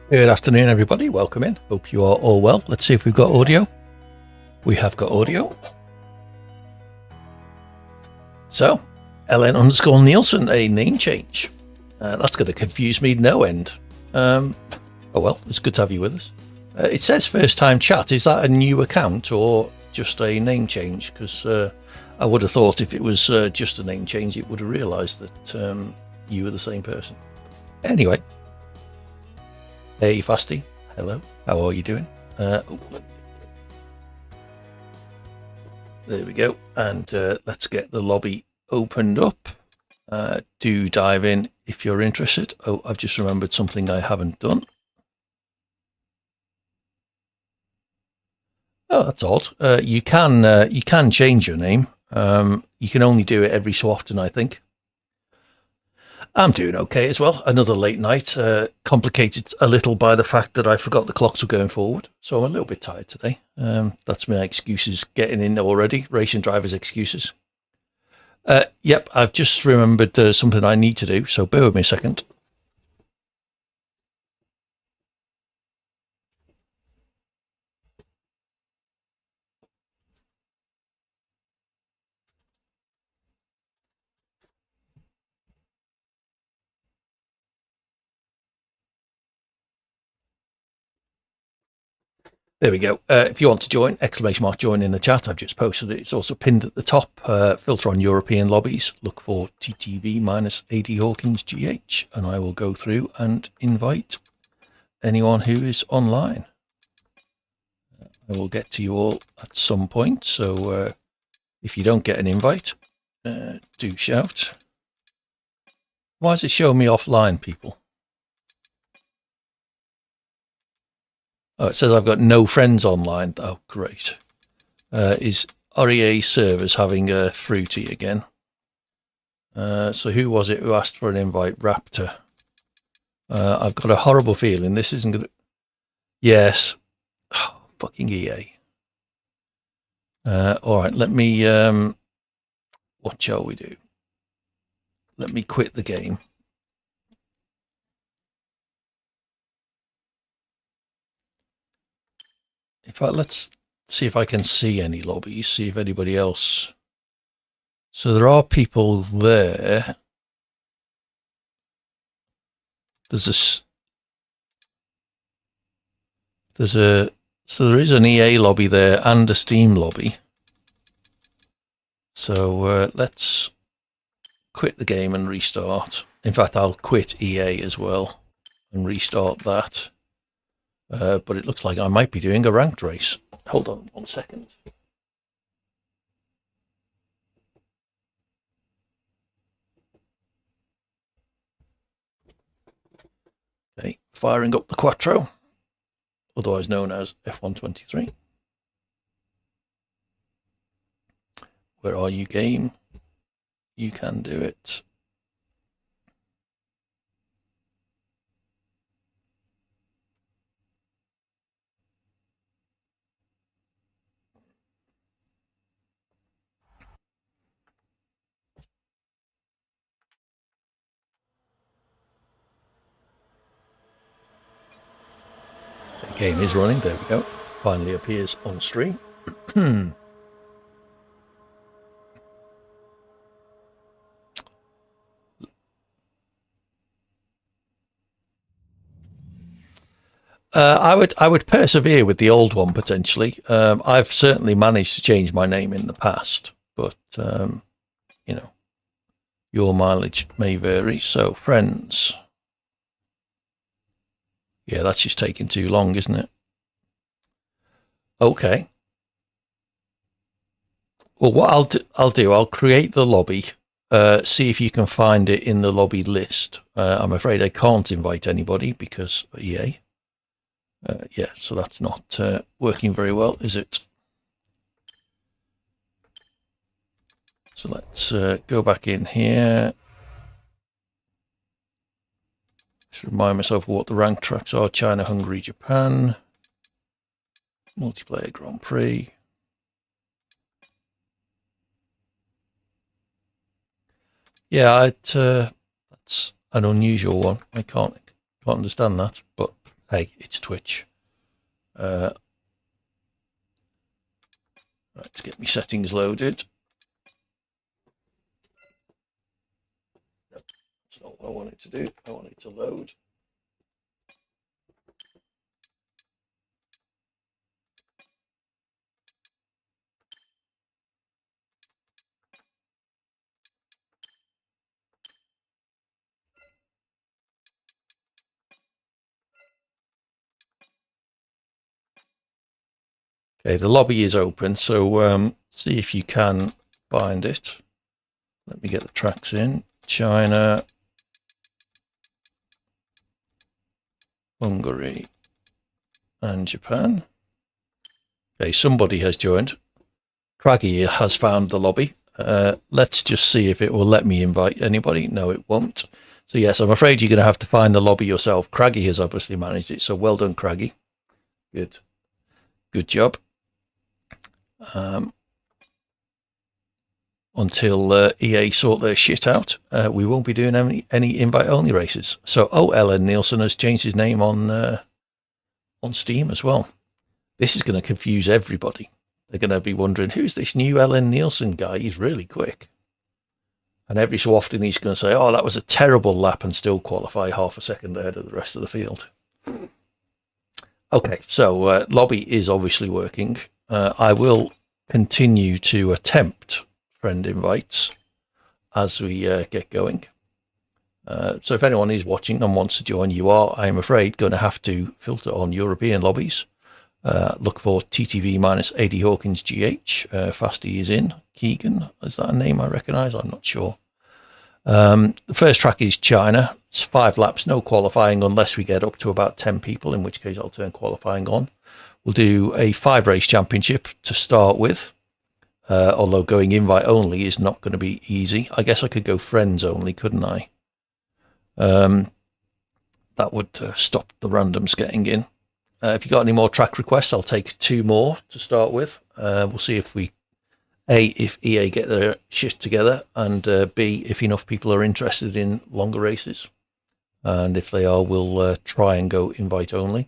Good afternoon, everybody. Welcome in. Hope you are all well. Let's see if we've got audio. We have got audio. So, LN_Nielsen, a name change. That's going to confuse me no end. Oh well, it's good to have you with us. It says first time chat. Is that a new account or just a name change? Because I would have thought if it was just a name change, it would have realised that you were the same person. Anyway. Hey, Fasty. Hello. How are you doing? There we go. And let's get the lobby opened up. Do dive in if you're interested. Oh, I've just remembered something I haven't done. Oh, that's odd. You can change your name. You can only do it every so often, I think. I'm doing okay as well. Another late night, complicated a little by the fact that I forgot the clocks were going forward. So I'm a little bit tired today. That's my excuses getting in already, racing drivers' excuses. Yep, I've just remembered something I need to do, so bear with me a second. There we go. If you want to join, !join in the chat. I've just posted it. It's also pinned at the top. Filter on European lobbies. Look for TTV minus AD Hawkins GH. And I will go through and invite anyone who is online. I will get to you all at some point. So if you don't get an invite, do shout. Why is it showing me offline, people? Oh, it says I've got no friends online. Oh, great. Is REA servers having a fruity again? So who was it who asked for an invite? Raptor. I've got a horrible feeling this isn't going to... Yes. Oh, fucking EA. All right, let me... what shall we do? Let me quit the game. In fact, let's see if I can see any lobbies, see if anybody else... So there are people there. So there is an EA lobby there and a Steam lobby. So let's quit the game and restart. In fact, I'll quit EA as well and restart that. But it looks like I might be doing a ranked race. Hold on 1 second. Okay, firing up the Quattro, otherwise known as F123. Where are you, game? You can do it. The game is running. There we go. Finally appears on stream. I would persevere with the old one potentially. I've certainly managed to change my name in the past, but you know, your mileage may vary. So friends, yeah, that's just taking too long, isn't it? Okay. Well, what I'll create the lobby. See if you can find it in the lobby list. I'm afraid I can't invite anybody because EA. Yeah, so that's not working very well, is it? So let's go back in here. Just remind myself what the rank tracks are. China, Hungary, Japan. Multiplayer Grand Prix. Yeah, that's an unusual one. I can't understand that, but Hey, it's Twitch. Right, let's get my settings loaded. That's not what I want it to do. I want it to load. Okay, the lobby is open, so see if you can find it. Let me get the tracks in. China, Hungary, and Japan. Okay, somebody has joined. Craggy has found the lobby. Let's just see if it will let me invite anybody. No, it won't. So yes, I'm afraid you're going to have to find the lobby yourself. Craggy has obviously managed it, so well done, Craggy. Good job. Until EA sort their shit out, we won't be doing any invite-only races. So, Ellen Nielsen has changed his name on Steam as well. This is going to confuse everybody. They're going to be wondering, who's this new Ellen Nielsen guy? He's really quick. And every so often he's going to say, oh, that was a terrible lap, and still qualify half a second ahead of the rest of the field. Okay, so lobby is obviously working. I will continue to attempt friend invites as we get going. So if anyone is watching and wants to join, you are, I'm afraid, going to have to filter on European lobbies. Look for TTV-AD Hawkins GH. Fasty is in. Keegan, is that a name I recognise? I'm not sure. The first track is China. It's 5 laps, no qualifying unless we get up to about 10 people, in which case I'll turn qualifying on. We'll do a 5-race championship to start with, although going invite only is not going to be easy. I guess I could go friends only, couldn't I? That would stop the randoms getting in. If you got any more track requests, I'll take 2 more to start with. We'll see if if EA get their shit together, and B, if enough people are interested in longer races. And if they are, we'll try and go invite only.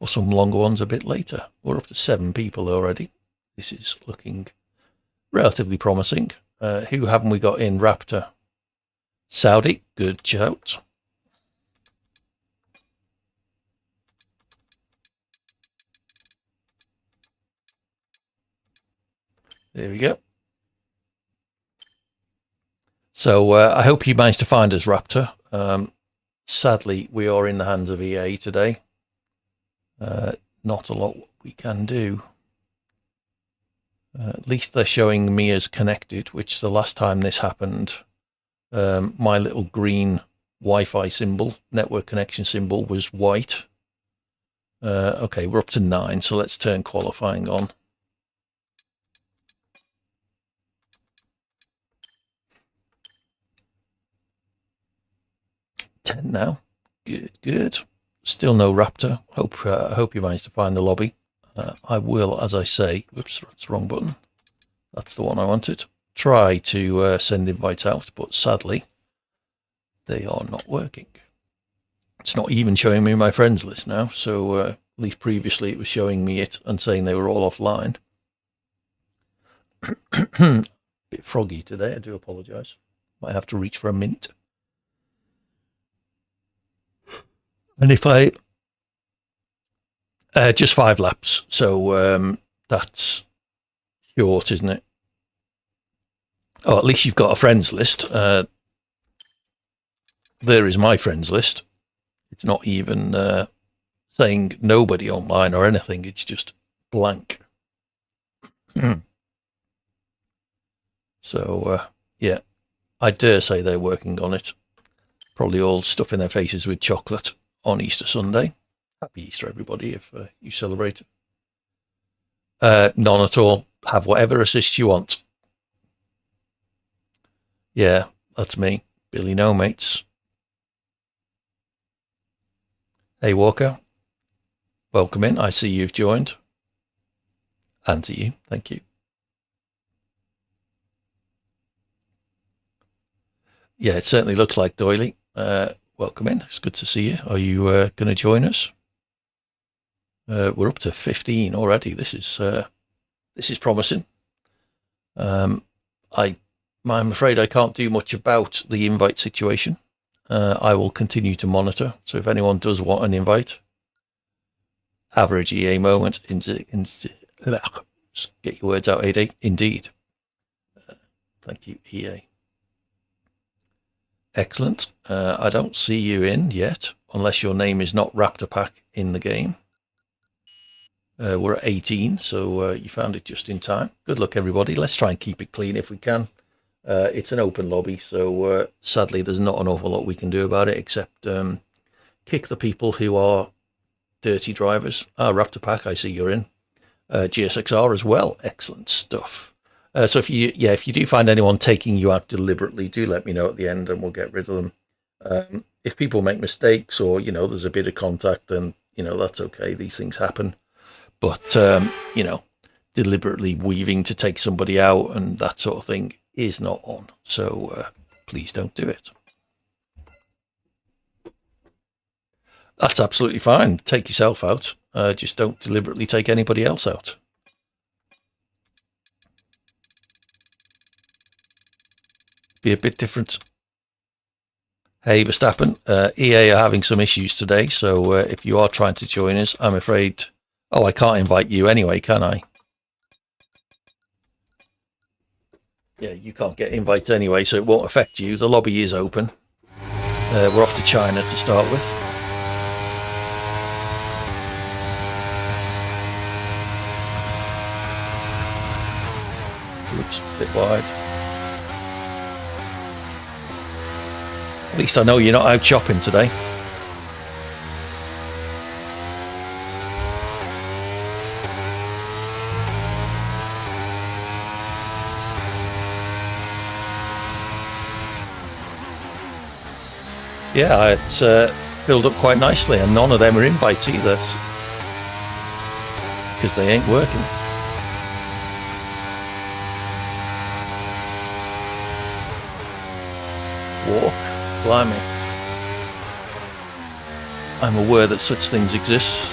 Or some longer ones a bit later. We're up to 7 people already. This is looking relatively promising. Who haven't we got in? Raptor. Saudi, good shout. There we go. So I hope you managed to find us, Raptor. Sadly, we are in the hands of EA today. Not a lot we can do. At least they're showing me as connected, which the last time this happened, my little green Wi-Fi symbol, network connection symbol, was white. Okay, we're up to 9, so let's turn qualifying on. Ten now. Good. Still no Raptor. Hope you managed to find the lobby. I will, as I say, whoops, that's the wrong button. That's the one I wanted. Try to send invites out, but sadly, they are not working. It's not even showing me my friends list now, so at least previously it was showing me it and saying they were all offline. Bit froggy today, I do apologise. Might have to reach for a mint. And if I just 5 laps, so that's short, isn't it? Oh, at least you've got a friends list. There is my friends list. It's not even saying nobody online or anything. It's just blank. So, yeah, I dare say they're working on it. Probably all stuffing their faces with chocolate on Easter Sunday. Happy Easter, everybody, if you celebrate it. None at all. Have whatever assist you want. Yeah, that's me. Billy No Mates. Hey, Walker. Welcome in. I see you've joined. And to you. Thank you. Yeah, it certainly looks like Doily. welcome in. It's good to see you. Are you going to join us? We're up to 15 already. This is promising. I'm afraid I can't do much about the invite situation. I will continue to monitor. So if anyone does want an invite, average EA moment into get your words out, AD. Indeed. Thank you, EA. Excellent. I don't see you in yet, unless your name is not Raptor Pack in the game. We're at 18, so you found it just in time. Good luck, everybody. Let's try and keep it clean if we can. It's an open lobby, so sadly there's not an awful lot we can do about it except kick the people who are dirty drivers. Raptor Pack, I see you're in. GSXR as well. Excellent stuff. So if you do find anyone taking you out deliberately, do let me know at the end and we'll get rid of them. If people make mistakes or, there's a bit of contact, then, that's okay. These things happen. But, deliberately weaving to take somebody out and that sort of thing is not on. So please don't do it. That's absolutely fine. Take yourself out. Just don't deliberately take anybody else out. Be a bit different. Hey, Verstappen. EA are having some issues today, so if you are trying to join us, I'm afraid... Oh, I can't invite you anyway, can I? Yeah, you can't get invites anyway, so it won't affect you. The lobby is open. We're off to China to start with. Oops, a bit wide. At least I know you're not out shopping today. Yeah, it's filled up quite nicely, and none of them are invites either, because they ain't working. Walk, blimey. I'm aware that such things exist.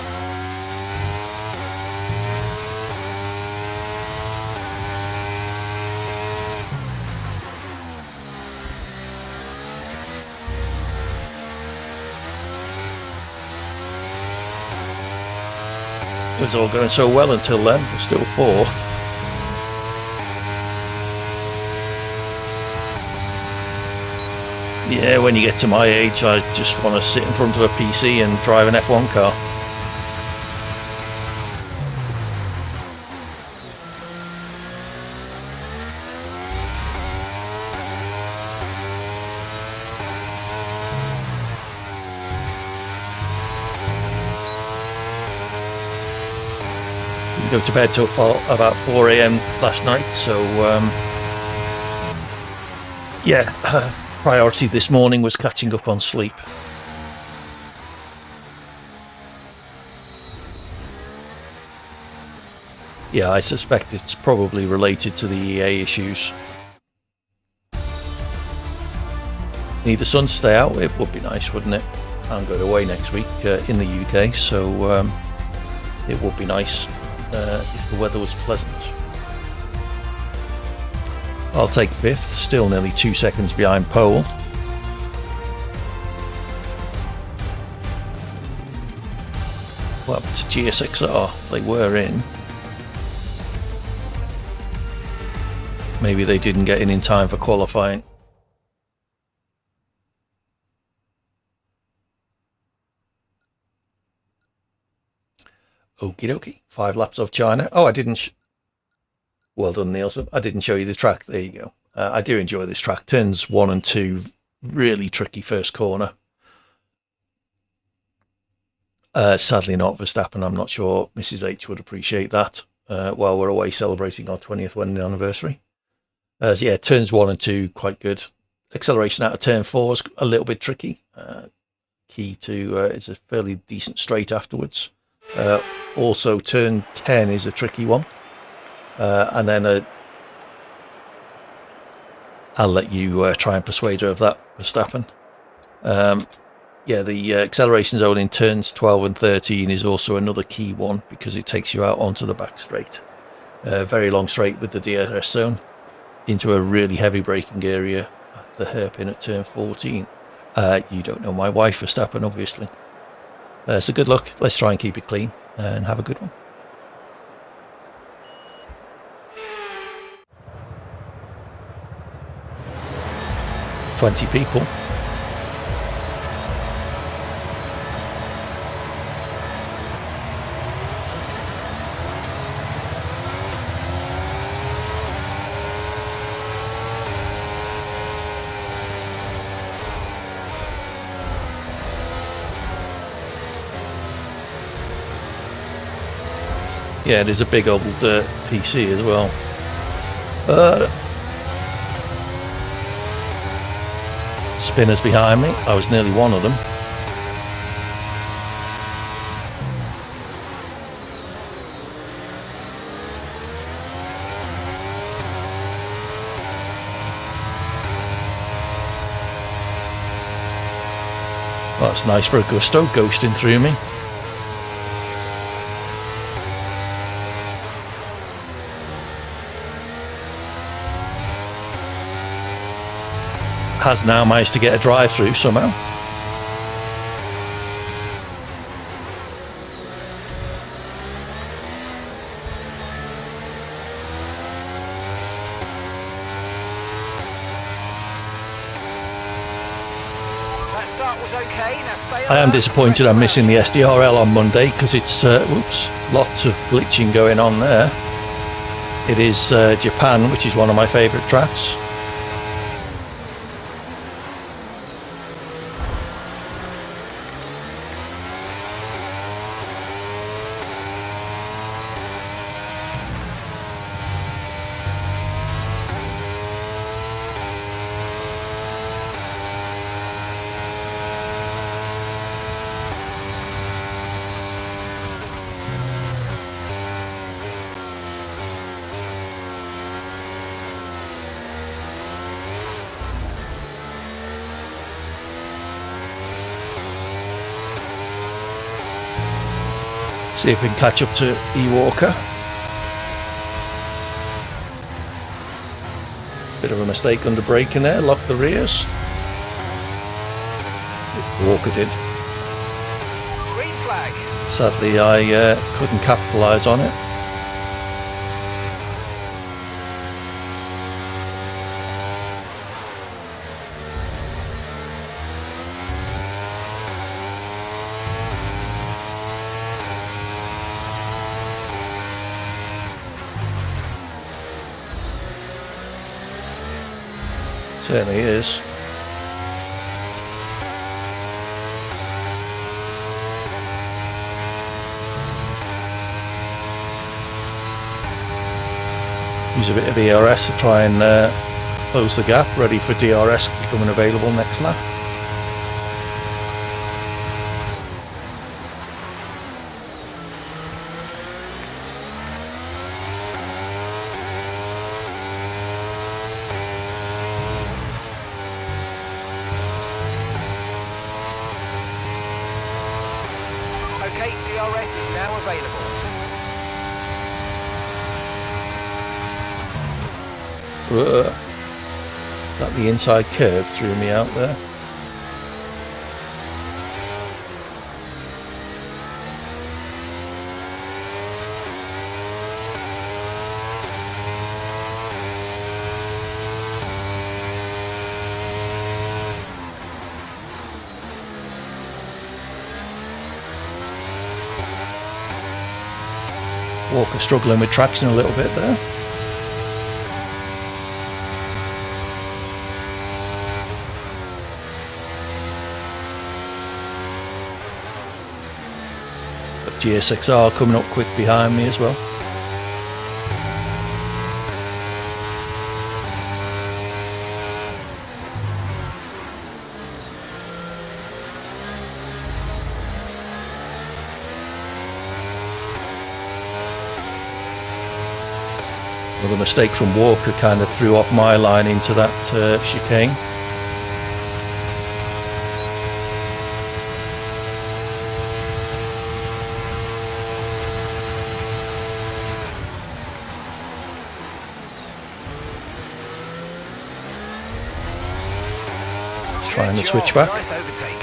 It was all going so well until then. We're still fourth. Yeah, when you get to my age, I just want to sit in front of a PC and drive an F1 car. Go to bed till about 4 a.m. last night, so priority this morning was catching up on sleep. Yeah, I suspect it's probably related to the EA issues. Need the sun to stay out? It would be nice, wouldn't it? I'm going away next week in the UK, so it would be nice if the weather was pleasant. I'll take fifth, still nearly 2 seconds behind pole. What happened to GSXR? They were in. Maybe they didn't get in time for qualifying. Okie dokie. 5 laps of China. Oh, I didn't... Well done, Nielsen. I didn't show you the track. There you go. I do enjoy this track. Turns 1 and 2, really tricky first corner. Sadly not Verstappen. I'm not sure Mrs. H would appreciate that while we're away celebrating our 20th wedding anniversary. So yeah, turns 1 and 2, quite good. Acceleration out of turn 4 is a little bit tricky. Key to it's a fairly decent straight afterwards. Also, turn 10 is a tricky one. And then I'll let you try and persuade her of that, Verstappen. Yeah, the acceleration zone in turns 12 and 13 is also another key one because it takes you out onto the back straight. Very long straight with the DRS zone into a really heavy braking area at the hairpin at turn 14. You don't know my wife, Verstappen, obviously. So good luck. Let's try and keep it clean and have a good one. "20 people. Yeah, there's a big old PC as well. Spinners behind me. I was nearly one of them. Well, that's nice for a gusto, ghosting through me. Has now managed to get a drive through somehow. That start was okay. Now stay I am disappointed I'm missing the SDRL on Monday because it's lots of glitching going on there. It is Japan, which is one of my favourite tracks. See if we can catch up to E-Walker. Bit of a mistake under braking there, locked the rears. Walker did. Green flag. Sadly, I couldn't capitalise on it. Certainly is. Use a bit of ERS to try and close the gap, ready for DRS becoming available next lap. Okay, DRS is now available. That the inside curve threw me out there. Walker struggling with traction a little bit there. But GSXR coming up quick behind me as well. Well, the mistake from Walker kind of threw off my line into that chicane. find the job. switchback. Nice overtake.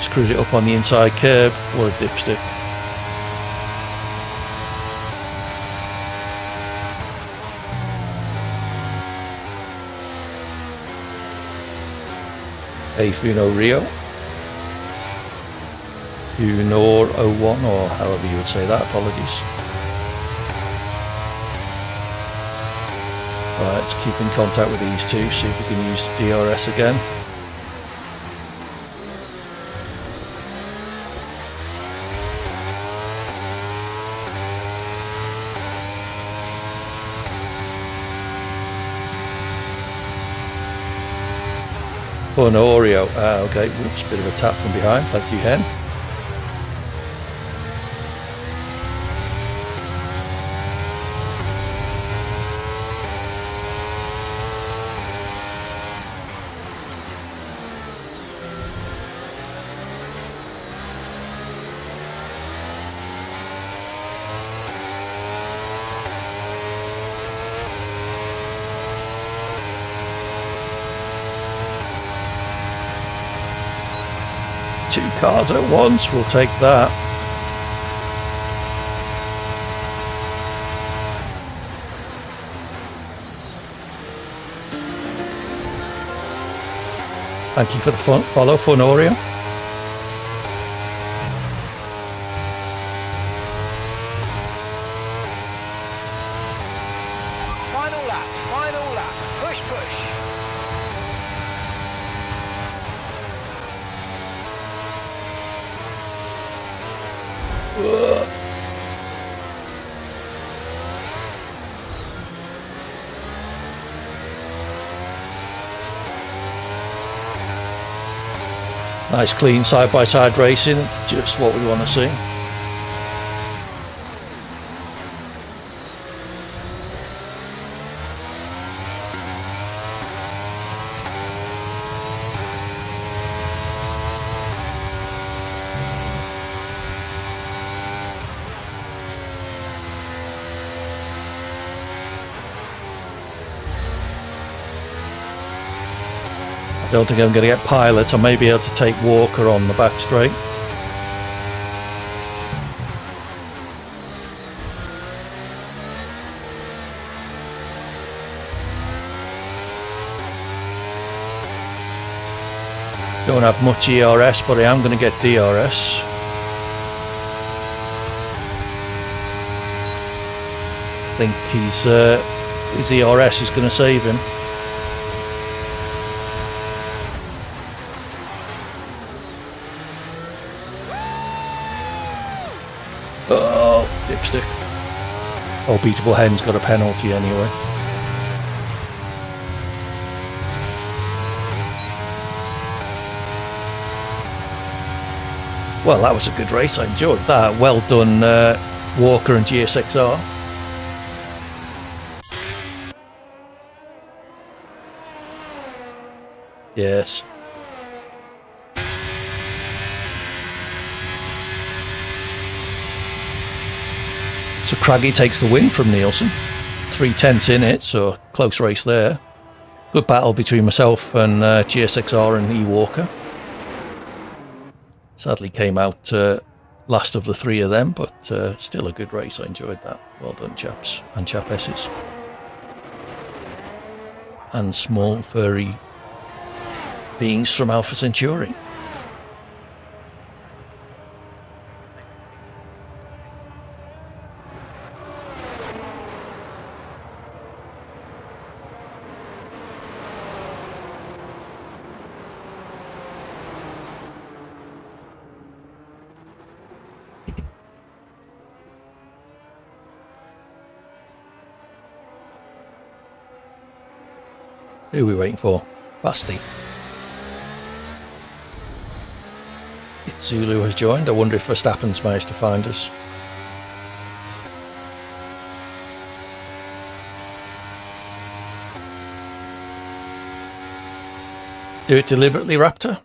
Screwed it up on the inside curb. What a dipstick. Hey Funo Rio. Funor 01, or however you would say that, apologies. Right, let's keep in contact with these two, see if we can use DRS again. Oh no, Oreo. Okay, whoops, bit of a tap from behind. Thank you, Hen. Two cars at once, we'll take that. Thank you for the follow, Funorio. Final lap, final lap. Push, push. Nice clean side-by-side racing, just what we want to see. I don't think I'm going to get Pilot. I may be able to take Walker on the back straight. Don't have much ERS, but I am going to get DRS. I think his ERS is going to save him. Oh, dipstick. Oh, Beatable Hen's got a penalty anyway. Well, that was a good race. I enjoyed that. Well done, Walker and GSXR. Yes. So Craggy takes the win from Nielsen. 3/10 in it, so close race there. Good battle between myself and GSXR and E Walker. Sadly came out last of the three of them, but still a good race. I enjoyed that. Well done, chaps and chapesses. And small furry beings from Alpha Centauri. Who are we waiting for? Fasty. Zulu has joined. I wonder if Verstappen's managed to find us. Do it deliberately, Raptor.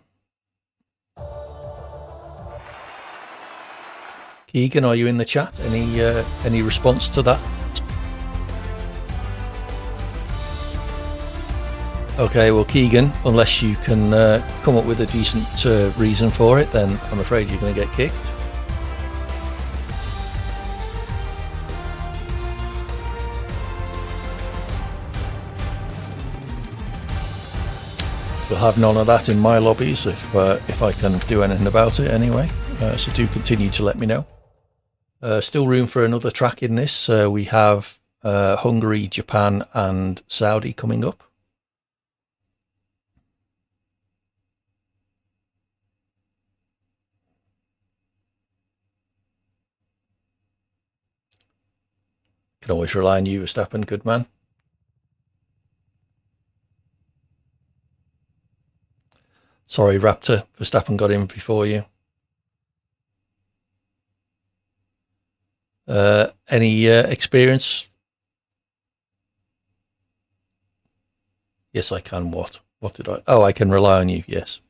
Keegan, are you in the chat? Any response to that? Okay, well, Keegan, unless you can come up with a decent reason for it, then I'm afraid you're going to get kicked. We'll have none of that in my lobbies if I can do anything about it anyway. So do continue to let me know. Still room for another track in this. We have Hungary, Japan, and Saudi coming up. Can always rely on you, Verstappen, good man. Sorry, Raptor, Verstappen got in before you. Any experience? Yes, I can. What did I? Oh, I can rely on you. Yes.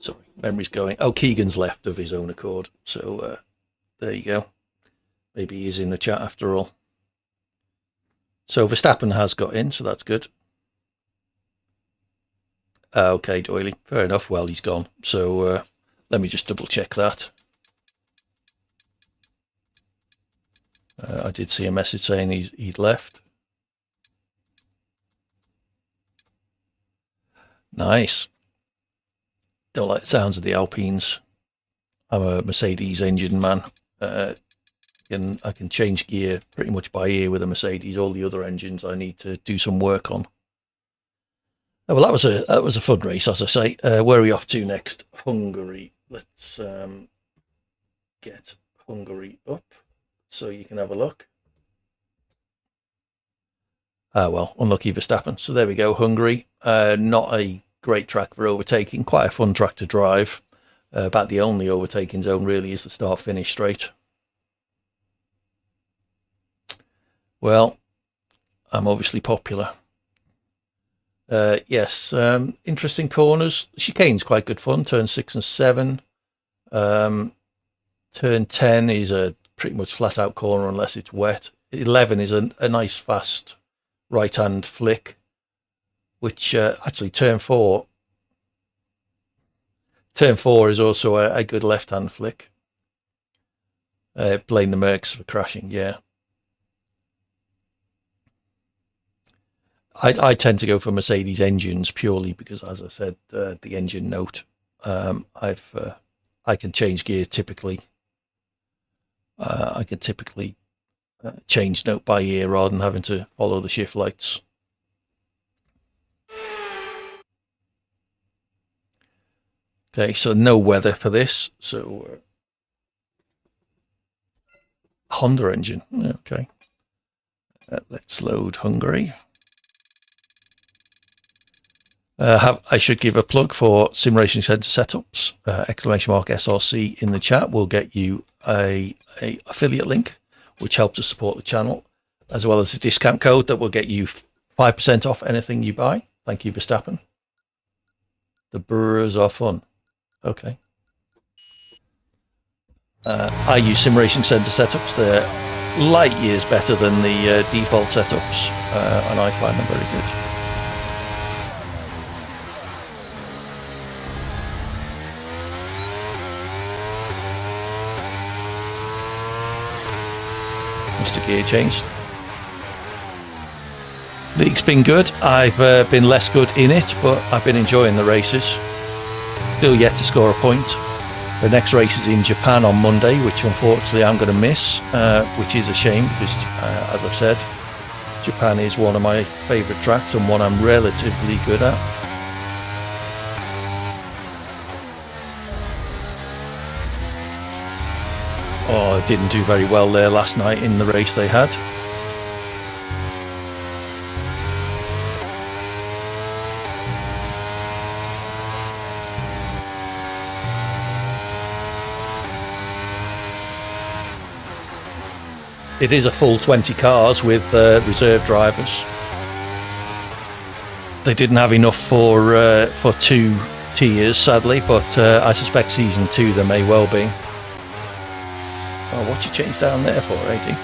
Sorry, memory's going. Oh, Keegan's left of his own accord. So there you go. Maybe he's in the chat after all. So Verstappen has got in, so that's good. Okay, Doyley, fair enough. Well, he's gone. So let me just double check that. I did see a message saying he'd left. Nice. Don't like the sounds of the Alpines. I'm a Mercedes engine man. I can change gear pretty much by ear with a Mercedes. All the other engines I need to do some work on. Oh, well, that was a fun race, as I say. Where are we off to next? Hungary. Let's get Hungary up so you can have a look. Well, unlucky Verstappen. So there we go, Hungary. Not a great track for overtaking. Quite a fun track to drive. About the only overtaking zone really is the start-finish straight. Well, I'm obviously popular. Yes, interesting corners. Chicane's quite good fun. Turn 6 and 7. Turn 10 is a pretty much flat-out corner unless it's wet. 11 is a nice, fast right-hand flick, which actually turn 4 is also a good left-hand flick. Blame the Mercs for crashing, yeah. I tend to go for Mercedes engines purely because, as I said, the engine note. I can change gear typically. I can typically change note by ear rather than having to follow the shift lights. Okay, so no weather for this. So Honda engine. Okay. Let's load Hungary. I should give a plug for Sim Racing Centre setups. !SRC in the chat will get you a affiliate link, which helps us support the channel, as well as a discount code that will get you 5% off anything you buy. Thank you, Verstappen. The Brewers are fun. Okay. I use Sim Racing Centre setups. They're light years better than the default setups, and I find them very good. Mr. Gear changed. League's been good. I've been less good in it, but I've been enjoying the races. Still yet to score a point. The next race is in Japan on Monday, which unfortunately I'm going to miss, which is a shame because, as I've said, Japan is one of my favourite tracks and one I'm relatively good at. Oh, I didn't do very well there last night in the race they had. It is a full 20 cars with reserve drivers. They didn't have enough for 2 tiers, sadly, but I suspect season 2 there may well be. Oh, what you changed down there for, AD?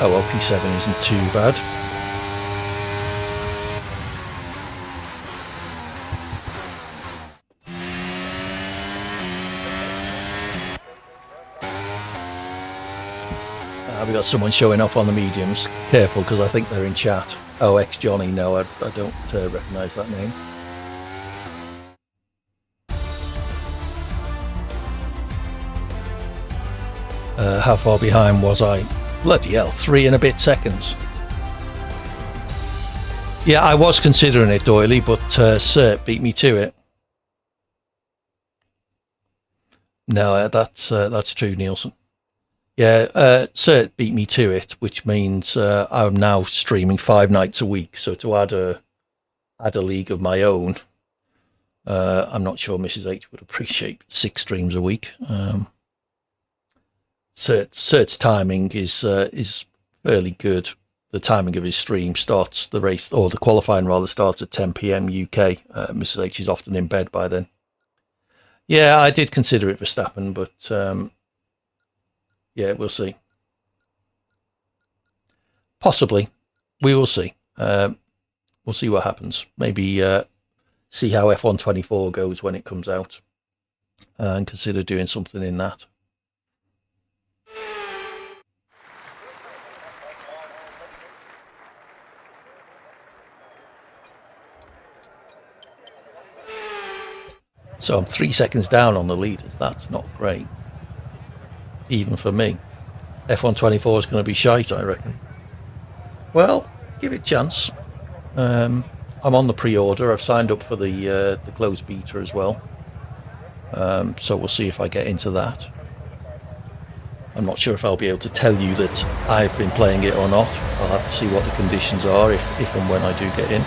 Oh well, P7 isn't too bad. We got someone showing off on the mediums. Careful, because I think they're in chat. Oh, ex-Johnny, no, I don't recognise that name. How far behind was I? Bloody hell, 3 and a bit seconds. Yeah, I was considering it, Doily, but Cert beat me to it. No, that's true, Nielsen. Yeah, Cert beat me to it, which means I'm now streaming 5 nights a week. So to add a league of my own, I'm not sure Mrs. H would appreciate 6 streams a week. Cert's timing is fairly good. The timing of his stream starts the race, or the qualifying rather, starts at 10 p.m. UK. Mrs. H is often in bed by then. Yeah, I did consider it Verstappen, but yeah, we'll see. Possibly, we will see. We'll see what happens. Maybe see how F124 goes when it comes out, and consider doing something in that. So I'm 3 seconds down on the leaders. That's not great, even for me. F124 is going to be shite, I reckon. Well, give it a chance. I'm on the pre-order. I've signed up for the closed beta as well. So we'll see if I get into that. I'm not sure if I'll be able to tell you that I've been playing it or not. I'll have to see what the conditions are if and when I do get in.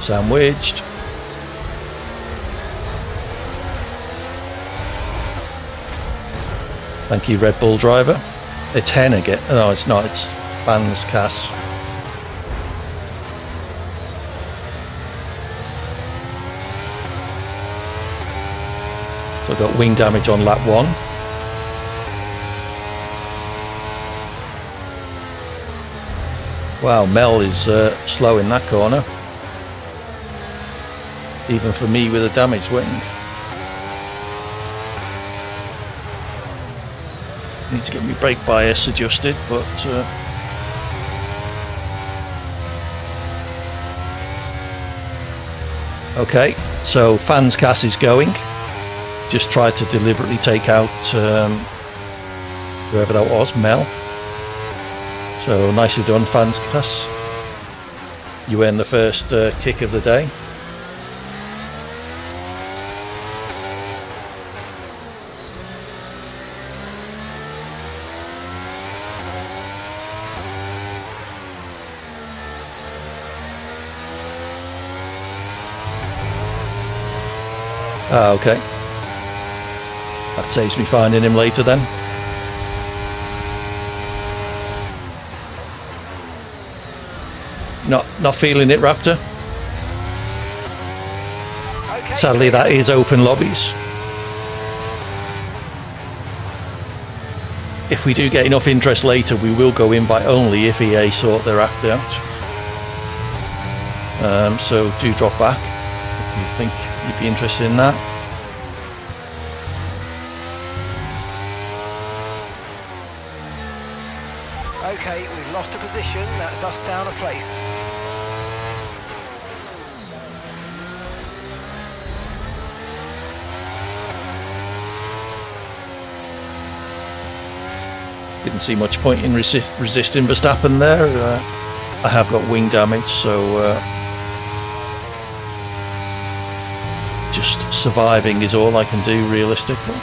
Sandwiched. Thank you, Red Bull driver. It's Hen again. No, it's not. It's Fans Cass. So I got wing damage on lap 1. Wow, Mel is slow in that corner. Even for me with a damaged wing. Need to get my brake bias adjusted, but okay, so Fans Cass is going. Just tried to deliberately take out whoever that was, Mel. So nicely done, Fans Cass. You earned the first kick of the day. Ah, okay. That saves me finding him later then. Not feeling it, Raptor? Okay. Sadly, that is open lobbies. If we do get enough interest later, we will go invite only if EA sort their act out. So do drop back if you think you'd be interested in that. Okay, we've lost a position. That's us down a place. Didn't see much point in resisting Verstappen there. I have got wing damage, so just surviving is all I can do realistically.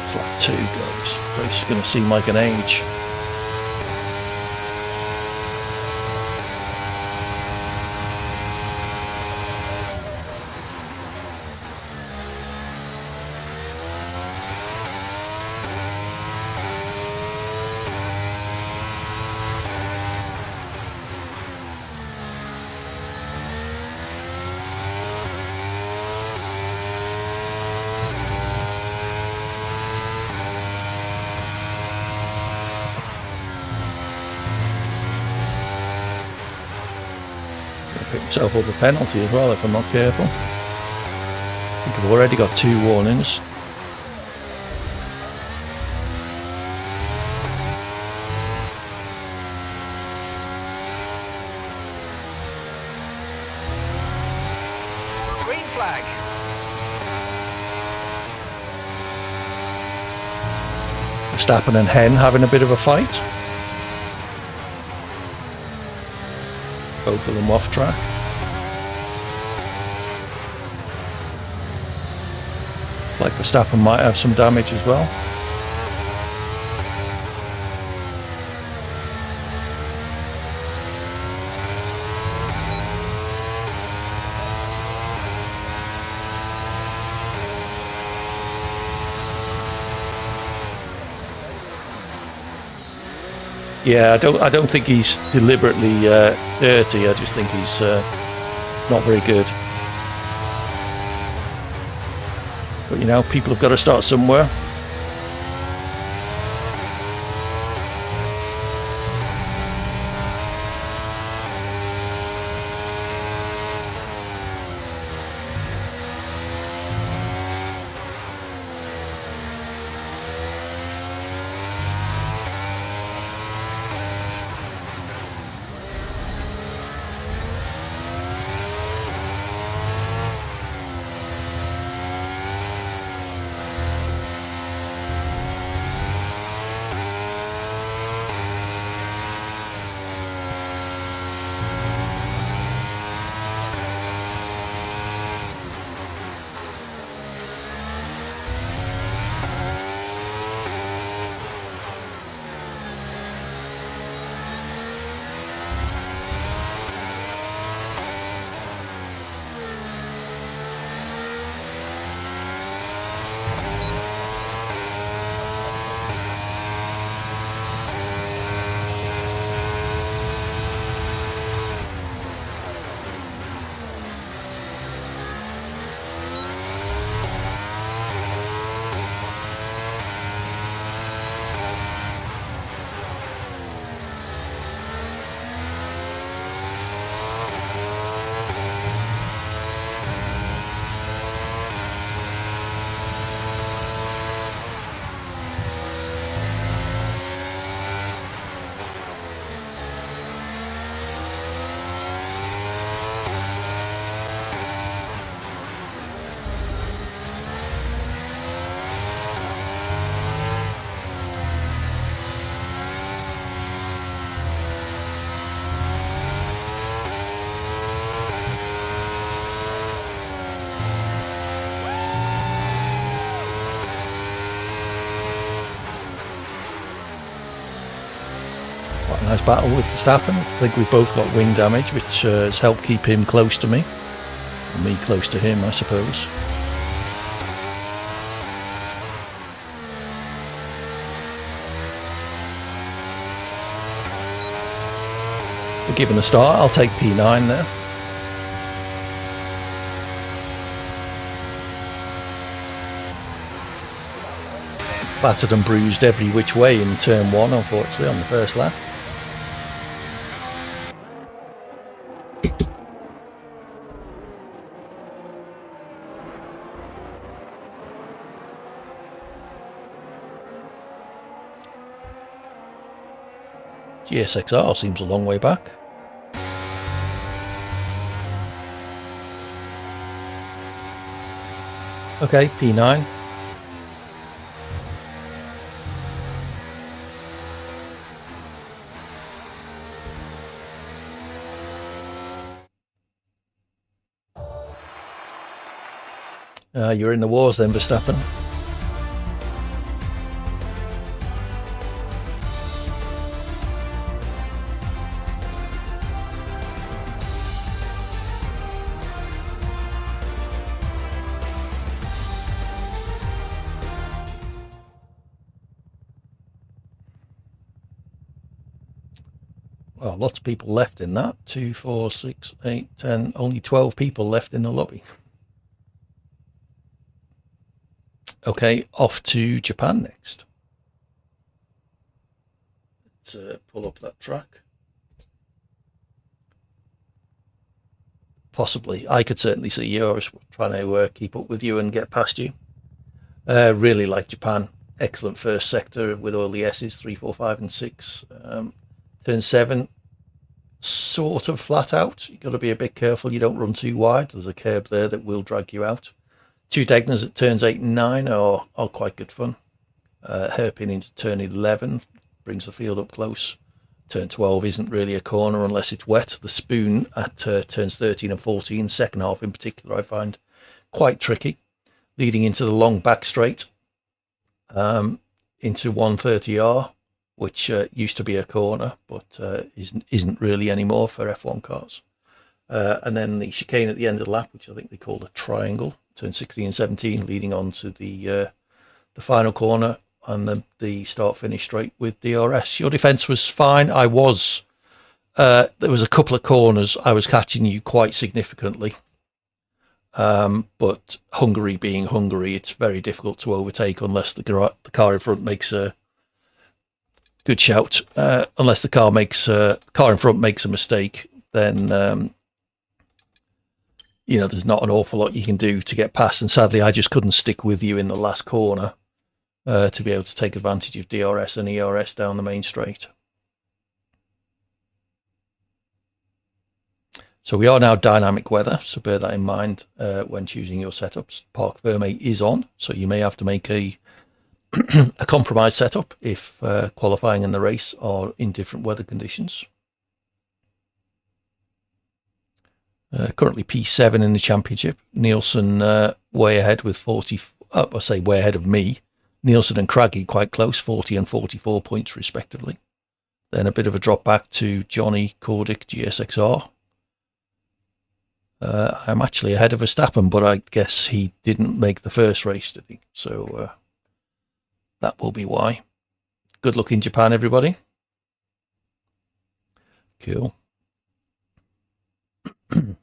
It's lap 2, guys. Race is going to seem like an age. pick myself up a penalty as well if I'm not careful. I think I've already got 2 warnings. Green flag. Verstappen and Hen having a bit of a fight. Both of them off track. Like Verstappen might have some damage as well. Yeah, I don't think he's deliberately dirty. I just think he's not very good. But you know, people have got to start somewhere. Quite a nice battle with Verstappen. I think we've both got wing damage, which has helped keep him close to me. And me close to him, I suppose. But given the start, I'll take P9 there. Battered and bruised every which way in turn 1, unfortunately, on the first lap. GSXR seems a long way back. Okay, P9. You're in the wars then, Verstappen. Well, lots of people left in that. 2, 4, 6, 8, 10. Only 12 people left in the lobby. Okay, off to Japan next. Let's pull up that track. Possibly. I could certainly see you. I was trying to keep up with you and get past you. Really like Japan. Excellent first sector with all the S's, 3, 4, 5, and 6. Turn 7, sort of flat out. You've got to be a bit careful you don't run too wide. There's a curb there that will drag you out. 2 Degners at turns 8 and 9 are quite good fun. Hairpin into turn 11 brings the field up close. Turn 12 isn't really a corner unless it's wet. The spoon at turns 13 and 14, second half in particular, I find quite tricky. Leading into the long back straight into 130R, which used to be a corner, but isn't really anymore for F1 cars. And then the chicane at the end of the lap, which I think they called a triangle, turn 16 and 17, leading on to the final corner and the start-finish straight with DRS. Your defence was fine. There was a couple of corners I was catching you quite significantly. But Hungary being Hungary, it's very difficult to overtake unless the car in front makes a good shout. Unless the car in front makes a mistake, then there's not an awful lot you can do to get past. And sadly, I just couldn't stick with you in the last corner to be able to take advantage of DRS and ERS down the main straight. So we are now dynamic weather, so bear that in mind when choosing your setups. Parc Fermé is on, so you may have to make a a compromise setup if qualifying and the race are in different weather conditions. Currently P7 in the championship. Nielsen way ahead with 40, I say way ahead of me. Nielsen and Craggy quite close, 40 and 44 points respectively. Then a bit of a drop back to Johnny Cordic GSXR. I'm actually ahead of Verstappen, but I guess he didn't make the first race, did he? So that will be why. Good luck in Japan, everybody. Cool. I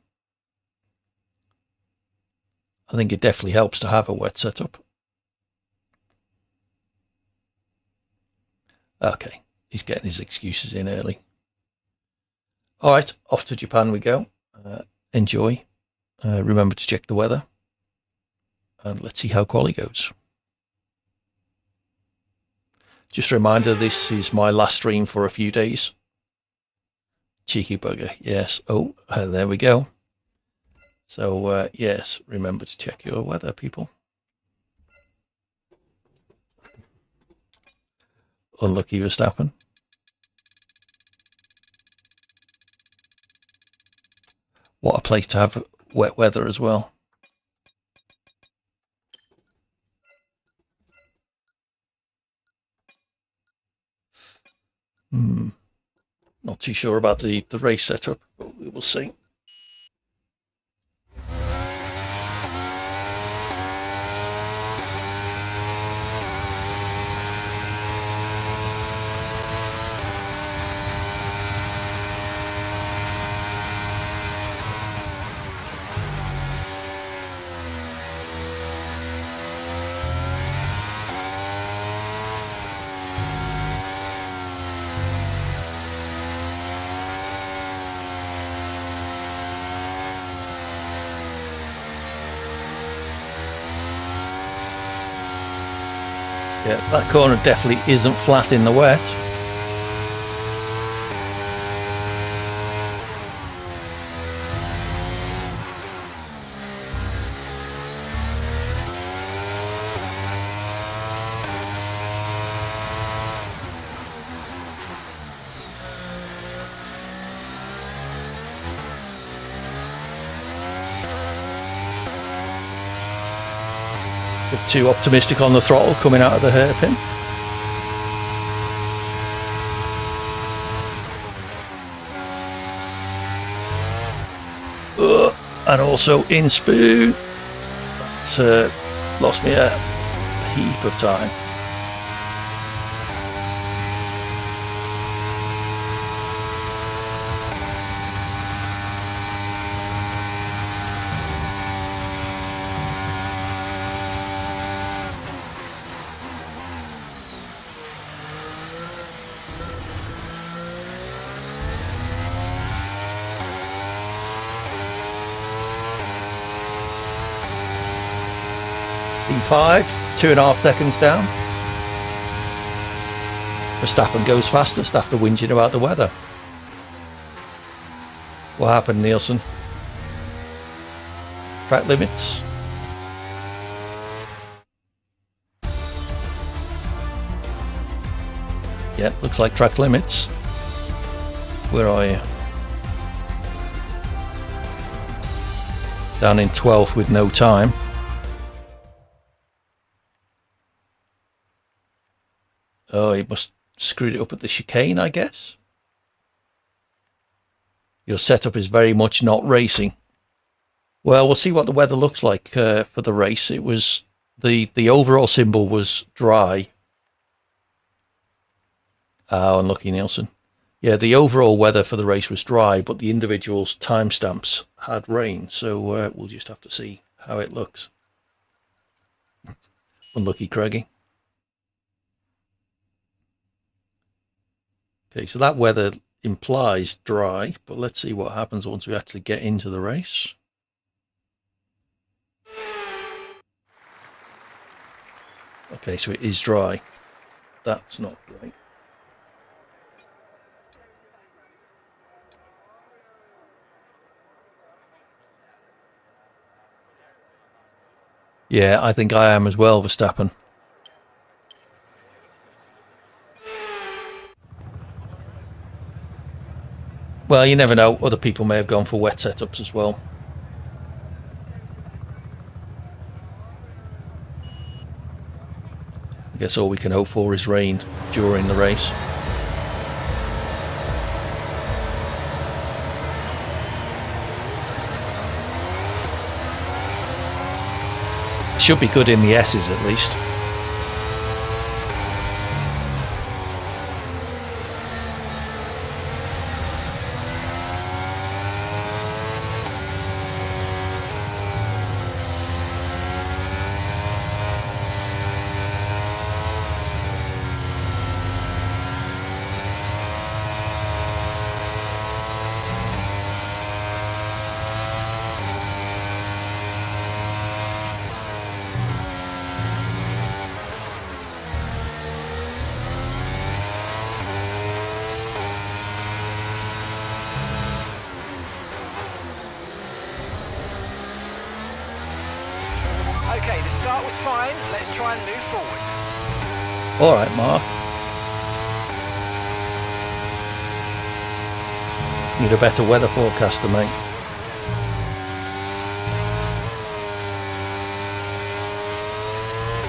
think it definitely helps to have a wet setup. Okay, he's getting his excuses in early. All right, off to Japan we go. Enjoy. Remember to check the weather. And let's see how quali goes. Just a reminder, this is my last stream for a few days. Cheeky bugger, yes. Oh, there we go. So, yes, remember to check your weather, people. Unlucky Verstappen. What a place to have wet weather as well. Not too sure about the race setup, but we will see. Yeah, that corner definitely isn't flat in the wet. Bit too optimistic on the throttle coming out of the hairpin. And also in spoon. That's lost me a heap of time. P5, 2.5 seconds down. Verstappen goes fastest after whinging about the weather. What happened, Nielsen? Track limits? Yep, looks like track limits. Where are you? Down in 12th with no time. Oh, he must have screwed it up at the chicane, I guess. Your setup is very much not racing. Well, we'll see what the weather looks like for the race. It was the overall symbol was dry. Oh, unlucky Nielsen. Yeah, the overall weather for the race was dry, but the individual's timestamps had rain. So we'll just have to see how it looks. Unlucky Craigie. Okay, so that weather implies dry, but let's see what happens once we actually get into the race. Okay, so it is dry. That's not great. Yeah, I think I am as well, Verstappen. Well, you never know. Other people may have gone for wet setups as well. I guess all we can hope for is rain during the race. Should be good in the S's at least. Okay, the start was fine. Let's try and move forward. All right, Mark. Need a better weather forecaster, mate.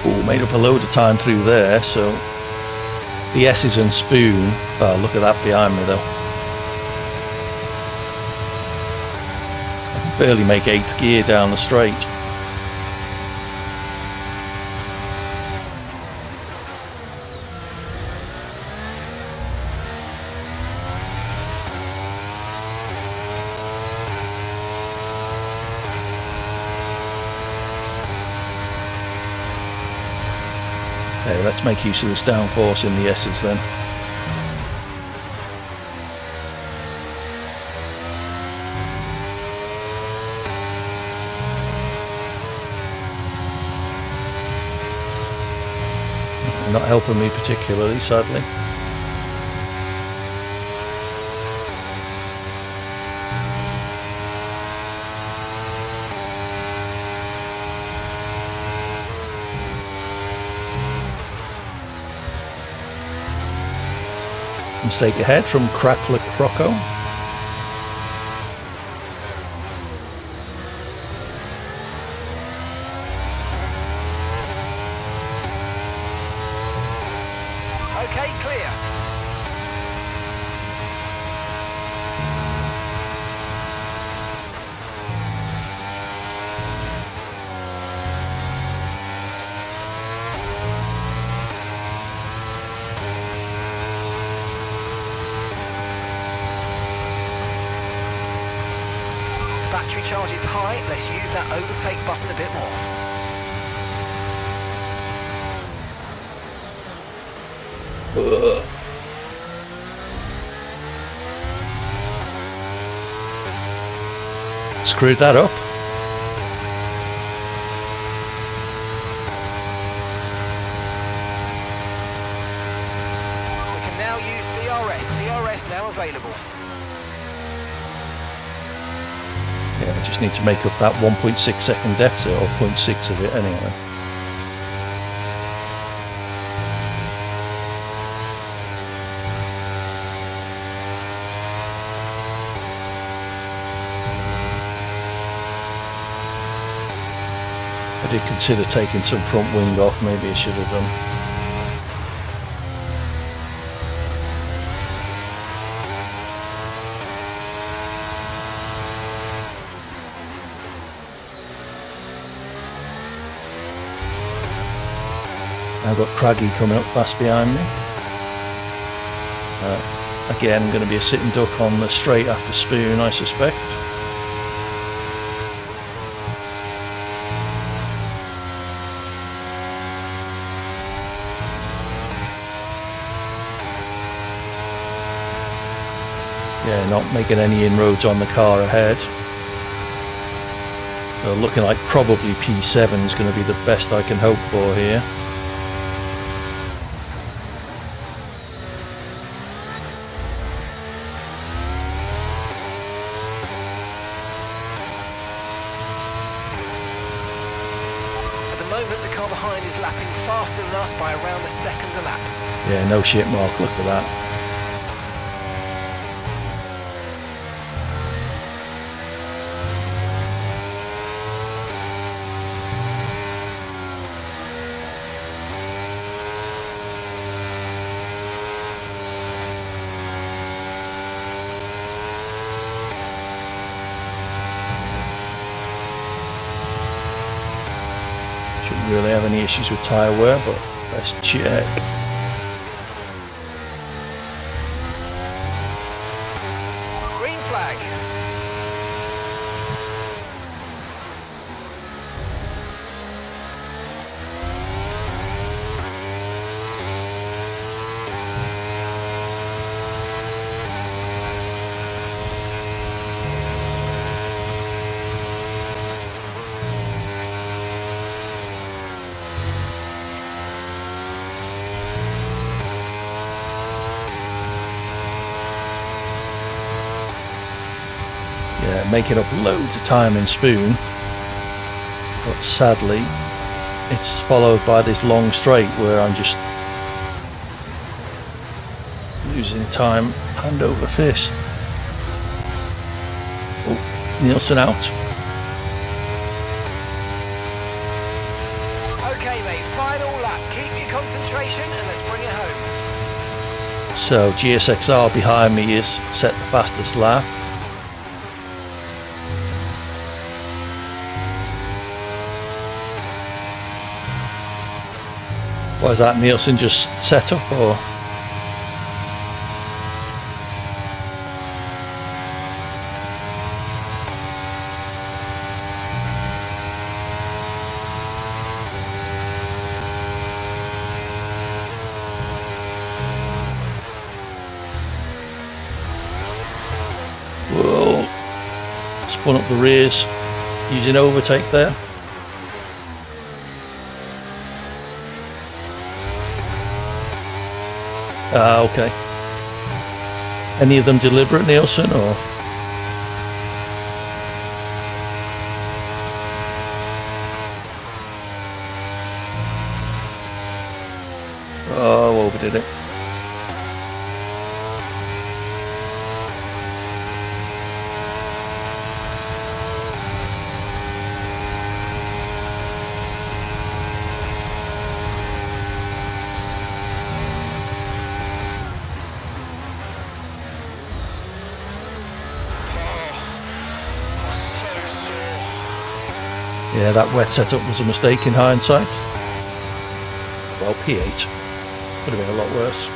Oh, made up a load of time through there, so the S's and Spoon. Oh, look at that behind me, though. I can barely make 8th gear down the straight. Okay, let's make use of this downforce in the S's then. Not helping me particularly, sadly. Mistake ahead from Crackler Croco. Okay, clear. Battery charge is high. Let's use that overtake button a bit more. Ugh. Screwed that up. now available. Yeah, I just need to make up that 1.6 second deficit, or 0.6 of it anyway. I did consider taking some front wing off, maybe I should have done. I've got Craggy coming up fast behind me. Again, going to be a sitting duck on the straight after Spoon, I suspect. Yeah, not making any inroads on the car ahead. So looking like probably P7 is going to be the best I can hope for here. The car behind is lapping faster than us by around a second a lap. Yeah, no shit, Mark, look at that. Really have any issues with tyre wear, but let's check. Green flag. Yeah, making up loads of time in Spoon, but sadly it's followed by this long straight where I'm just losing time hand over fist. Oh, Nielsen out. Okay mate, final lap. Keep your concentration and let's bring it home. So GSXR behind me is set the fastest lap. Why is that, Nielsen just set up or? Whoa, spun up the rears using overtake there. Ah, okay. Any of them deliberate, Nielsen, or? Oh, overdid it. Yeah, that wet setup was a mistake in hindsight. Well, P8 could have been a lot worse.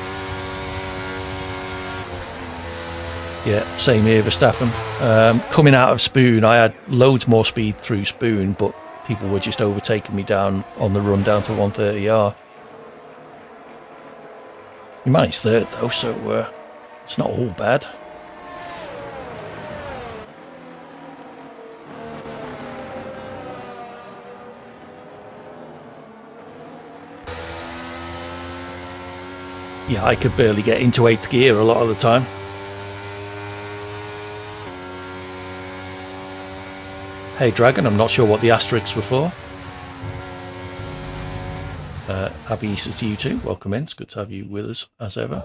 Yeah, same here, Verstappen. Coming out of Spoon, I had loads more speed through Spoon, but people were just overtaking me down on the run down to 130R. He managed third though, so it's not all bad. Yeah, I could barely get into 8th gear a lot of the time. Hey Dragon, I'm not sure what the asterisks were for. Happy Easter to you too. Welcome in. It's good to have you with us as ever.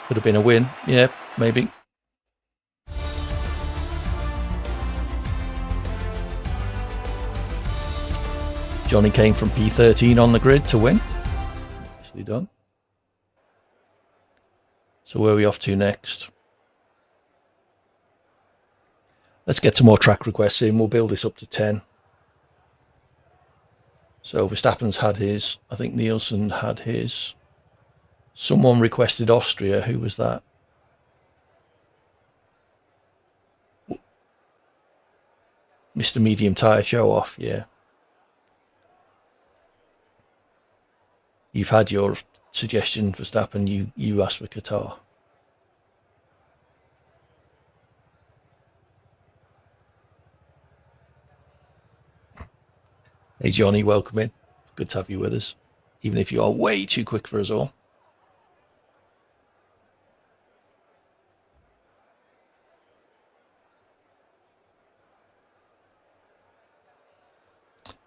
Could have been a win. Yeah, maybe. Johnny came from P13 on the grid to win. Nicely done. So where are we off to next? Let's get some more track requests in. We'll build this up to 10. So Verstappen's had his. I think Nielsen had his. Someone requested Austria. Who was that? Mr. Medium Tyre Show Off, yeah. You've had your suggestion, Verstappen. You asked for Qatar. Hey Johnny, welcome in. It's good to have you with us, even if you are way too quick for us all.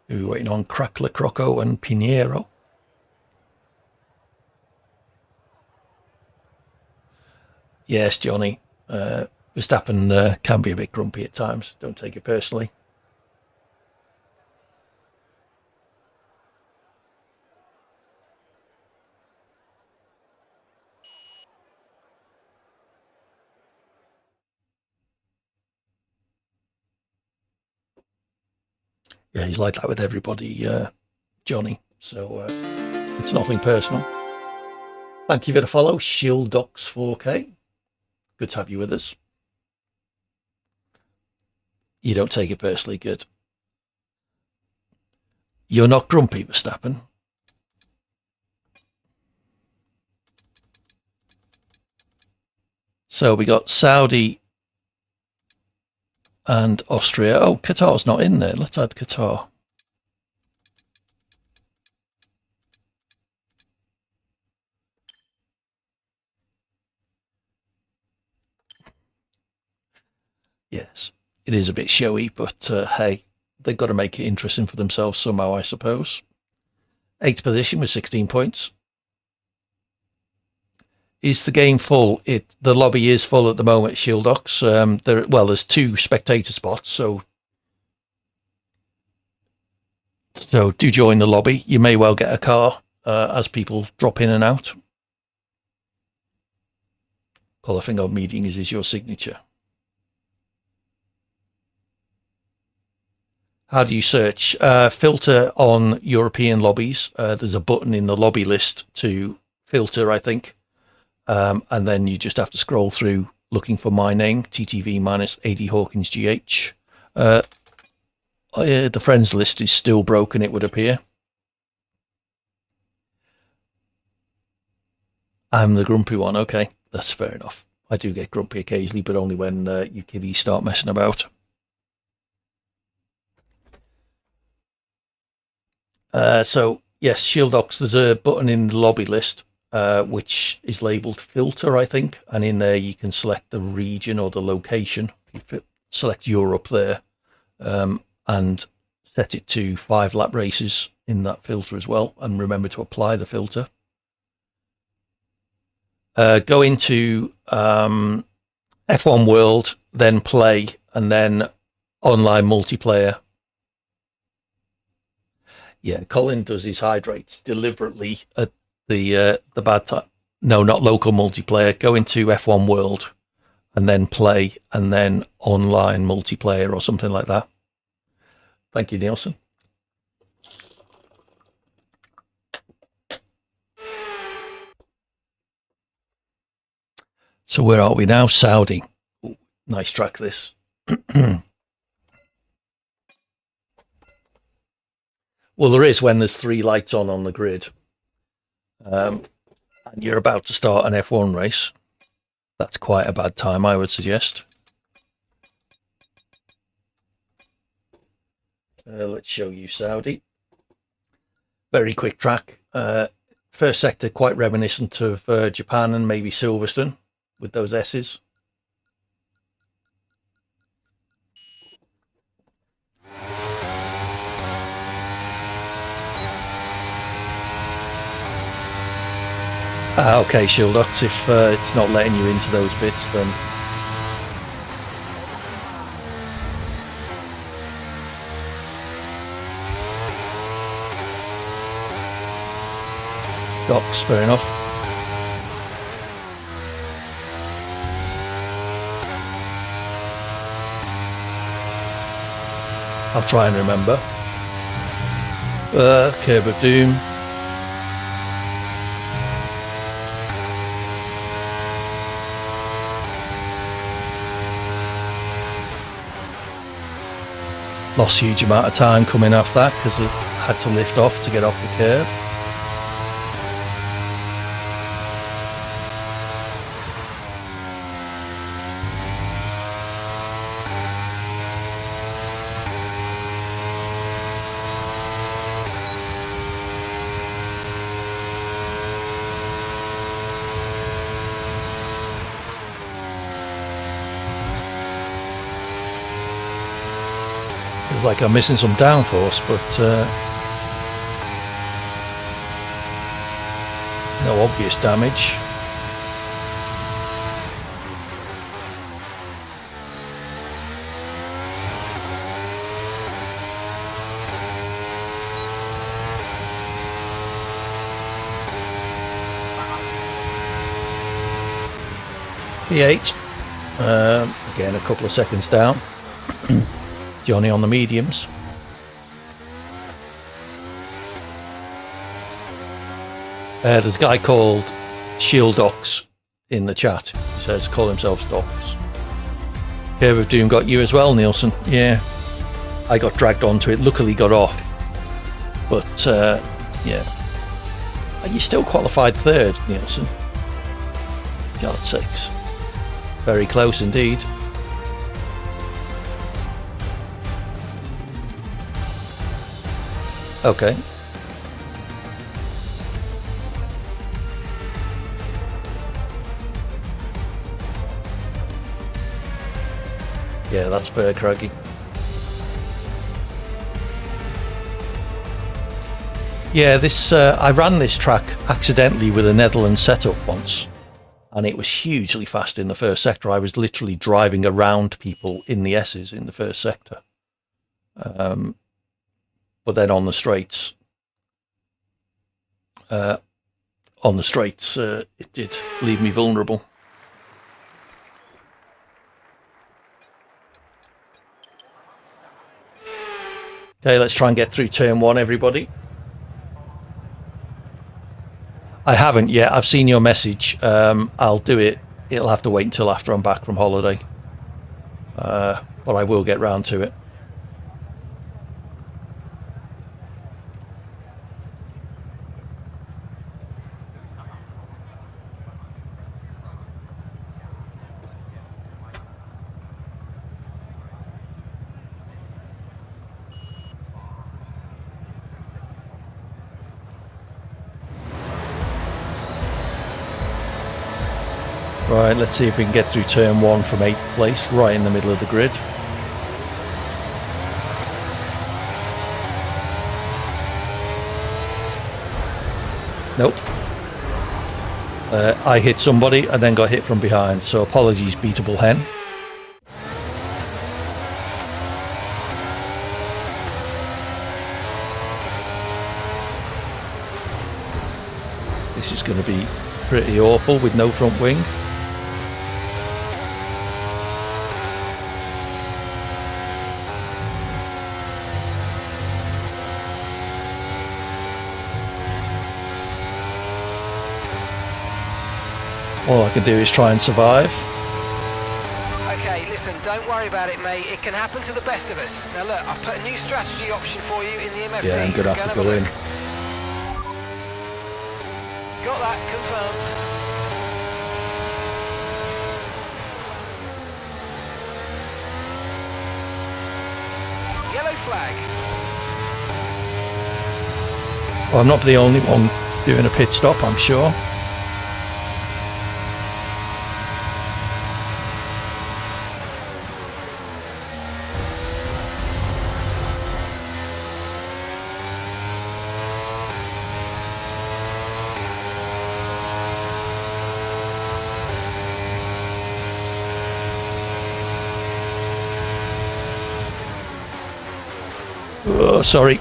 We're waiting on Crackler, Croco and Pinheiro. Yes, Johnny. Verstappen can be a bit grumpy at times. Don't take it personally. Yeah, he's like that with everybody, Johnny. So it's nothing personal. Thank you for the follow, Shielddocs 4K. Good to have you with us. You don't take it personally, good. You're not grumpy, Verstappen. So we got Saudi and Austria. Oh, Qatar's not in there. Let's add Qatar. Yes, it is a bit showy, but hey, they've got to make it interesting for themselves somehow, I suppose. 8th position with 16 points. Is the game full? The lobby is full at the moment, Shielddocs. There's 2 spectator spots, so do join the lobby. You may well get a car as people drop in and out. Call a thing on meeting is your signature. How do you search? Filter on European lobbies. There's a button in the lobby list to filter, I think. And then you just have to scroll through looking for my name, TTV-AD Hawkins GH. The friends list is still broken, it would appear. I'm the grumpy one. Okay, that's fair enough. I do get grumpy occasionally, but only when you kiddies start messing about. So, yes, Shielddocs, there's a button in the lobby list which is labelled filter, I think. And in there you can select the region or the location. You select Europe there and set it to 5 lap races in that filter as well. And remember to apply the filter. Go into F1 World, then play, and then online multiplayer. Yeah, Colin does his hydrates deliberately at the bad time. No, not local multiplayer. Go into F1 World and then play, and then online multiplayer or something like that. Thank you, Nielsen. So where are we now? Saudi. Ooh, nice track, this. Well, there is when there's 3 lights on the grid. And you're about to start an F1 race. That's quite a bad time, I would suggest. Let's show you Saudi. Very quick track. First sector quite reminiscent of Japan and maybe Silverstone with those S's. Okay, Shieldux, if it's not letting you into those bits, then docks, fair enough. I'll try and remember. Curb of Doom. Lost a huge amount of time coming off that because I had to lift off to get off the curb. Feels like I'm missing some downforce, but no obvious damage. P8. Again, a couple of seconds down. Johnny on the mediums. There's a guy called Shieldux in the chat. He says, call himself Stocks. Curve of Doom got you as well, Nielsen. Yeah, I got dragged onto it. Luckily got off. But, yeah. You still qualified third, Nielsen. God's sakes. Very close indeed. Okay. Yeah, that's fair, Craigie. Yeah, this I ran this track accidentally with a Netherlands setup once, and it was hugely fast in the first sector. I was literally driving around people in the S's in the first sector. But then on the straights, it did leave me vulnerable. Okay, let's try and get through turn one, everybody. I haven't yet. I've seen your message. I'll do it. It'll have to wait until after I'm back from holiday. But I will get round to it. Right, let's see if we can get through turn one from 8th place, right in the middle of the grid. Nope. I hit somebody and then got hit from behind, so apologies, beatable hen. This is going to be pretty awful with no front wing. All I can do is try and survive. Okay, listen, don't worry about it, mate. It can happen to the best of us. Now look, I've put a new strategy option for you in the MFD. Yeah, I'm going to have to go in. Got that, confirmed. Yellow flag. Well, I'm not the only one doing a pit stop, I'm sure. Oh, sorry.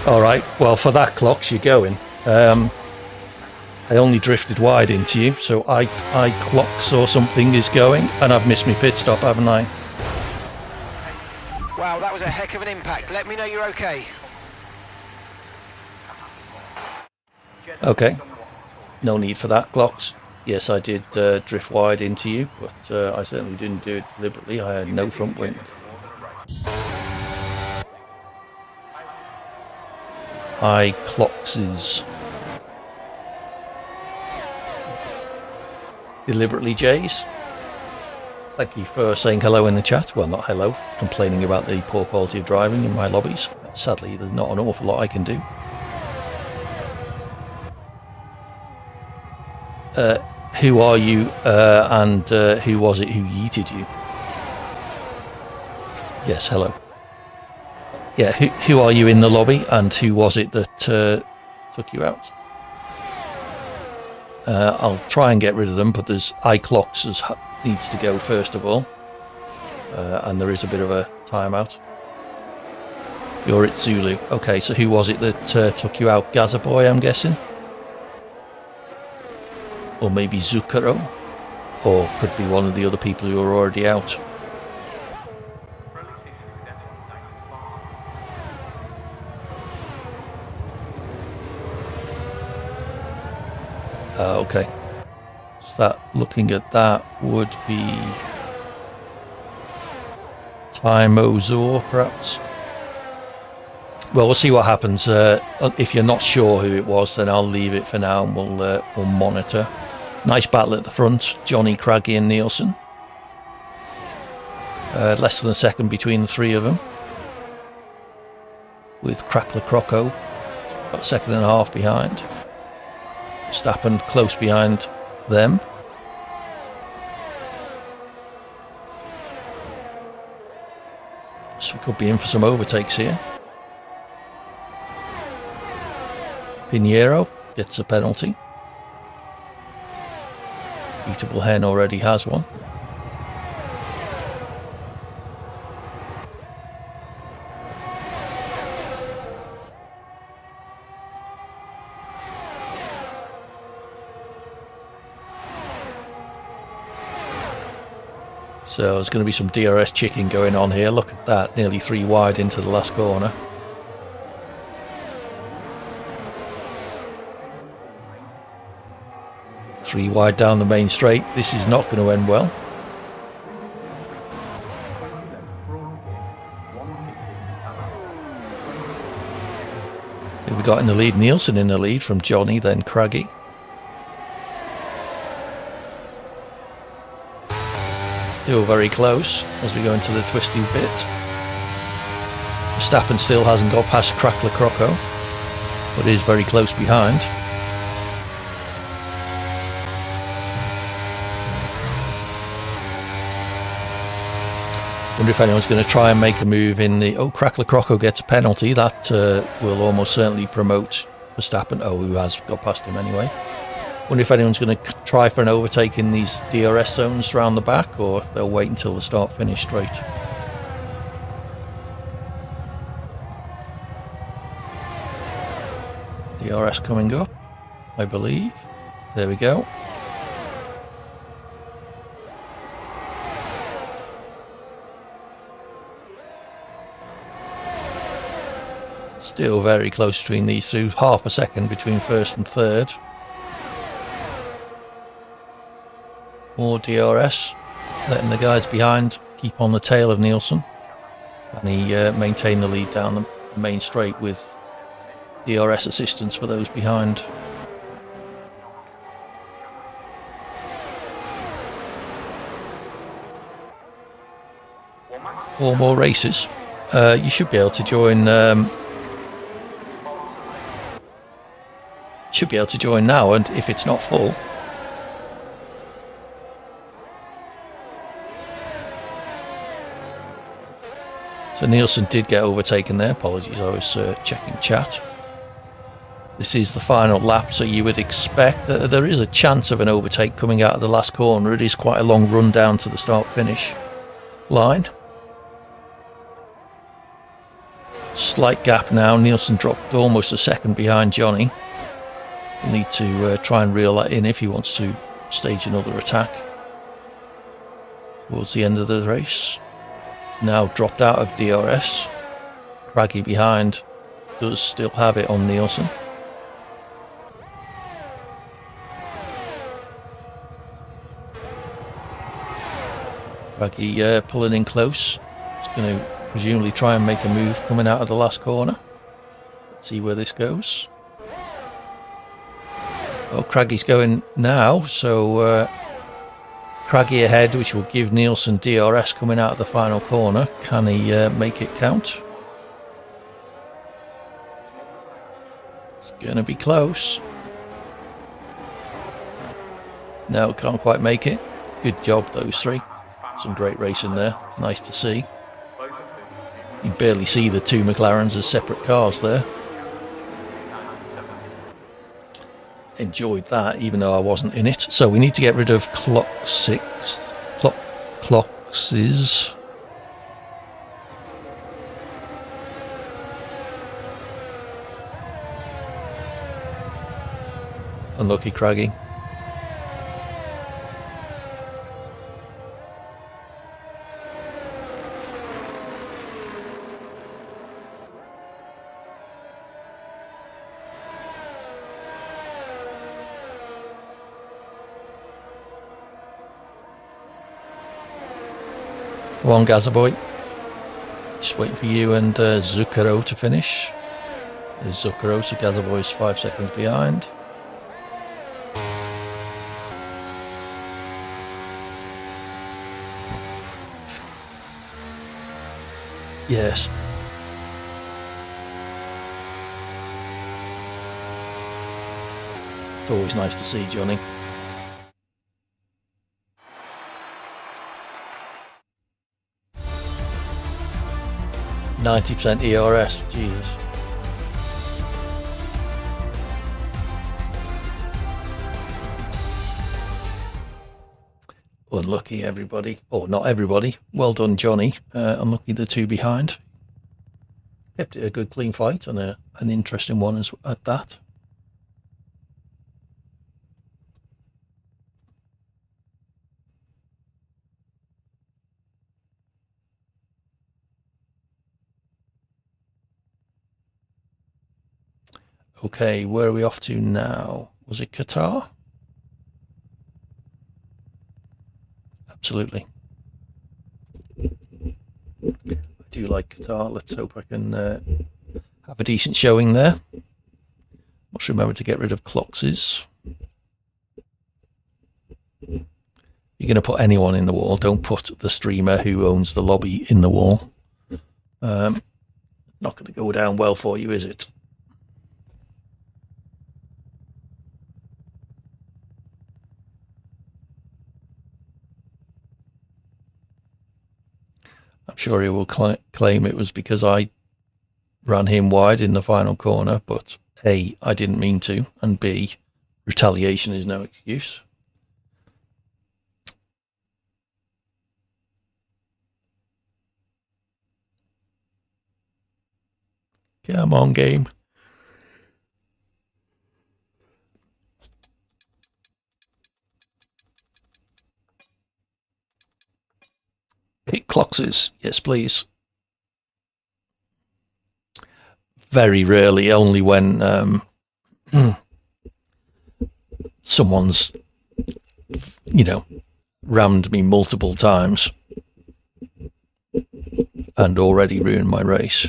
All right. Well, for that clocks, you're going. I only drifted wide into you, so I clocks or something is going, and I've missed my pit stop, haven't I? Wow, that was a heck of an impact. Let me know you're okay. Okay. No need for that, clocks. Yes, I did drift wide into you, but I certainly didn't do it deliberately. I had no front wing. I clockses. Deliberately, Jays. Thank you for saying hello in the chat. Well, not hello, complaining about the poor quality of driving in my lobbies. Sadly, there's not an awful lot I can do. Who are you, and who was it who yeeted you? Yes, hello. Yeah, who are you in the lobby, and who was it that took you out? I'll try and get rid of them, but there's iClocks needs to go first of all, and there is a bit of a timeout. You're at Zulu. Okay, so who was it that took you out? Gaza Boy, I'm guessing? Or maybe Zucchero? Or could be one of the other people who are already out. Okay. So that, looking at that, would be Timozor, perhaps. Well, we'll see what happens. If you're not sure who it was, then I'll leave it for now, and we'll monitor. Nice battle at the front, Johnny, Craggy, and Nielsen. Less than a second between the three of them, with Crackler Croco about a second and a half behind. Stappen close behind them. So we could be in for some overtakes here. Pinheiro gets a penalty. Beautiful Hen already has one. So there's going to be some DRS chicken going on here. Look at that, nearly 3 wide into the last corner. Three wide down the main straight. This is not going to end well. Who we got in the lead? Nielsen in the lead from Johnny, then Craggy. Still very close as we go into the twisty bit. Verstappen still hasn't got past Crackler Croco, but is very close behind. Wonder if anyone's going to try and make a move in the... Oh, Crackler Croco gets a penalty. That will almost certainly promote Verstappen. Oh, who has got past him anyway. Wonder if anyone's going to try for an overtake in these DRS zones around the back, or if they'll wait until the start-finish straight. DRS coming up, I believe. There we go. Still very close between these two. Half a second between first and third. More DRS, letting the guys behind keep on the tail of Nielsen, and he maintained the lead down the main straight with DRS assistance for those behind. 4 more races. You should be able to join. Should be able to join now, and if it's not full. So Nielsen did get overtaken there. Apologies, I was checking chat. This is the final lap, so you would expect that there is a chance of an overtake coming out of the last corner. It is quite a long run down to the start-finish line. Slight gap now. Nielsen dropped almost a second behind Johnny. We'll need to try and reel that in if he wants to stage another attack towards the end of the race. Now dropped out of DRS. Craggy behind does still have it on Nielsen. Craggy pulling in close. He's going to presumably try and make a move coming out of the last corner. Let's see where this goes. Oh, Craggy's going now, so Craggy ahead, which will give Nielsen DRS coming out of the final corner. Can he make it count? It's going to be close. No, can't quite make it. Good job, those three. Some great racing there. Nice to see. You can barely see the two McLarens as separate cars there. Enjoyed that, even though I wasn't in it. So we need to get rid of Cloxes. Unlucky Craggy. Come on, Gazaboy. Just waiting for you and Zucchero to finish. There's Zucchero, so Gazaboy's 5 seconds behind. Yes. It's always nice to see Johnny. %90 ERS, Jesus. Unlucky everybody, or not everybody. Well done, Johnny. Unlucky the two behind. Kept it a good clean fight and an interesting one at that. Okay, where are we off to now? Was it Qatar? Absolutely. I do like Qatar. Let's hope I can have a decent showing there. Must remember to get rid of Cloxes. You're going to put anyone in the wall. Don't put the streamer who owns the lobby in the wall. Not going to go down well for you, is it? I'm sure he will claim it was because I ran him wide in the final corner, but A, I didn't mean to, and B, retaliation is no excuse. Come on, game. Hit Cloxes, yes please. Very rarely, only when someone's, rammed me multiple times and already ruined my race.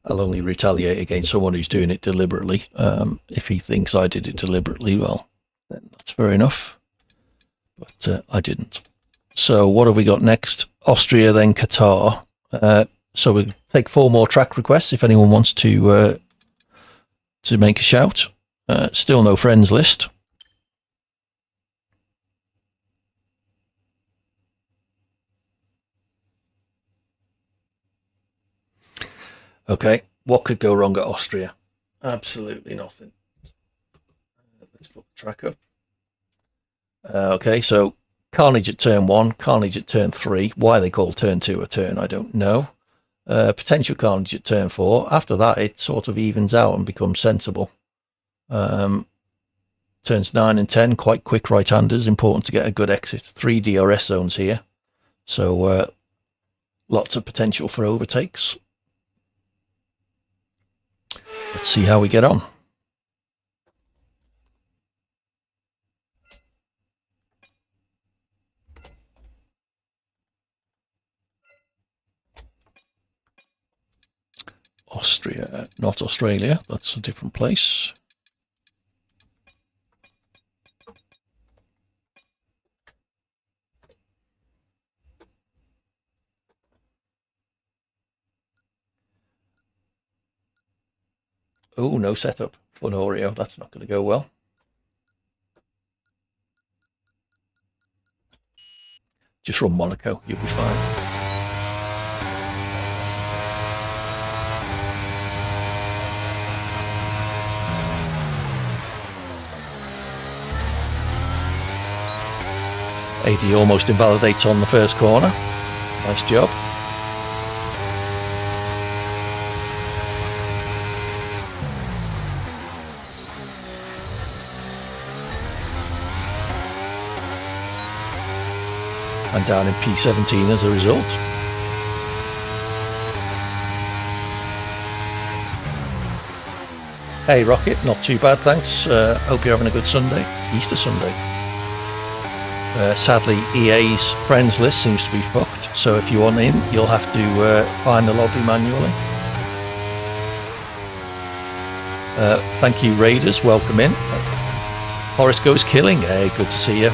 I'll only retaliate against someone who's doing it deliberately. If he thinks I did it deliberately, well, then that's fair enough. But I didn't. So what have we got next? Austria, then Qatar. So we'll take 4 more track requests if anyone wants to make a shout. Still no friends list. Okay, what could go wrong at Austria? Absolutely nothing. Let's put the track up. Okay, so Carnage at turn 1, Carnage at turn 3. Why they call turn 2 a turn, I don't know. Potential Carnage at turn 4. After that, it sort of evens out and becomes sensible. Turns 9 and 10, quite quick right-handers. Important to get a good exit. 3 DRS zones here. So lots of potential for overtakes. Let's see how we get on. Austria, not Australia. That's a different place. Oh, no setup for Oreo. That's not going to go well. Just run Monaco. You'll be fine. AD almost invalidates on the first corner. Nice job. And down in P17 as a result. Hey Rocket, not too bad, thanks. Hope you're having a good Sunday, Easter Sunday. Sadly, EA's friends list seems to be fucked, so if you want in, you'll have to find the lobby manually. Thank you Raiders, welcome in. Horace Goes Killing, hey, good to see you.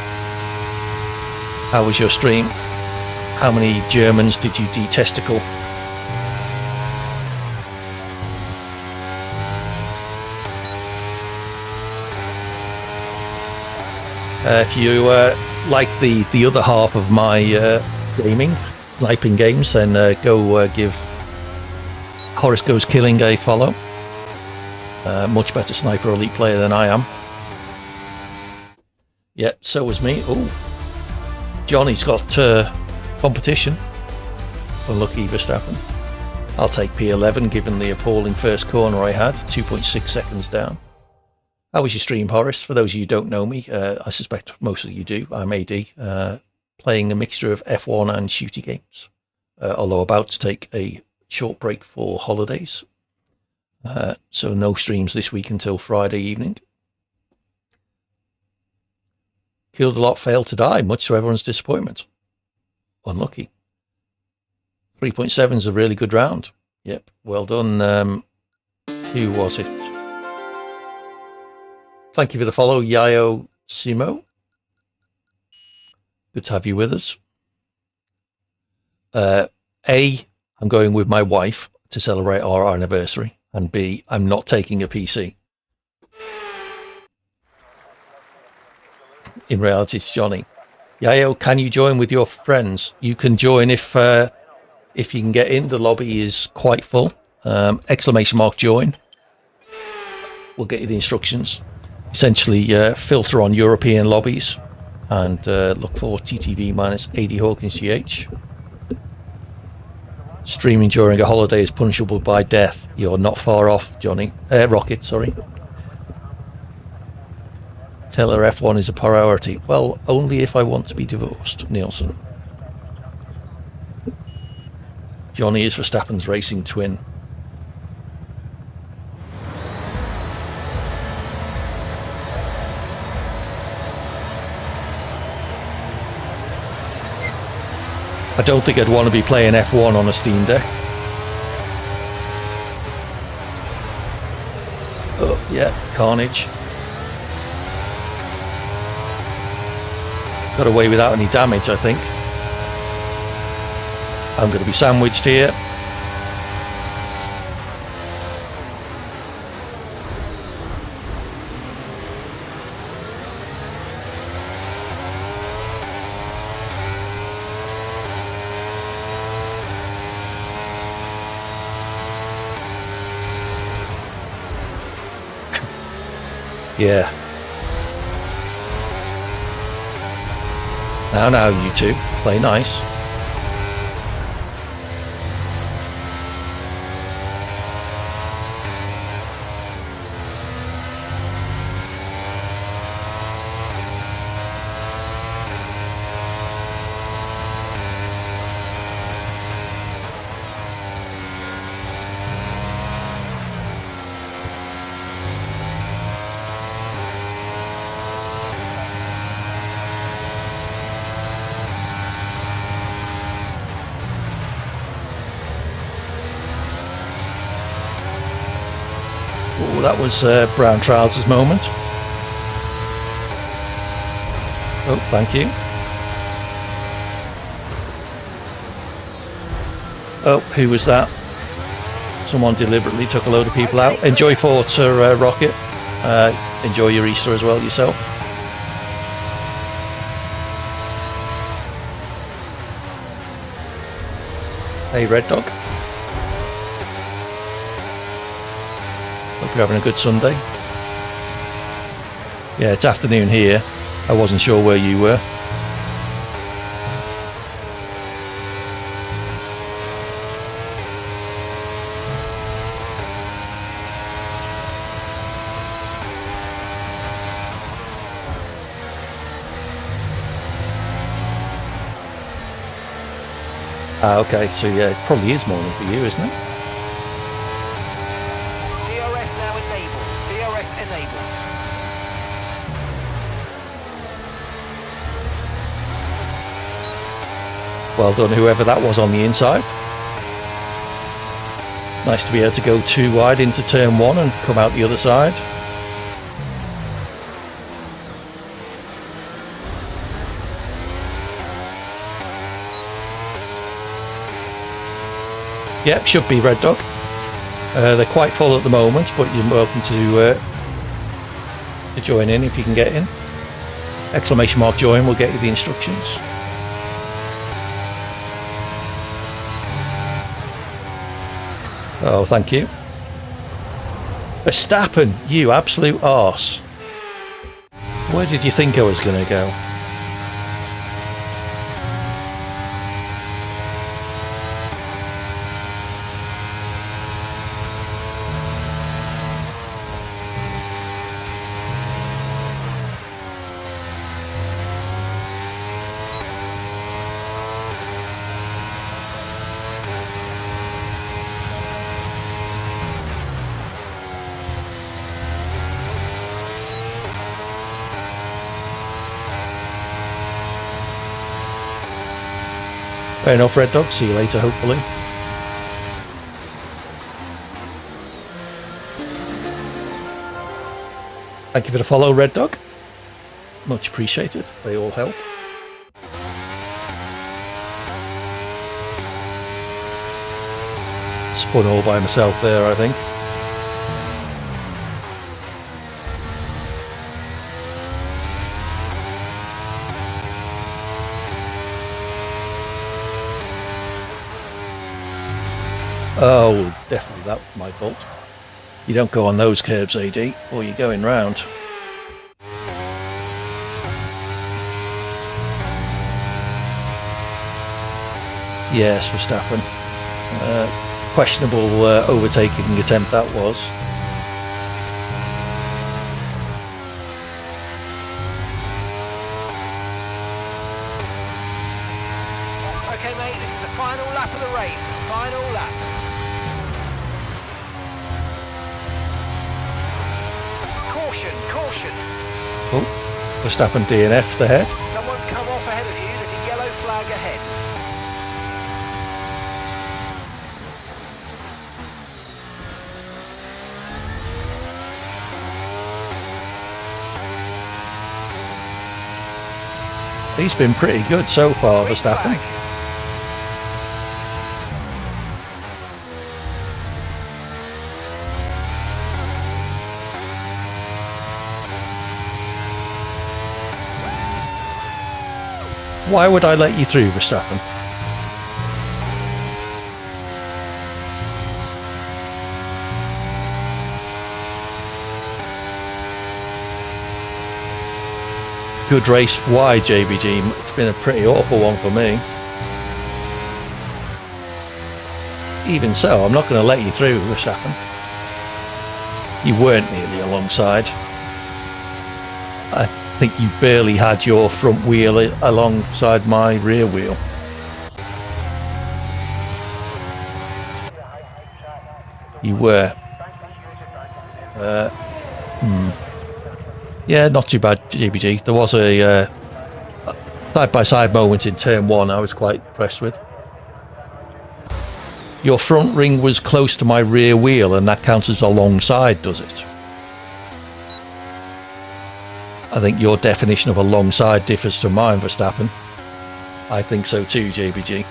How was your stream? How many Germans did you detesticle? If you like the other half of my gaming, sniping games, then go give Horace Goes Killing a follow. Much better sniper elite player than I am. Yeah, so was me. Oh. Johnny's got competition. Unlucky Verstappen. I'll take P11 given the appalling first corner I had, 2.6 seconds down. How was your stream, Horace? For those of you who don't know me, I suspect most of you do. I'm AD, playing a mixture of F1 and shooty games, although about to take a short break for holidays. So no streams this week until Friday evening. Killed a lot, failed to die, much to everyone's disappointment. Unlucky. 3.7 is a really good round. Yep, well done. Who was it? Thank you for the follow, Yayo Simo. Good to have you with us. A, I'm going with my wife to celebrate our anniversary. And B, I'm not taking a PC. In reality, it's Johnny. Yayo, can you join with your friends? You can join if you can get in. The lobby is quite full. Exclamation mark join. We'll get you the instructions. Essentially, filter on European lobbies and look for TTV minus 80 Hawkins GH. Streaming during a holiday is punishable by death. You're not far off, Johnny. Rocket, sorry. Tell her F1 is a priority. Well, only if I want to be divorced, Nielsen. Johnny is Verstappen's racing twin. I don't think I'd want to be playing F1 on a Steam Deck. Oh, yeah, carnage. Got away without any damage, I think. I'm going to be sandwiched here. Yeah. Now, you two, play nice. Oh, that was Brown Trousers' moment. Oh, thank you. Oh, who was that? Someone deliberately took a load of people out. Enjoy Forza Rocket. Enjoy your Easter as well yourself. Hey, Red Dog. Hope you're having a good Sunday. Yeah, it's afternoon here. I wasn't sure where you were. Ah, okay, so yeah, it probably is morning for you, isn't it? DRS now enabled. DRS enabled. Well done, whoever that was on the inside. Nice to be able to go too wide into turn one and come out the other side. Yep, should be Red Dog. They're quite full at the moment, but you're welcome to join in if you can get in. Exclamation mark join will get you the instructions. Oh, thank you. Verstappen, you absolute arse. Where did you think I was going to go? Fair enough, Red Dog. See you later, hopefully. Thank you for the follow, Red Dog. Much appreciated. They all help. Spun all by myself there, I think. Oh, definitely that was my fault. You don't go on those curbs, AD, or you're going round. Yes, Verstappen. Questionable overtaking attempt that was. Okay, mate, this is the final lap of the race. Final lap. Caution, caution. Oh, Verstappen DNF'd ahead. Someone's come off ahead of you. There's a yellow flag ahead. He's been pretty good so far, Green Verstappen. flag. Why would I let you through, Verstappen? good race. Why, JBG? It's been a pretty awful one for me. Even so, I'm not going to let you through, Verstappen. You weren't nearly alongside. I think you barely had your front wheel alongside my rear wheel. You were. Yeah, not too bad, JBG. There was a side-by-side moment in turn one I was quite impressed with. Your front ring was close to my rear wheel, and that counts as alongside, does it? I think your definition of alongside differs to mine, Verstappen. I think so too, JBG.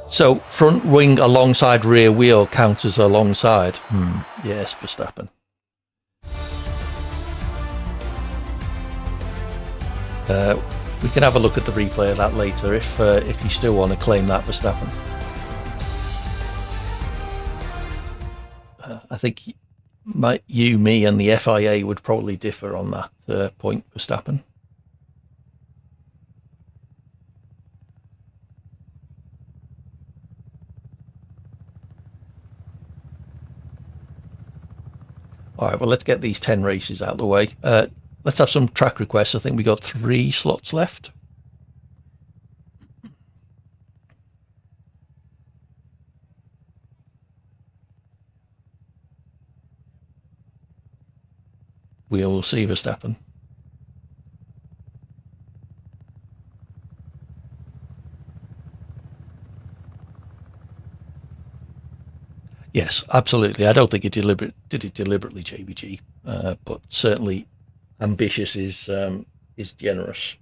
So, front wing alongside rear wheel counts as alongside. Yes, Verstappen. We can have a look at the replay of that later if you still want to claim that, Verstappen. I think you, me, and the FIA would probably differ on that point, Verstappen. All right, well, let's get these 10 races out of the way. Let's have some track requests. I think we got 3 slots left. We will see, Verstappen. Yes, absolutely. I don't think he did it deliberately, JBG, but certainly ambitious is generous.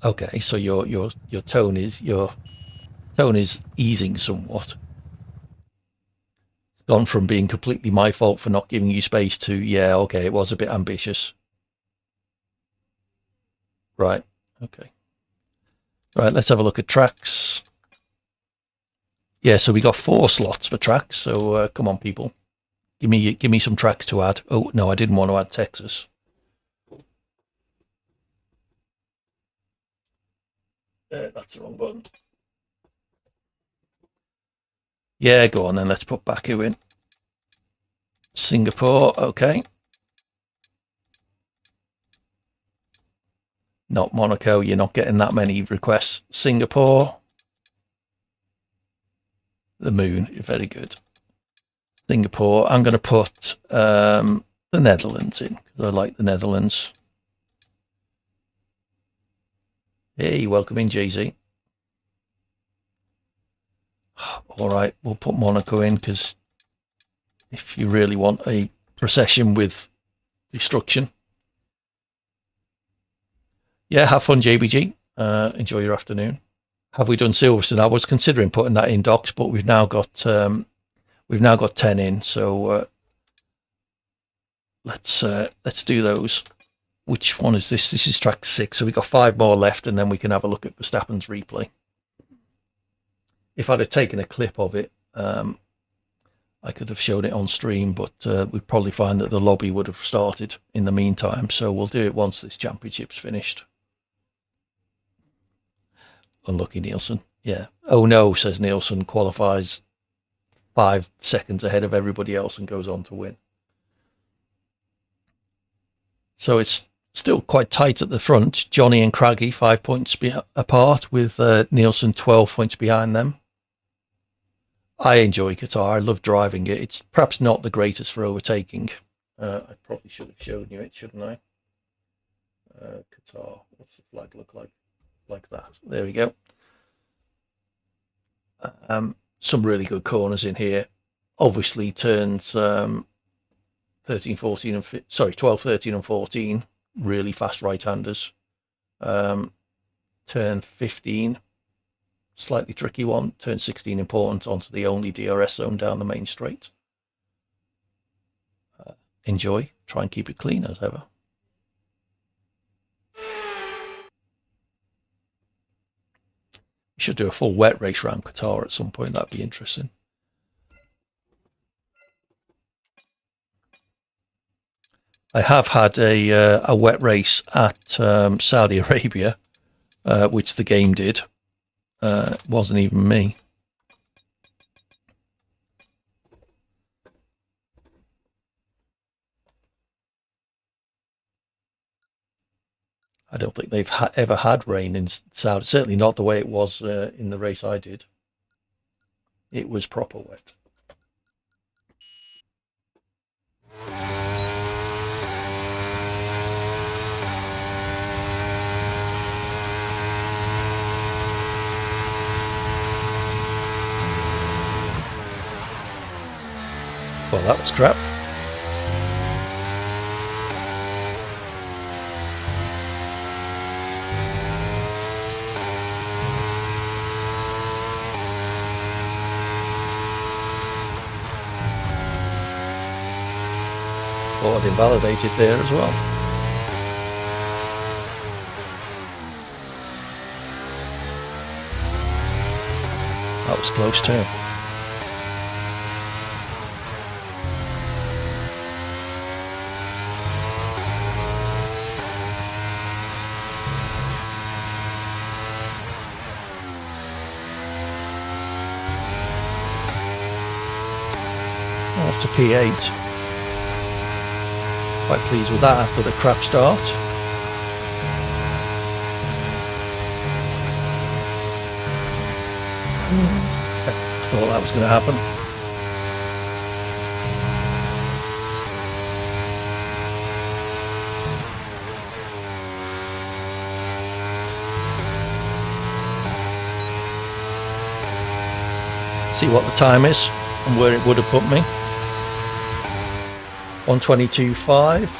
Okay, so your tone is easing somewhat. It's gone from being completely my fault for not giving you space to, yeah, okay, it was a bit ambitious. Right. Okay. Right, let's have a look at tracks. Yeah, so we got 4 slots for tracks. So come on, people, give me some tracks to add. Oh no, I didn't want to add Texas. That's the wrong button. Yeah, go on then. Let's put Baku in. Singapore, okay. Not Monaco. You're not getting that many requests. Singapore. The moon. Very good. Singapore. I'm going to put the Netherlands in because I like the Netherlands. Hey, welcome in, Jay-Z. All right, we'll put Monaco in because if you really want a procession with destruction. Yeah, have fun, JBG. Enjoy your afternoon. Have we done Silverstone? I was considering putting that in docs, but we've now got 10 in. So let's do those. Which one is this? This is track 6. So we've got 5 more left, and then we can have a look at Verstappen's replay. If I'd have taken a clip of it, I could have shown it on stream, but we'd probably find that the lobby would have started in the meantime. So we'll do it once this championship's finished. Unlucky Nielsen. Yeah. Oh no, says Nielsen, qualifies 5 seconds ahead of everybody else and goes on to win. So it's still quite tight at the front. Johnny and Craggy 5 points apart, with Nielsen 12 points behind them. I enjoy Qatar. I love driving it. It's perhaps not the greatest for overtaking. I probably should have shown you it, shouldn't I? Qatar. What's the flag look like? Like that. There we go. Some really good corners in here. Obviously turns 13, 14 and 12, 13 and 14 really fast right-handers. Turn 15, slightly tricky one. Turn 16 important onto the only DRS zone down the main straight. Enjoy. Try and keep it clean as ever. should do a full wet race around Qatar at some point. That'd be interesting. I have had a wet race at Saudi Arabia, which the game did. It wasn't even me. I don't think they've ever had rain in Saudi. Certainly not the way it was in the race I did. It was proper wet. Well, that was crap. Oh, I'd invalidated there as well. That was close too. Off to P8. Quite pleased with that after the crap start. I thought that was going to happen. See what the time is and where it would have put me. 1:22.5.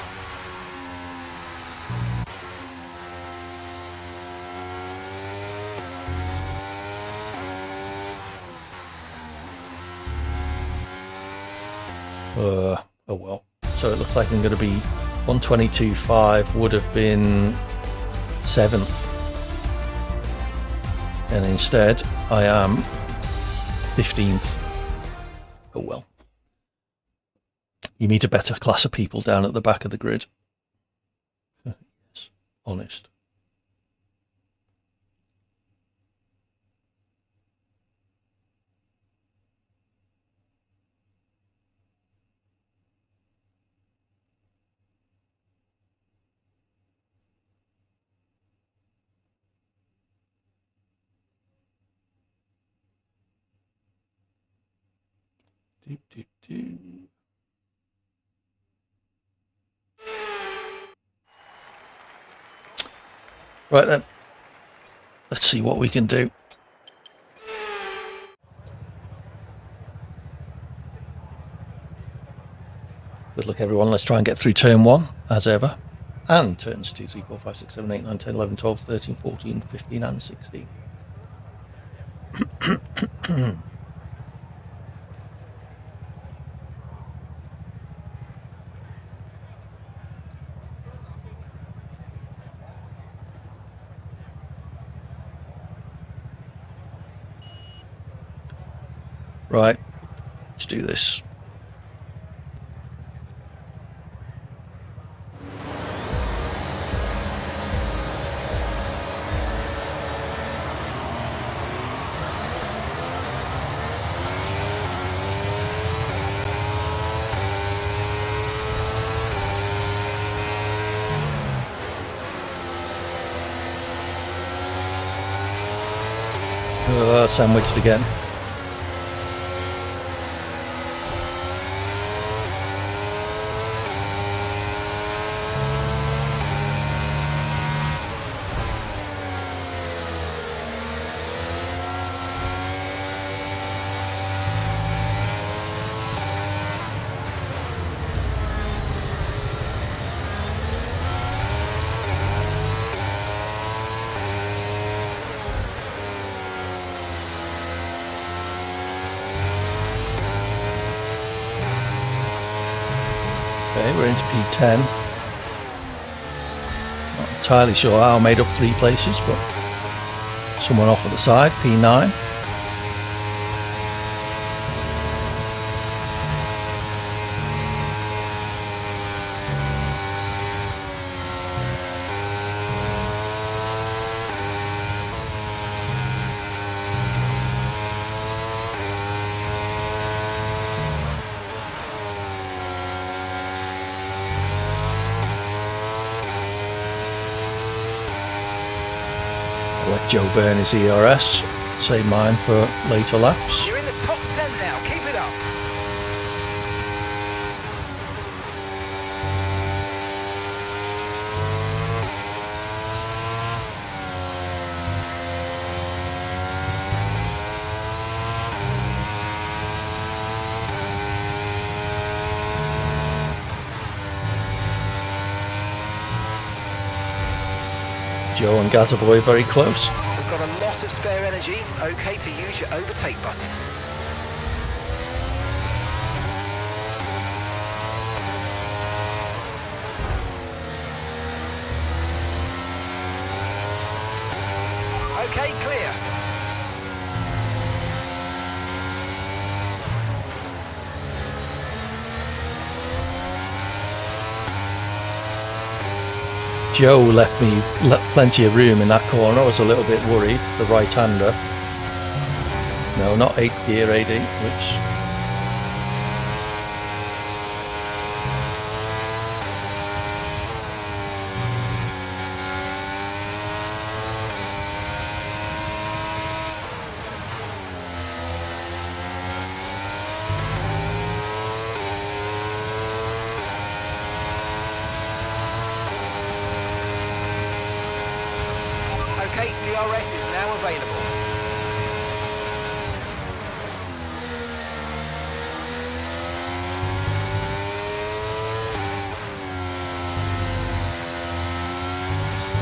Oh well. So it looks like I'm going to be 1:22.5 would have been 7th. And instead I am 15th. Oh well. You meet a better class of people down at the back of the grid. Yes, honest. Do, do, do. Right then, let's see what we can do. Good luck everyone, let's try and get through turn 1 as ever, and turns 2, 3, 4, 5, 6, 7, 8, 9, 10, 11, 12, 13, 14, 15 and 16. Right, let's do this. Sandwiched again. Okay, we're into P10. Not entirely sure how I made up 3 places, but someone off at the side, P9. Let Joe burn his ERS, save mine for later laps. You're in the top 10 now, keep it up. Joe and Gazzaboy very close. We've got a lot of spare energy, okay to use your overtake button. Okay, clear. Joe left me plenty of room in that corner. I was a little bit worried, the right-hander. No, not 8th gear, AD, which... Okay, DRS is now available.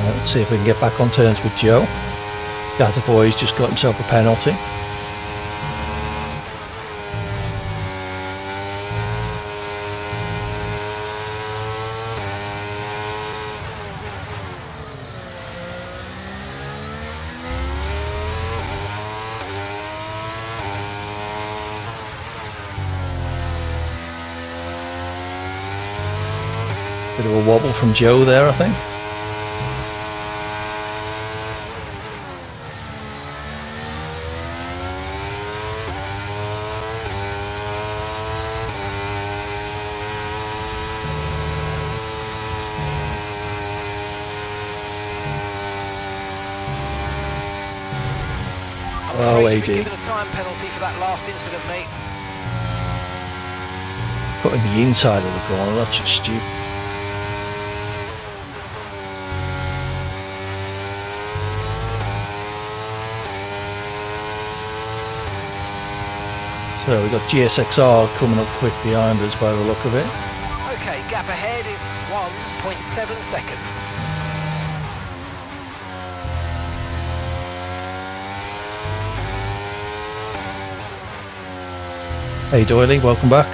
Let's see if we can get back on terms with Joe. Gazzaboy's just got himself a penalty. Bit of a wobble from Joe there, I think. Oh, AD. Given a time penalty for that last incident, mate. Putting the inside of the corner, that's just stupid. So we've got GSXR coming up quick behind us by the look of it. Okay, gap ahead is 1.7 seconds. Hey Doyley, welcome back.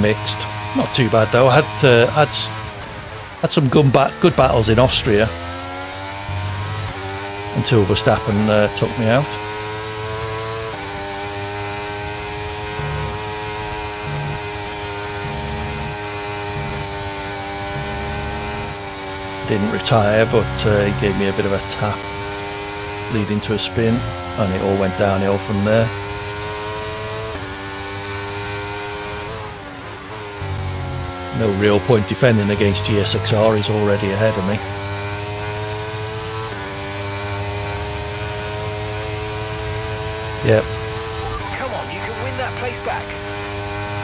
Mixed, not too bad though. I had some good battles in Austria until Verstappen took me out. Didn't retire, but he gave me a bit of a tap leading to a spin, and it all went downhill from there. No real point defending against GSXR, he's already ahead of me. Yep. Come on, you can win that place back.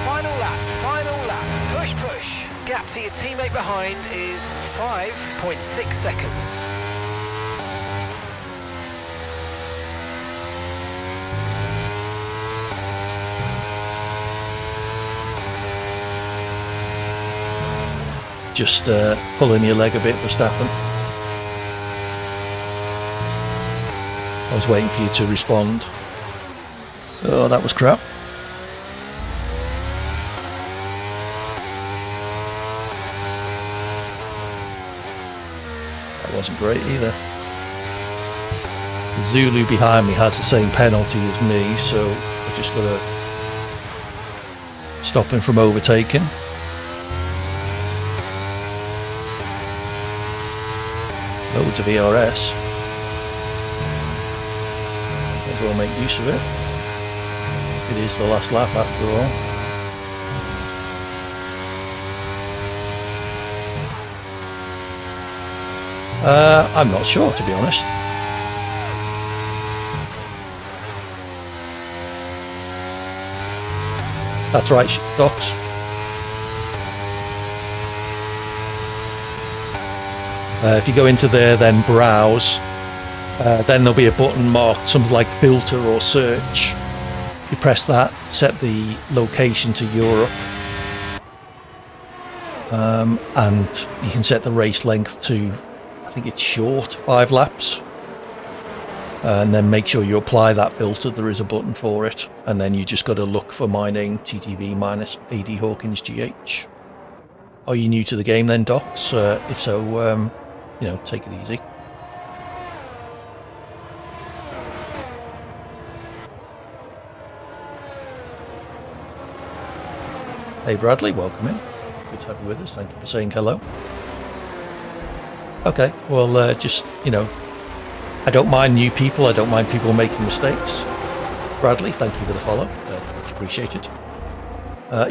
Final lap, final lap. Push, push. Gap to your teammate behind is 5.6 seconds. just pulling your leg a bit, Verstappen. I was waiting for you to respond. Oh, that was crap. That wasn't great either. Zulu behind me has the same penalty as me, so I just got to stop him from overtaking. Loads of ERS. May as well make use of it. It is the last lap after all. I'm not sure, to be honest. That's right, Docs. If you go into there, then browse, then there'll be a button marked something like filter or search. If you press that, set the location to Europe, and you can set the race length to, I think it's short, 5 laps. And then make sure you apply that filter. There is a button for it, and then you just got to look for my name, TTV minus AD Hawkins GH. Are you new to the game then, Docs? If so, you know, take it easy. Hey Bradley, welcome in. Good to have you with us. Thank you for saying hello. Okay, well, just, you know, I don't mind new people. I don't mind people making mistakes. Bradley, thank you for the follow. Much appreciated.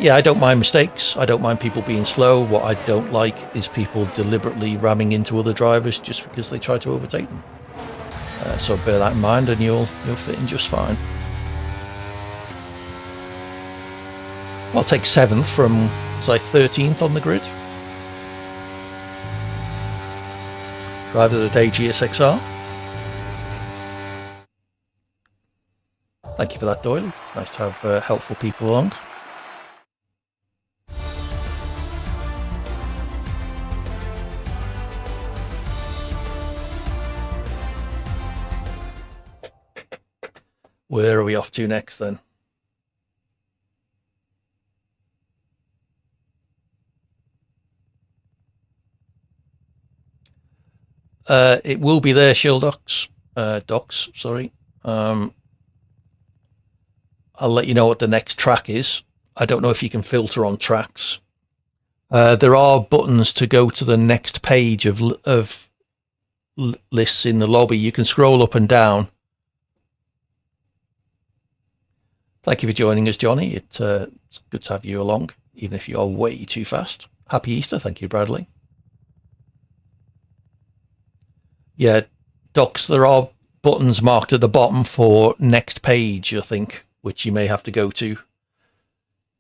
Yeah, I don't mind mistakes. I don't mind people being slow. What I don't like is people deliberately ramming into other drivers just because they try to overtake them. So bear that in mind, and you'll fit in just fine. I'll take 7th from, say, 13th on the grid. Driver of the day, GSXR. Thank you for that, Doyle. It's nice to have helpful people along. Where are we off to next then? It will be there, Shildocs. Docs, sorry. I'll let you know what the next track is. I don't know if you can filter on tracks. There are buttons to go to the next page of lists in the lobby. You can scroll up and down. Thank you for joining us, Johnny. It's good to have you along, even if you're way too fast. Happy Easter. Thank you, Bradley. Yeah, Docs, there are buttons marked at the bottom for next page, I think, which you may have to go to.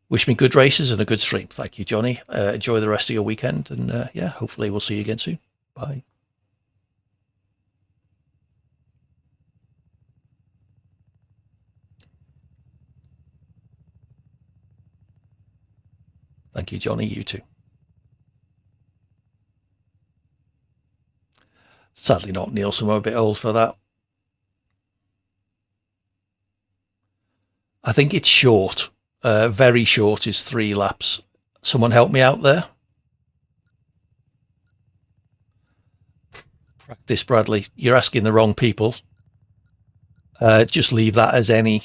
Wish me good races and a good stream. Thank you, Johnny. Enjoy the rest of your weekend, and yeah, hopefully we'll see you again soon. Bye. Thank you, Johnny. You too. Sadly not, Nielsen. I'm a bit old for that. I think it's short. Very short is 3 laps. Someone help me out there. Practice, Bradley. You're asking the wrong people. Just leave that as any.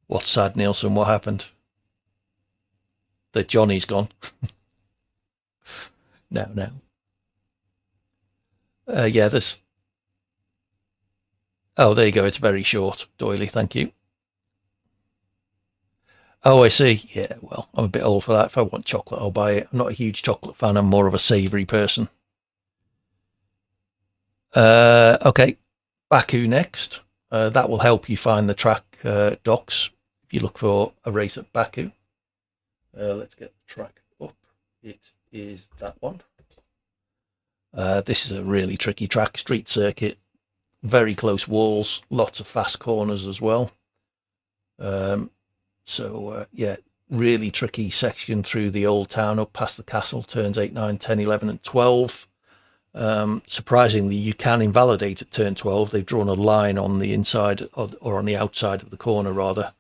What's sad, Nielsen? What happened? That Johnny's gone. No. Yeah, this. Oh, there you go. It's very short, Doily. Thank you. Oh, I see. Yeah, well, I'm a bit old for that. If I want chocolate, I'll buy it. I'm not a huge chocolate fan. I'm more of a savoury person. Okay, Baku next. That will help you find the track, Docs, if you look for a race at Baku. Let's get the track up. It is that one. This is a really tricky track, street circuit, very close walls, lots of fast corners as well. So yeah, really tricky section through the old town up past the castle, turns 8, 9, 10, 11 and 12. Surprisingly, you can invalidate at turn 12. They've drawn a line on the inside or on the outside of the corner rather,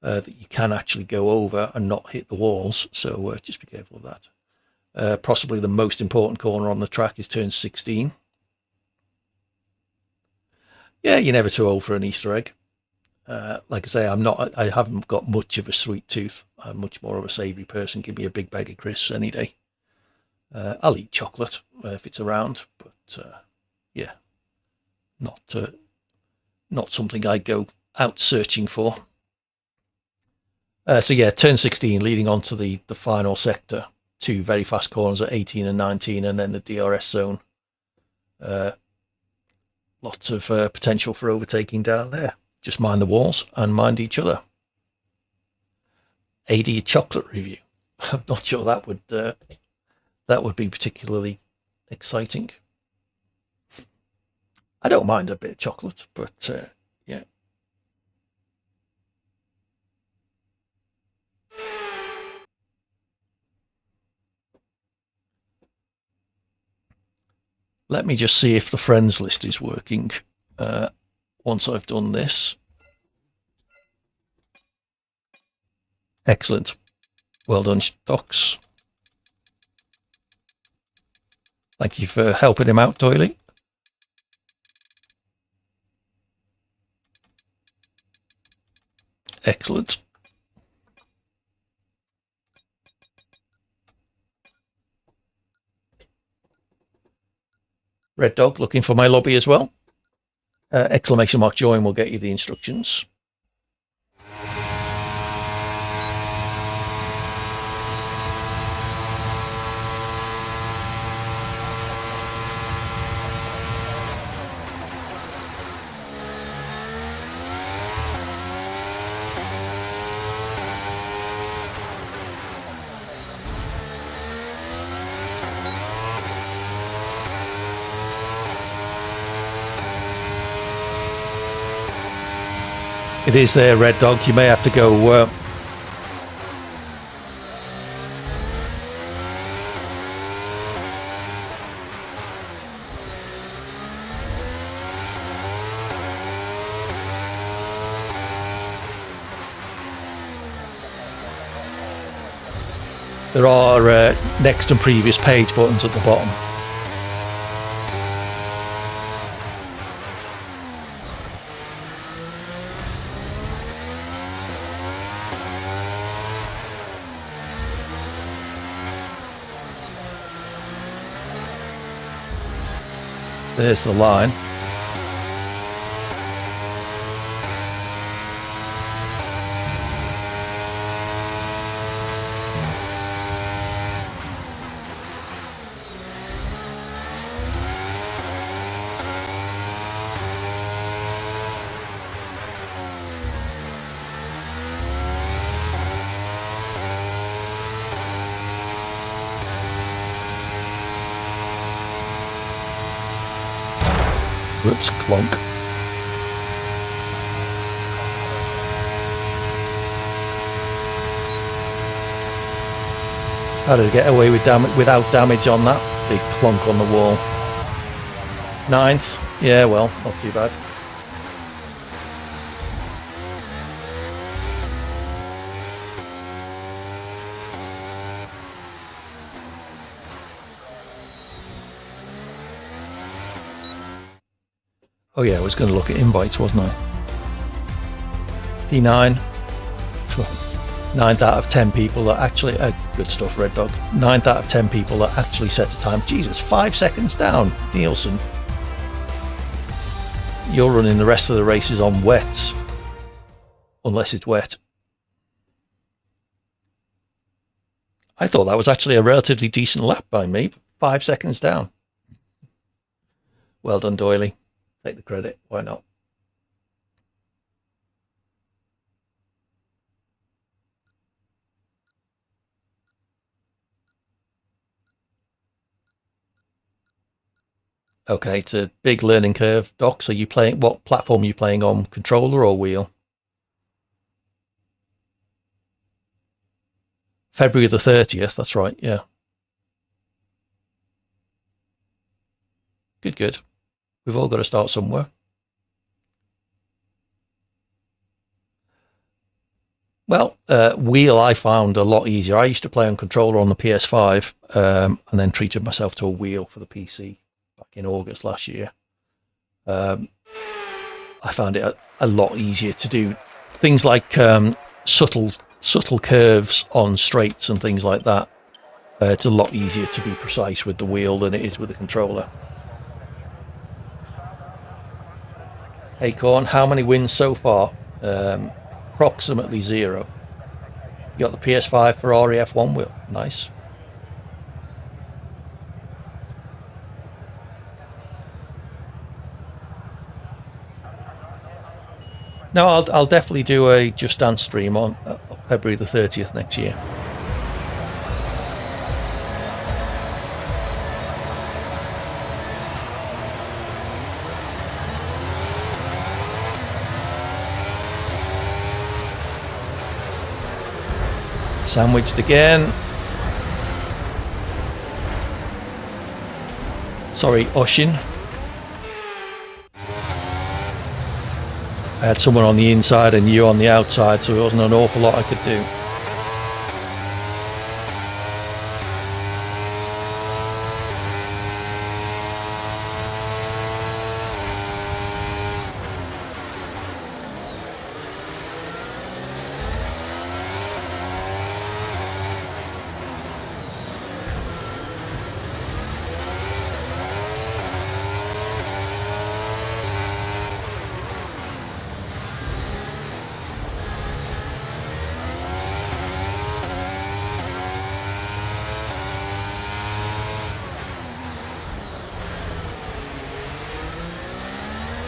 that you can actually go over and not hit the walls, so just be careful of that. Possibly the most important corner on the track is turn 16. Yeah, you're never too old for an Easter egg. Like I say, I haven't got much of a sweet tooth. I'm much more of a savoury person. Give me a big bag of crisps any day. I'll eat chocolate if it's around, but yeah, not something I go out searching for. So yeah, turn 16 leading on to the final sector. 2 very fast corners at 18 and 19, and then the DRS zone. Lots of potential for overtaking down there. Just mind the walls and mind each other. AD chocolate review. I'm not sure that would be particularly exciting. I don't mind a bit of chocolate, but yeah. Let me just see if the friends list is working once I've done this. Excellent. Well done, Docs. Thank you for helping him out, Doily. Excellent. Red Dog looking for my lobby as well. Exclamation mark join will get you the instructions. It is there, Red Dog. You may have to go. There are next and previous page buttons at the bottom. There's the line. Whoops, clonk. How did I get away with without damage on that? Big clonk on the wall. 9th. Yeah, well, not too bad. Oh yeah, I was going to look at invites, wasn't I? P9. 9th out of 10 people that actually... good stuff, Red Dog. 9th out of 10 people that actually set a time. Jesus, 5 seconds down. Nielsen. You're running the rest of the races on wets. Unless it's wet. I thought that was actually a relatively decent lap by me. 5 seconds down. Well done, Doily. Take the credit. Why not? Okay, it's a big learning curve. Docs, are you playing? What platform are you playing on? Controller or wheel? February the 30th, that's right, yeah. Good, good. We've all got to start somewhere. Well, wheel I found a lot easier. I used to play on controller on the PS5 and then treated myself to a wheel for the PC back in August last year. I found it a lot easier to do things like subtle curves on straights and things like that. It's a lot easier to be precise with the wheel than it is with the controller. Acorn, how many wins so far? Approximately 0. You got the PS5 Ferrari F1 wheel. Nice. No, I'll definitely do a Just Dance stream on February the 30th next year. Sandwiched again. Sorry, Oshin. I had someone on the inside and you on the outside, so there wasn't an awful lot I could do.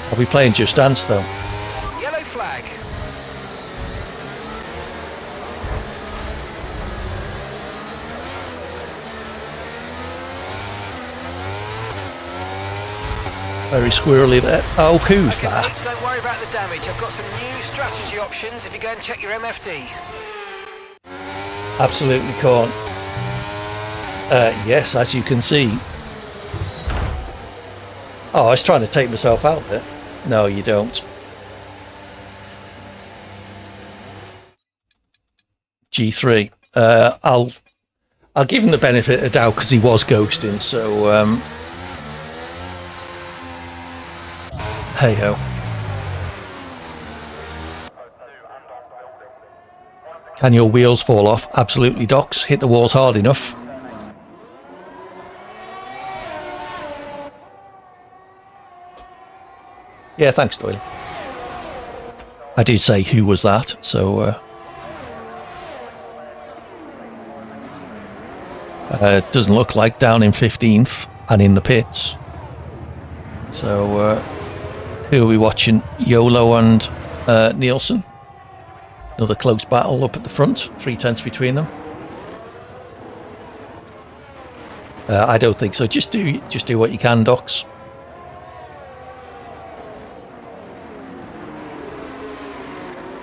I'll be playing Just Dance though. Yellow flag. Very squirrely there. Oh, who's Okay, that? mate, don't worry about the damage. I've got some new strategy options if you go and check your MFD. Absolutely can't. Yes, as you can see. Oh, I was trying to take myself out there. No, you don't. G3. I'll give him the benefit of the doubt because he was ghosting. So hey ho. Can your wheels fall off? Absolutely, Docs. Hit the walls hard enough. Yeah, thanks, Doyle. I did say who was that, so it doesn't look like down in 15th and in the pits. So who are we watching? YOLO and Nielsen. Another close battle up at the front, 3/10 between them. I don't think so. Just do what you can, Docs.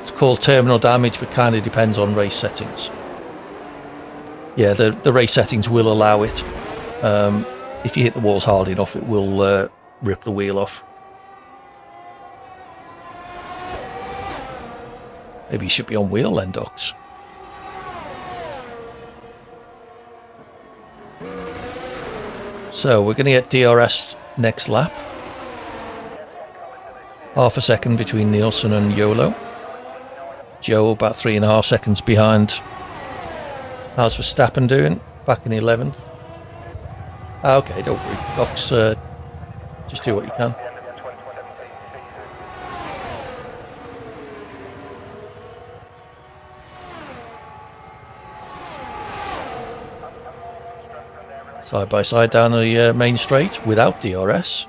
It's called terminal damage, but kind of depends on race settings. Yeah, the race settings will allow it. If you hit the walls hard enough, it will rip the wheel off. Maybe you should be on wheel then, Docs. So we're going to get DRS next lap. Half a second between Nielsen and YOLO. Joe about 3.5 seconds behind. How's Verstappen doing? Back in 11th. Okay, don't worry. Docs, just do what you can. Side by side down the main straight without DRS.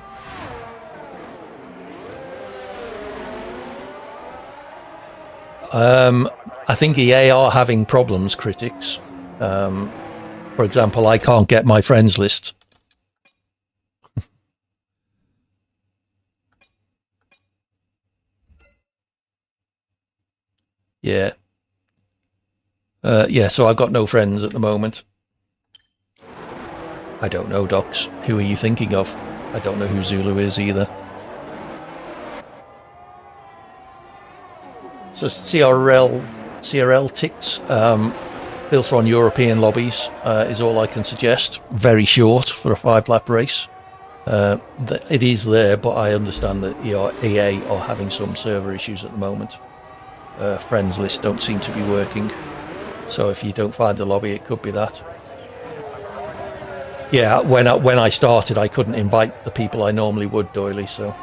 I think EA are having problems, critics. For example, I can't get my friends list. Yeah. Yeah, so I've got no friends at the moment. I don't know, Docs. Who are you thinking of? I don't know who Zulu is either. So CRL ticks, filter on European lobbies is all I can suggest. Very short for a 5-lap race. It is there, but I understand that EA are having some server issues at the moment. Friends list don't seem to be working. So if you don't find the lobby, it could be that. Yeah, when I started, I couldn't invite the people I normally would, Doily, so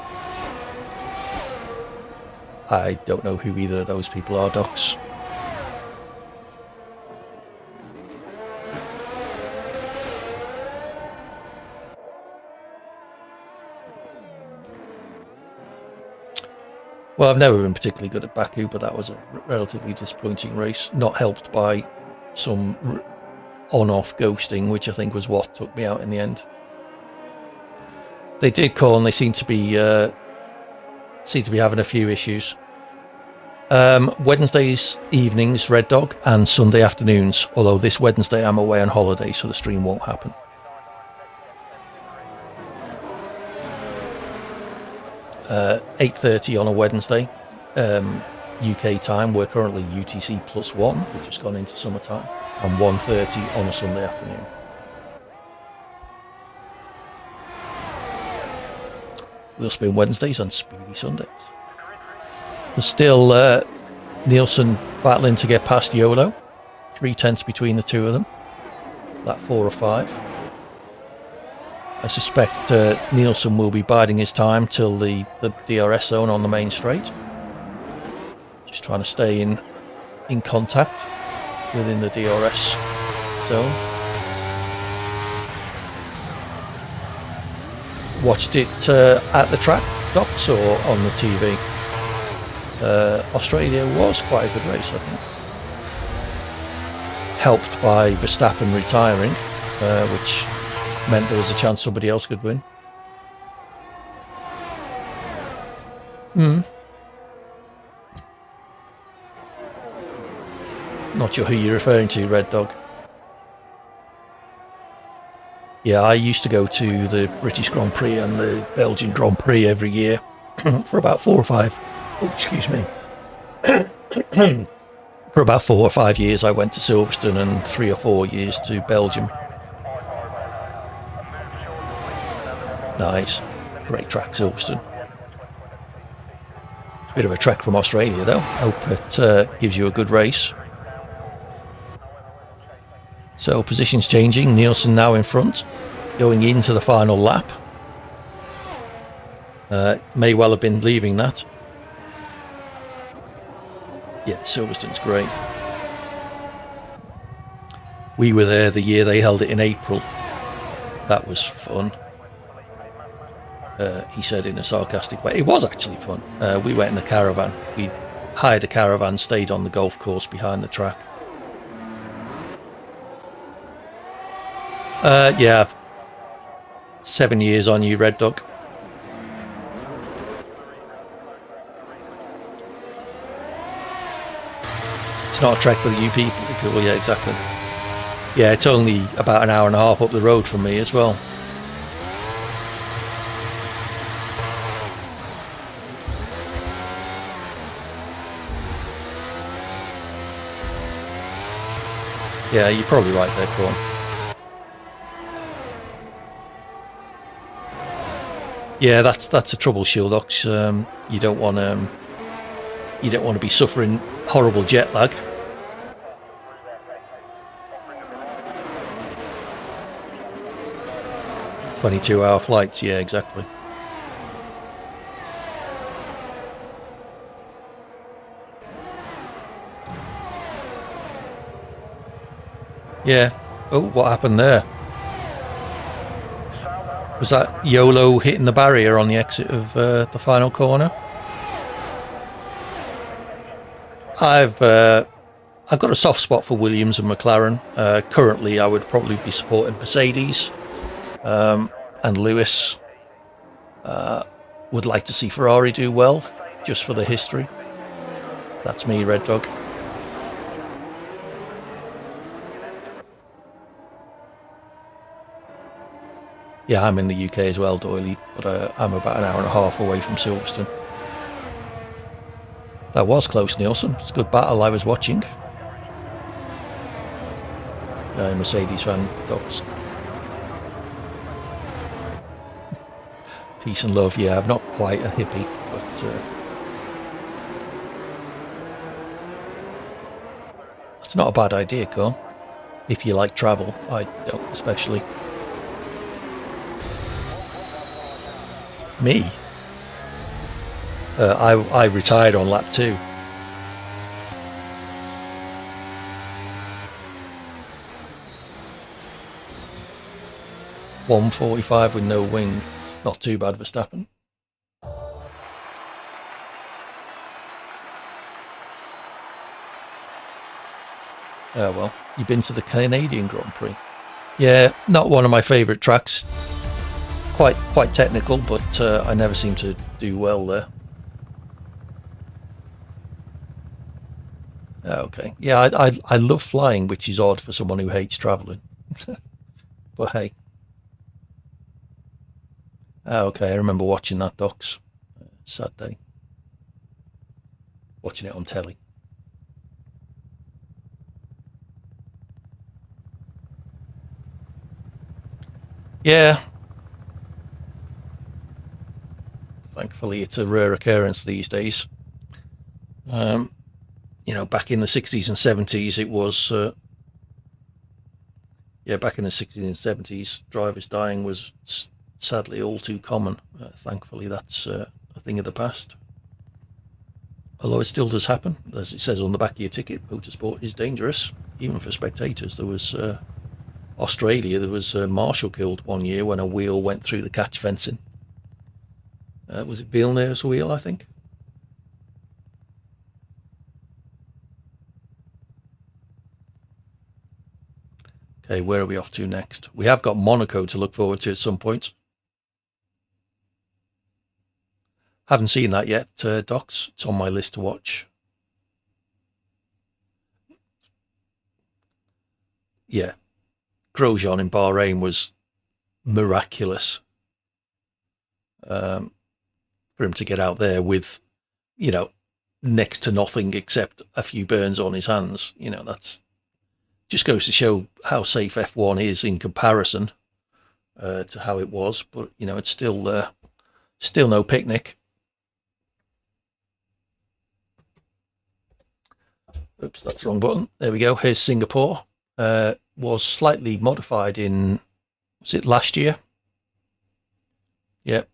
I don't know who either of those people are, Docs. Well, I've never been particularly good at Baku, but that was a relatively disappointing race, not helped by some on-off ghosting, which I think was what took me out in the end. They did call, and they seem to be having a few issues. Wednesdays evenings, Red Dog, and Sunday afternoons. Although this Wednesday I'm away on holiday, so the stream won't happen. Uh, 8:30 on a Wednesday, UK time. We're currently UTC +1. We've just gone into summertime, and 1:30 on a Sunday afternoon. We'll spin Wednesdays and Speedy Sundays. There's still Nielsen battling to get past YOLO. 3/10 between the two of them. That 4 or 5. I suspect Nielsen will be biding his time till the DRS zone on the main straight. Just trying to stay in contact within the DRS zone. Watched it at the track, Docs, or on the TV. Australia was quite a good race, I think. Helped by Verstappen retiring, which meant there was a chance somebody else could win. Not sure who you're referring to, Red Dog. Yeah, I used to go to the British Grand Prix and the Belgian Grand Prix every year for about 4 or 5. Oh, excuse me. For about 4 or 5 years, I went to Silverstone, and 3 or 4 years to Belgium. Nice. Great track, Silverstone. Bit of a trek from Australia, though. Hope it gives you a good race. So, positions changing. Nielsen now in front, going into the final lap. May well have been leaving that. Yeah, Silverstone's great. We were there the year they held it in April. That was fun. He said in a sarcastic way. It was actually fun. We went in a caravan. We hired a caravan, stayed on the golf course behind the track. Yeah, 7 years on you, Red Dog. It's not a trek for you people. Well, yeah, exactly. Yeah, it's only about an hour and a half up the road from me as well. Yeah, you're probably right there, Corn. Yeah, that's a trouble, Shieldox. You don't want to be suffering horrible jet lag. "22-hour flights," yeah, exactly. Yeah. Oh, what happened there? Was that YOLO hitting the barrier on the exit of the final corner? I've got a soft spot for Williams and McLaren. Currently, I would probably be supporting Mercedes and Lewis. Would like to see Ferrari do well, just for the history. That's me, Red Dog. Yeah, I'm in the UK as well, Doyley, but I'm about an hour and a half away from Silverstone. That was close, Nielsen. It's a good battle I was watching. Mercedes fan, dogs. Peace and love. Yeah, I'm not quite a hippie, but it's not a bad idea, Con. If you like travel, I don't especially. Me? I retired on lap 2. .145 with no wing. It's not too bad, Verstappen. Oh well, you've been to the Canadian Grand Prix. Yeah, not one of my favourite tracks. Quite technical, but I never seem to do well there. Okay, yeah, I love flying, which is odd for someone who hates travelling. But hey, okay, I remember watching that, Docs. Sad day. Watching it on telly. Yeah, thankfully it's a rare occurrence these days. Back in the 60s and 70s, it was. Back in the 60s and 70s, drivers dying was sadly all too common. Thankfully, that's a thing of the past. Although it still does happen, as it says on the back of your ticket, motorsport is dangerous, even for spectators. There was Australia, there was a marshal killed one year when a wheel went through the catch fencing. Was it Villeneuve's wheel, I think? Okay, where are we off to next? We have got Monaco to look forward to at some point. Haven't seen that yet, Docs. It's on my list to watch. Yeah, Grosjean in Bahrain was miraculous. For him to get out there with, next to nothing except a few burns on his hands, that's just goes to show how safe F1 is in comparison to how it was. But it's still no picnic. Oops, that's the wrong button. There we go. Here's Singapore. Was slightly modified was it last year? Yep.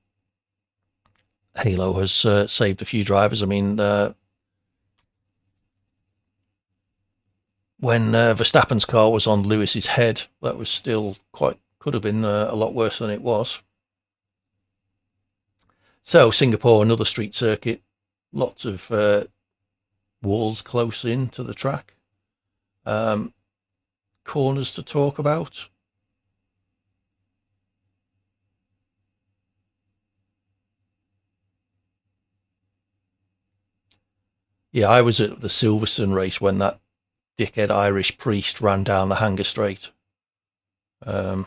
Halo has saved a few drivers. I mean, when Verstappen's car was on Lewis's head, that was still could have been a lot worse than it was. So Singapore, another street circuit, lots of walls close in to the track, corners to talk about. Yeah, I was at the Silverstone race when that dickhead Irish priest ran down the Hanger Straight. Yeah,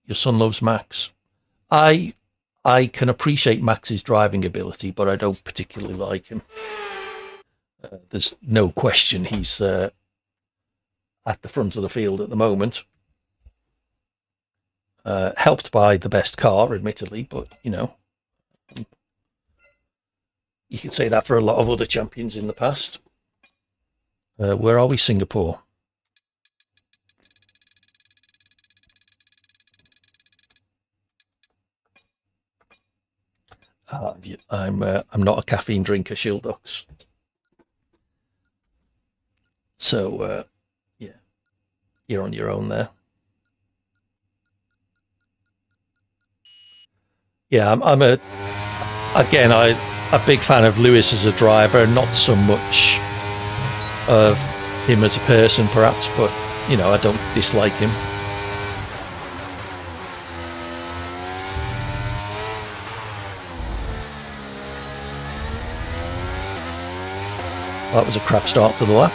your son loves Max. I can appreciate Max's driving ability, but I don't particularly like him. There's no question he's at the front of the field at the moment. Helped by the best car, admittedly, but you could say that for a lot of other champions in the past. Where are we? Singapore. I'm not a caffeine drinker, Shildox. So yeah, you're on your own there. Yeah, I'm a big fan of Lewis as a driver, not so much of him as a person, perhaps, but I don't dislike him. That was a crap start to the lap.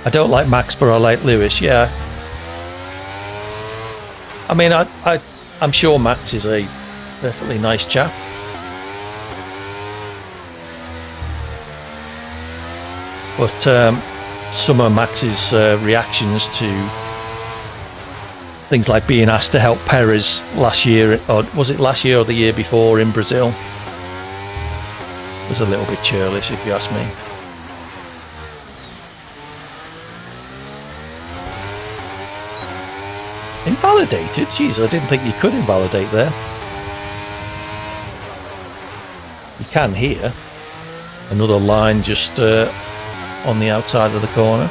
I don't like Max, but I like Lewis. Yeah. I mean, I'm sure Max is a perfectly nice chap. But some of Max's reactions to things like being asked to help Perez last year, or was it last year or the year before in Brazil, was a little bit churlish, if you ask me. Invalidated? Jeez, I didn't think you could invalidate there. You can here. Another line just on the outside of the corner.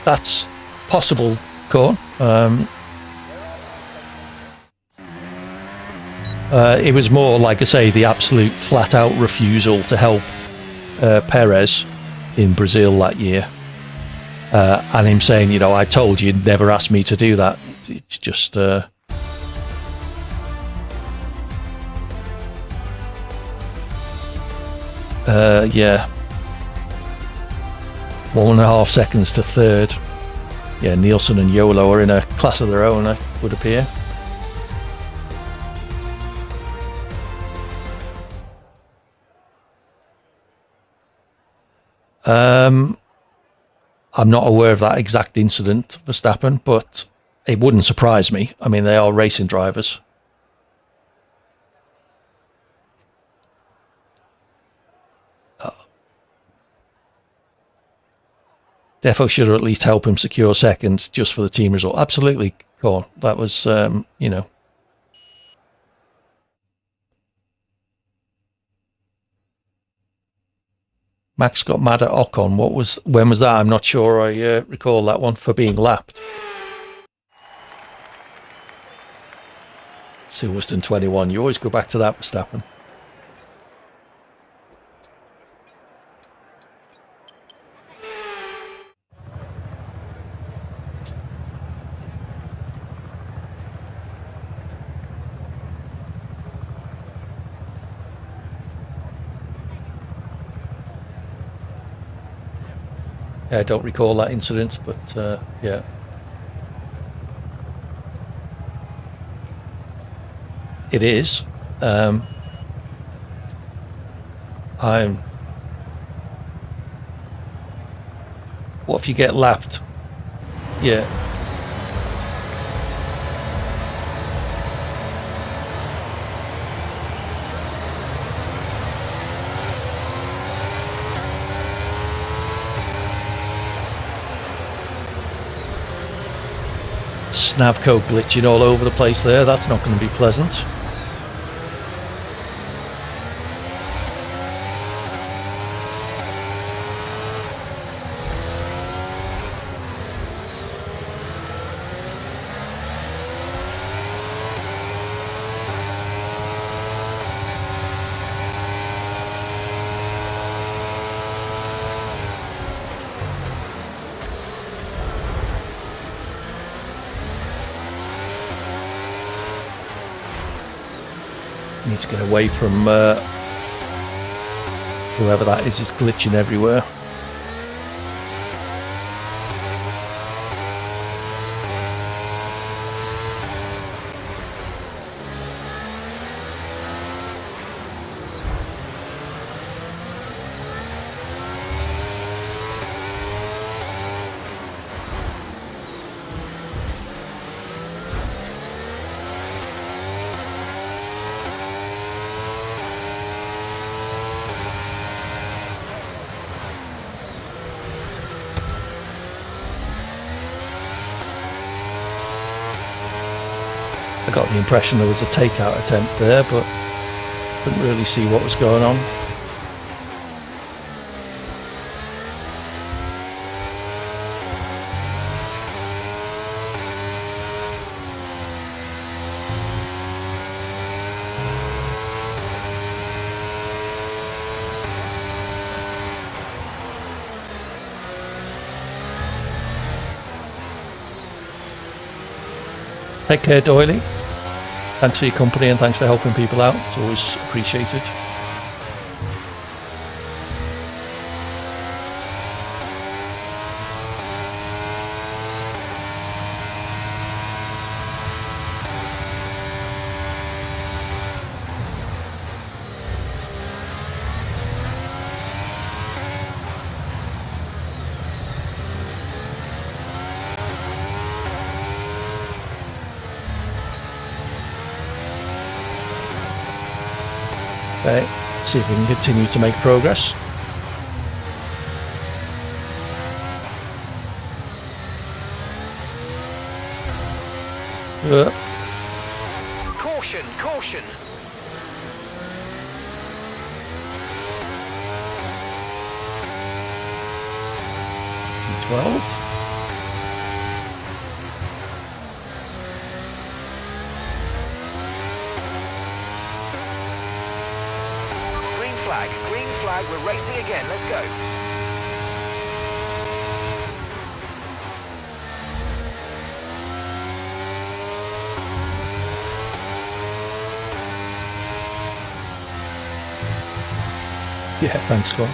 That's possible, Corn. It was more, like I say, the absolute flat-out refusal to help Perez in Brazil that year. And him saying, you know, I told you, never asked me to do that. It's just... yeah. 1.5 seconds to third. Yeah, Nielsen and Yolo are in a class of their own, it would appear. I'm not aware of that exact incident, Verstappen, but it wouldn't surprise me. I mean, they are racing drivers. Defo should have at least helped him secure seconds just for the team result. Absolutely, Corn. That was, you know. Max got mad at Ocon. When was that? I'm not sure I recall that one, for being lapped. Silverstone 21. You always go back to that, Verstappen. Yeah, I don't recall that incident, but yeah. It is. What if you get lapped? Yeah. Snavco glitching all over the place there. That's not going to be pleasant. Need to get away from whoever that is glitching everywhere. I got the impression there was a takeout attempt there, but couldn't really see what was going on. Take care, Doily. Thanks for your company and thanks for helping people out. It's always appreciated. Okay, see if we can continue to make progress. Caution, caution. P12. Green flag, we're racing again, let's go. Yeah, thanks, Scott.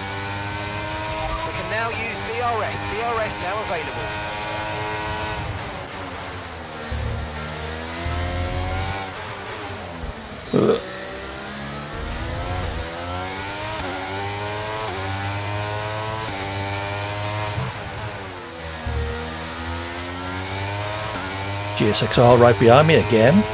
We can now use DRS now available. GSXR right behind me again.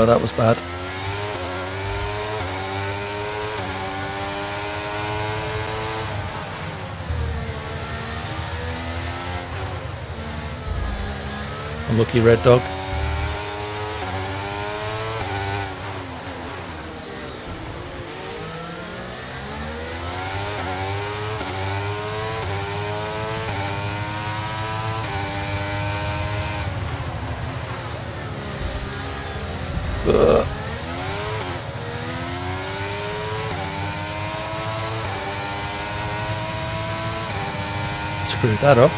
That was bad. Unlucky Red Dog. Screwed that up.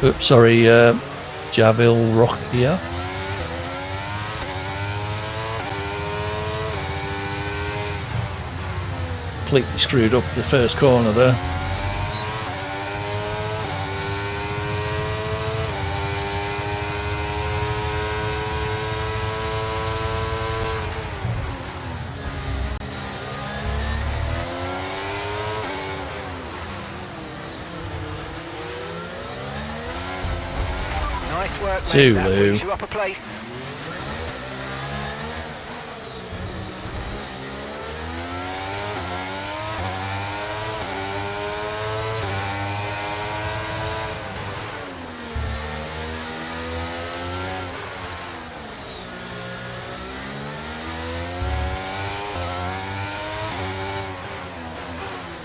Oops, sorry, Javil Rock here. Completely screwed up the first corner there. Nice work, mate. Zulu. That brings you up a place.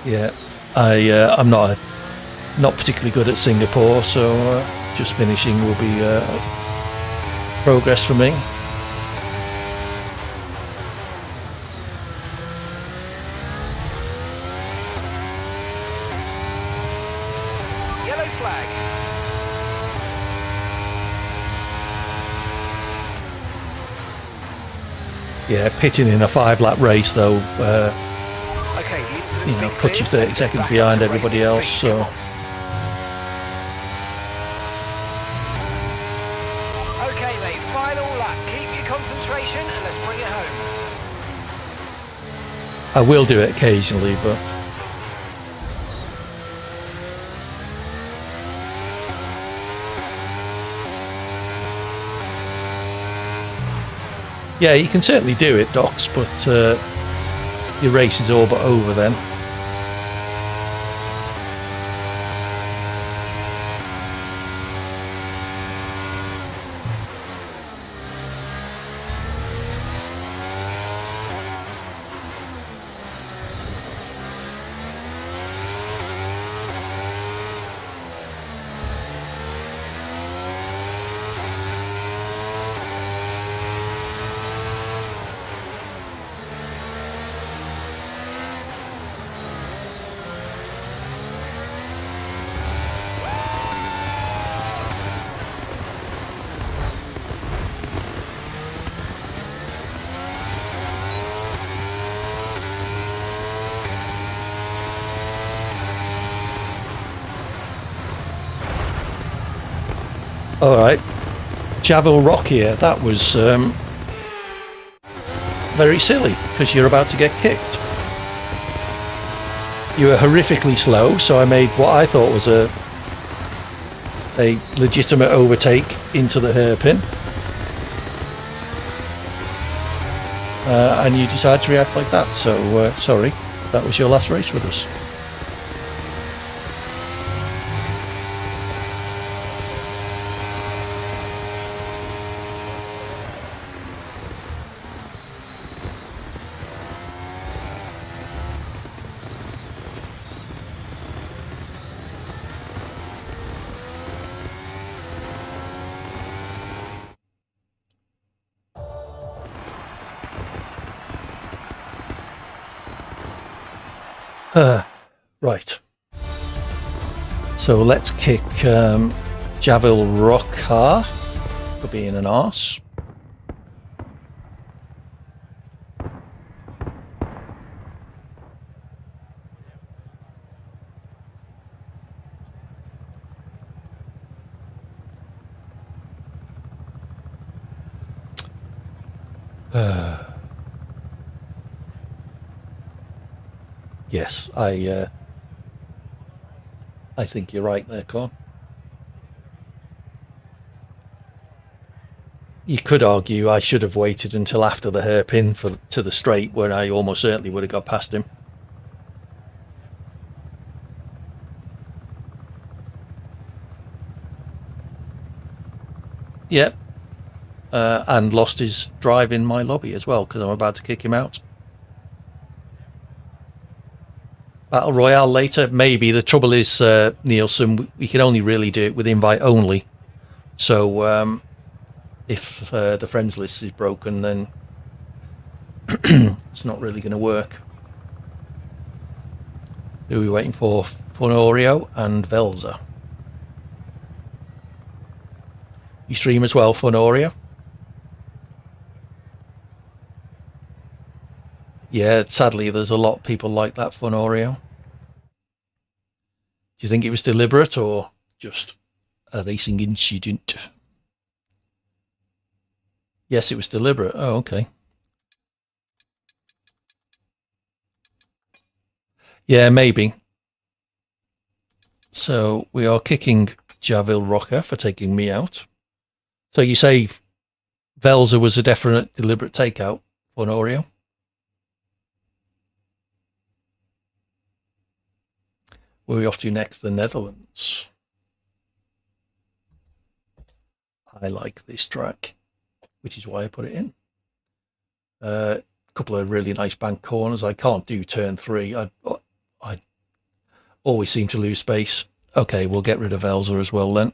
Yeah, I'm not particularly good at Singapore, so just finishing will be progress for me. Yellow flag. Yeah, pitting in a 5-lap race though, Okay, the incident's you know, been puts you cleared. 30 Let's get seconds back behind up to everybody racing else. speed. Come So on. Okay, mate, final lap. Keep your concentration and let's bring it home. I will do it occasionally, but Yeah, you can certainly do it, Docs, but your race is all but over then. All right, Javel Rock here. That was very silly because you're about to get kicked. You were horrifically slow, so I made what I thought was a legitimate overtake into the hairpin. And you decided to react like that, so sorry, that was your last race with us. Right. So let's kick Javel Rockar for being an arse. Yes, I think you're right there, Con. You could argue I should have waited until after the hairpin to the straight, where I almost certainly would have got past him. Yep. And lost his drive in my lobby as well because I'm about to kick him out. Battle Royale later, maybe. The trouble is, Nielsen, we can only really do it with invite only. So if the friends list is broken, then it's not really going to work. Who are we waiting for? Funorio and Velza. You stream as well, Funorio? Yeah, sadly, there's a lot of people like that, Funorio. Do you think it was deliberate or just a racing incident? Yes, it was deliberate. Oh, okay. Yeah, maybe. So we are kicking Javel Rocker for taking me out. So you say Velza was a definite deliberate takeout for Norio? Where are we off to next? The Netherlands. I like this track, which is why I put it in. A couple of really nice bank corners. I can't do turn 3. I always seem to lose space. Okay, we'll get rid of Velza as well then.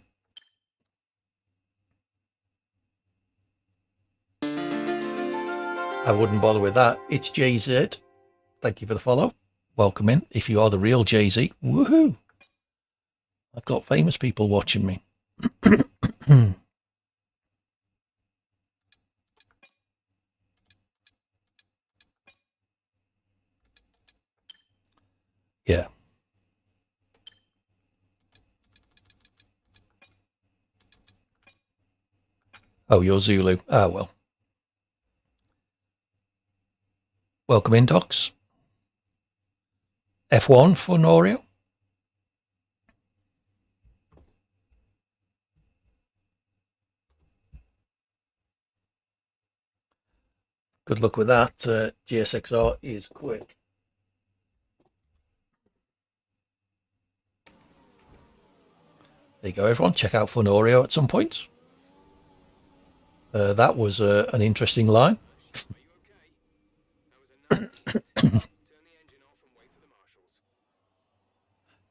I wouldn't bother with that. It's JZ. Thank you for the follow. Welcome in. If you are the real Jay-Z, woohoo! I've got famous people watching me. Yeah. Oh, you're Zulu. Ah, well. Welcome in, Docs. F1 for Norio. Good luck with that. GSXR is quick. There you go, everyone. Check out Funorio at some point. That was an interesting line.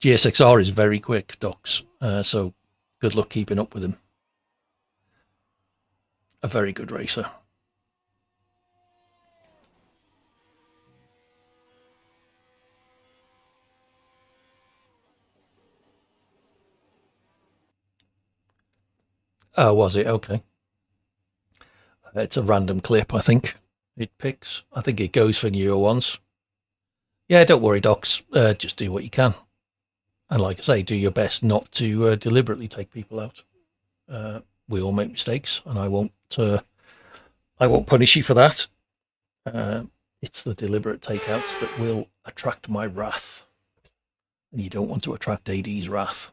GSXR is very quick, Docs. So good luck keeping up with him. A very good racer. Oh, was it? Okay. It's a random clip, I think. It picks. I think it goes for newer ones. Yeah, don't worry, Docs. Just do what you can. And like I say, do your best not to deliberately take people out. We all make mistakes, and I won't punish you for that. It's the deliberate takeouts that will attract my wrath. And you don't want to attract AD's wrath.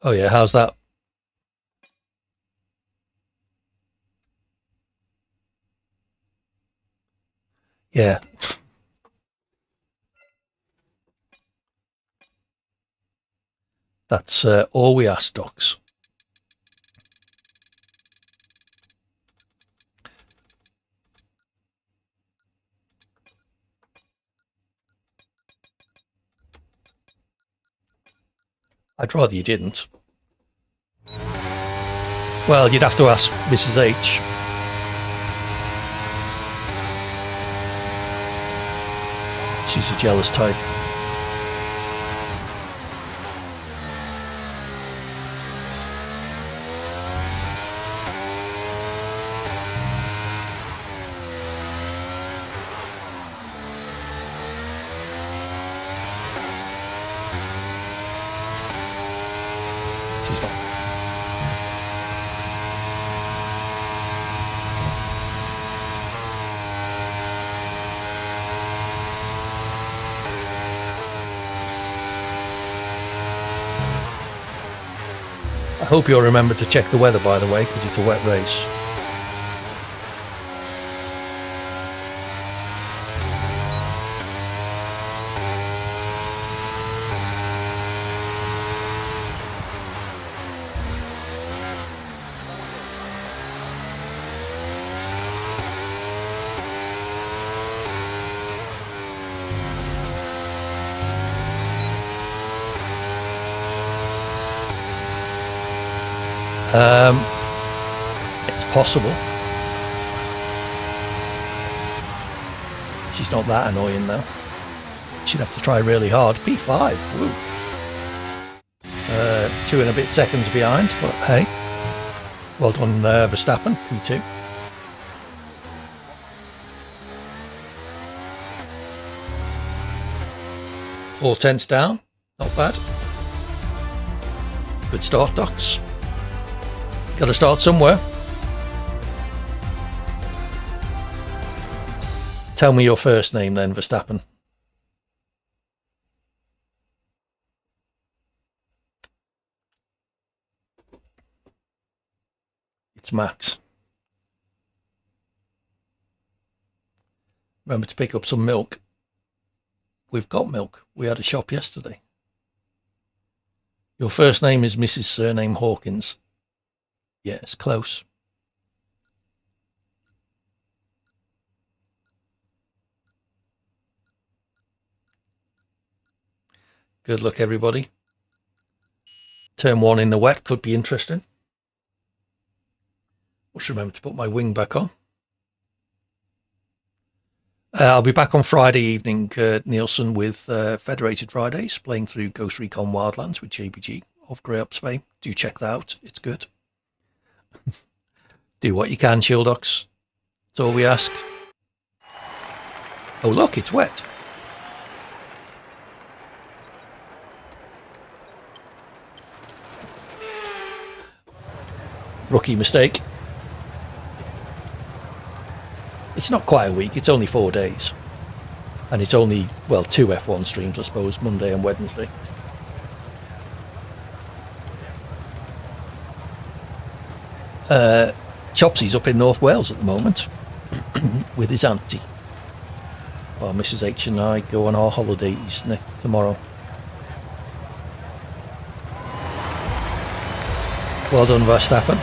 Oh yeah, how's that? Yeah. That's all we ask, Docs. I'd rather you didn't. Well, you'd have to ask Mrs. H. She's a jealous type. She's not. I hope you'll remember to check the weather, by the way, because it's a wet race. It's possible. She's not that annoying though. She'd have to try really hard. P5. Woo. 2 and a bit seconds behind, but hey. Well done, Verstappen. P2. Four tenths down. Not bad. Good start, Docs. Got to start somewhere. Tell me your first name then, Verstappen. It's Max. Remember to pick up some milk. We've got milk. We had a shop yesterday. Your first name is Mrs. Surname Hawkins. Yes, close. Good luck, everybody. Turn 1 in the wet could be interesting. Must remember to put my wing back on. I'll be back on Friday evening, Nielsen, with Federated Fridays, playing through Ghost Recon Wildlands with JBG of Grey Ops fame. Do check that out. It's good. Do what you can, Shieldocks. That's all we ask. Oh, look, it's wet. Rookie mistake. It's not quite a week, it's only 4 days. And it's only, well, 2 F1 streams, I suppose, Monday and Wednesday. Chopsy's up in North Wales at the moment with his auntie, while Mrs H and I go on our holidays tomorrow. Well done, Verstappen.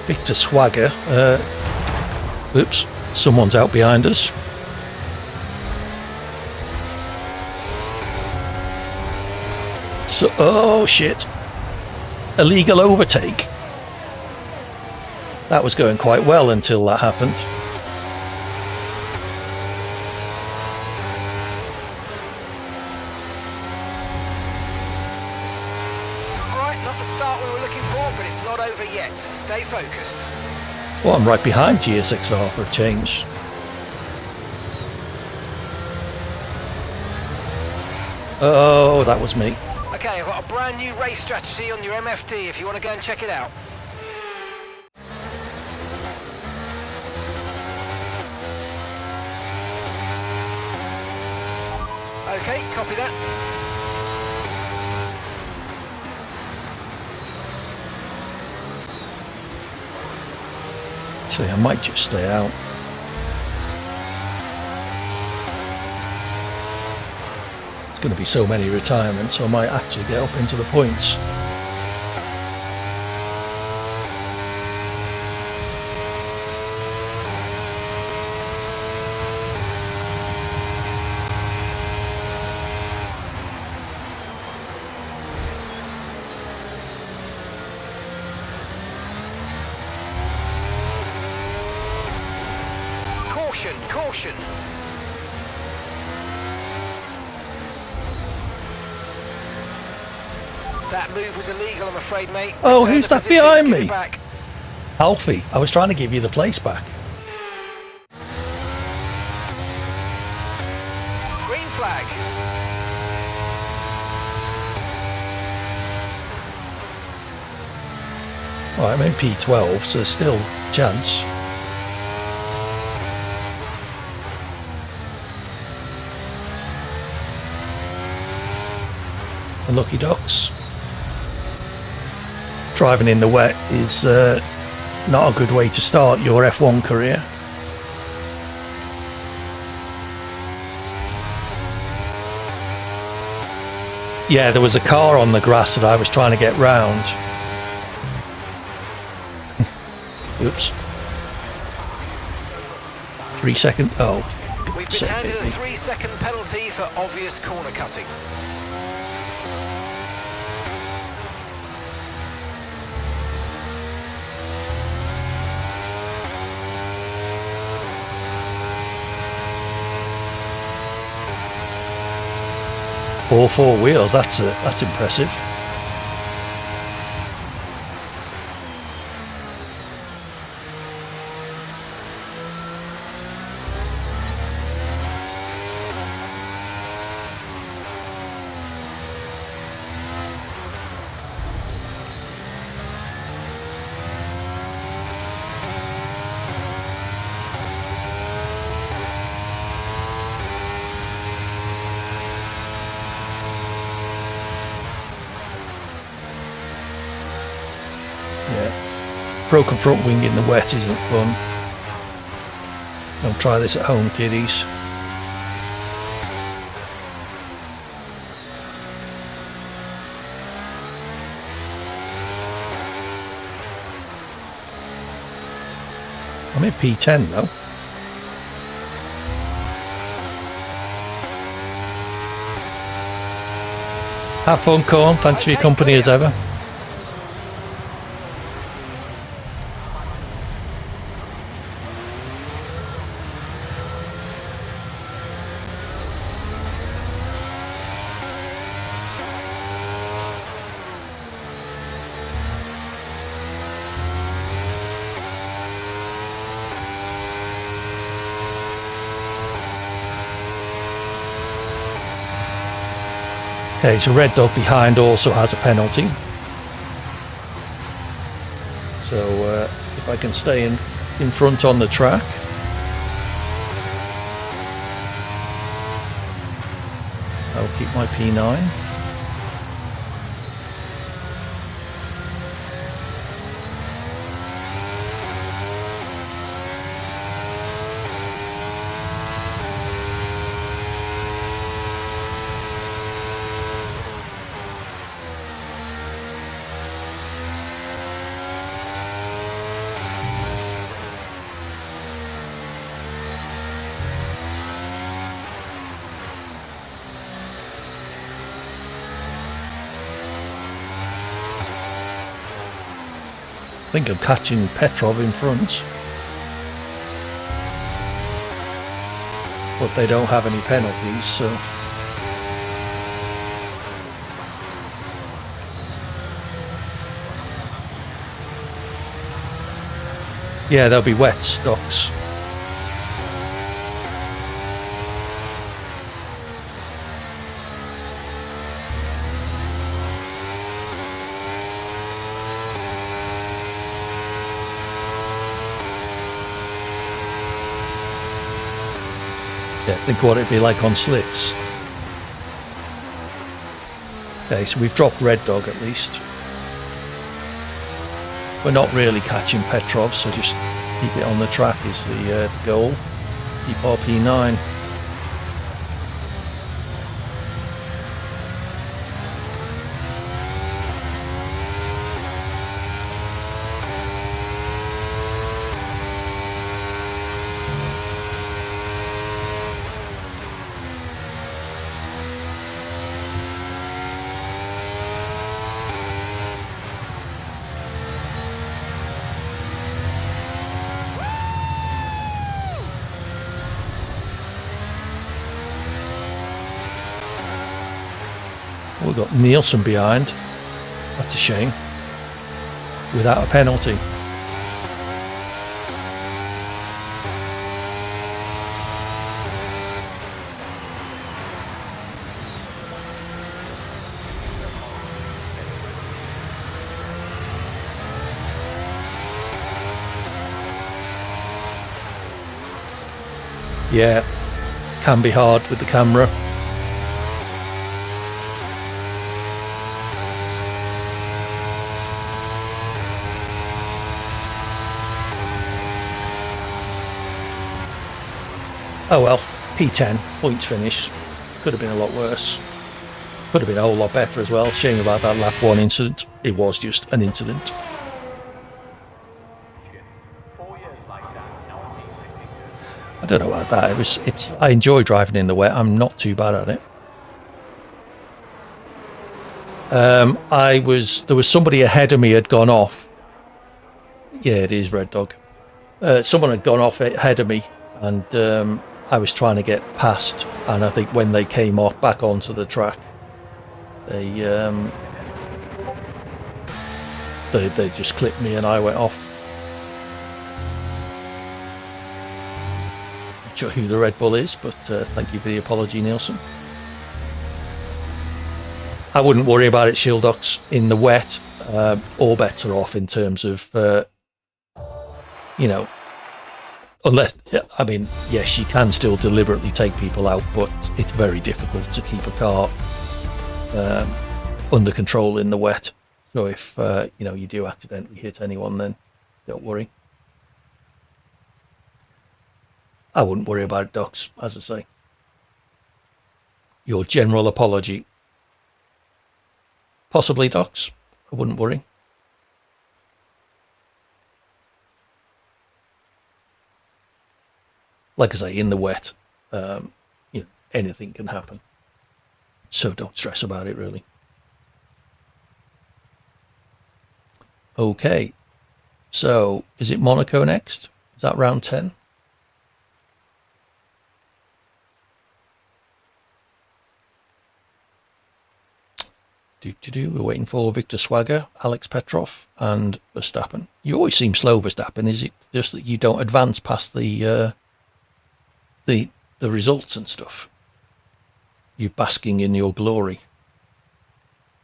Victor Swagger. Oops, someone's out behind us. So, oh shit. Illegal overtake. That was going quite well until that happened. Alright, not the start we were looking for, but it's not over yet. Stay focused. Well, I'm right behind GSXR for a change. Oh, that was me. Okay, I've got a brand new race strategy on your MFD if you want to go and check it out. Okay, copy that. Actually, I might just stay out. There's going to be so many retirements, so I might actually get up into the points. Caution, caution. That move was illegal, I'm afraid, mate. Oh, Return who's to that position, behind give it me? back. Alfie, I was trying to give you the place back. Green flag. Right, I'm in P12, so there's still a chance. Lucky ducks. Driving in the wet is not a good way to start your F1 career. Yeah, there was a car on the grass that I was trying to get round. Oops. 3 seconds. Oh, We've been handed a 3-second penalty for obvious corner cutting. All four wheels. That's impressive. Broken front wing in the wet isn't fun. Don't try this at home, kiddies. I'm in P10 though. Have fun, Corn. Thanks for your company as ever. Okay, so Red Dog behind also has a penalty. So if I can stay in front on the track. I'll keep my P9. I think I'm catching Petrov in front. But they don't have any penalties, so... Yeah, they'll be wet stocks. Yeah, think what it'd be like on slicks. Okay, so we've dropped Red Dog at least. We're not really catching Petrov, so just keep it on the track is the goal. Keep our P9. We've got Nielsen behind. That's a shame. Without a penalty. Yeah, can be hard with the camera. Oh well, P10, points finish. Could have been a lot worse. Could have been a whole lot better as well. Shame about that lap 1 incident. It was just an incident. I don't know about that. I enjoy driving in the wet. I'm not too bad at it. There was somebody ahead of me had gone off. Yeah, it is Red Dog. Someone had gone off ahead of me, and I was trying to get past, and I think when they came off back onto the track, they just clipped me and I went off. Not sure who the Red Bull is, but thank you for the apology, Nielsen. I wouldn't worry about it, Shieldocks, in the wet. All bets are off in terms of, unless, I mean, yes, you can still deliberately take people out, but it's very difficult to keep a car under control in the wet. So if, you do accidentally hit anyone, then don't worry. I wouldn't worry about it, Docs, as I say. Your general apology. Possibly, Docs. I wouldn't worry. Like I say, in the wet, anything can happen. So don't stress about it, really. Okay. So, is it Monaco next? Is that round 10? We're waiting for Victor Swagger, Alex Petrov, and Verstappen. You always seem slow, Verstappen. Is it just that you don't advance past the results and stuff? You're basking in your glory.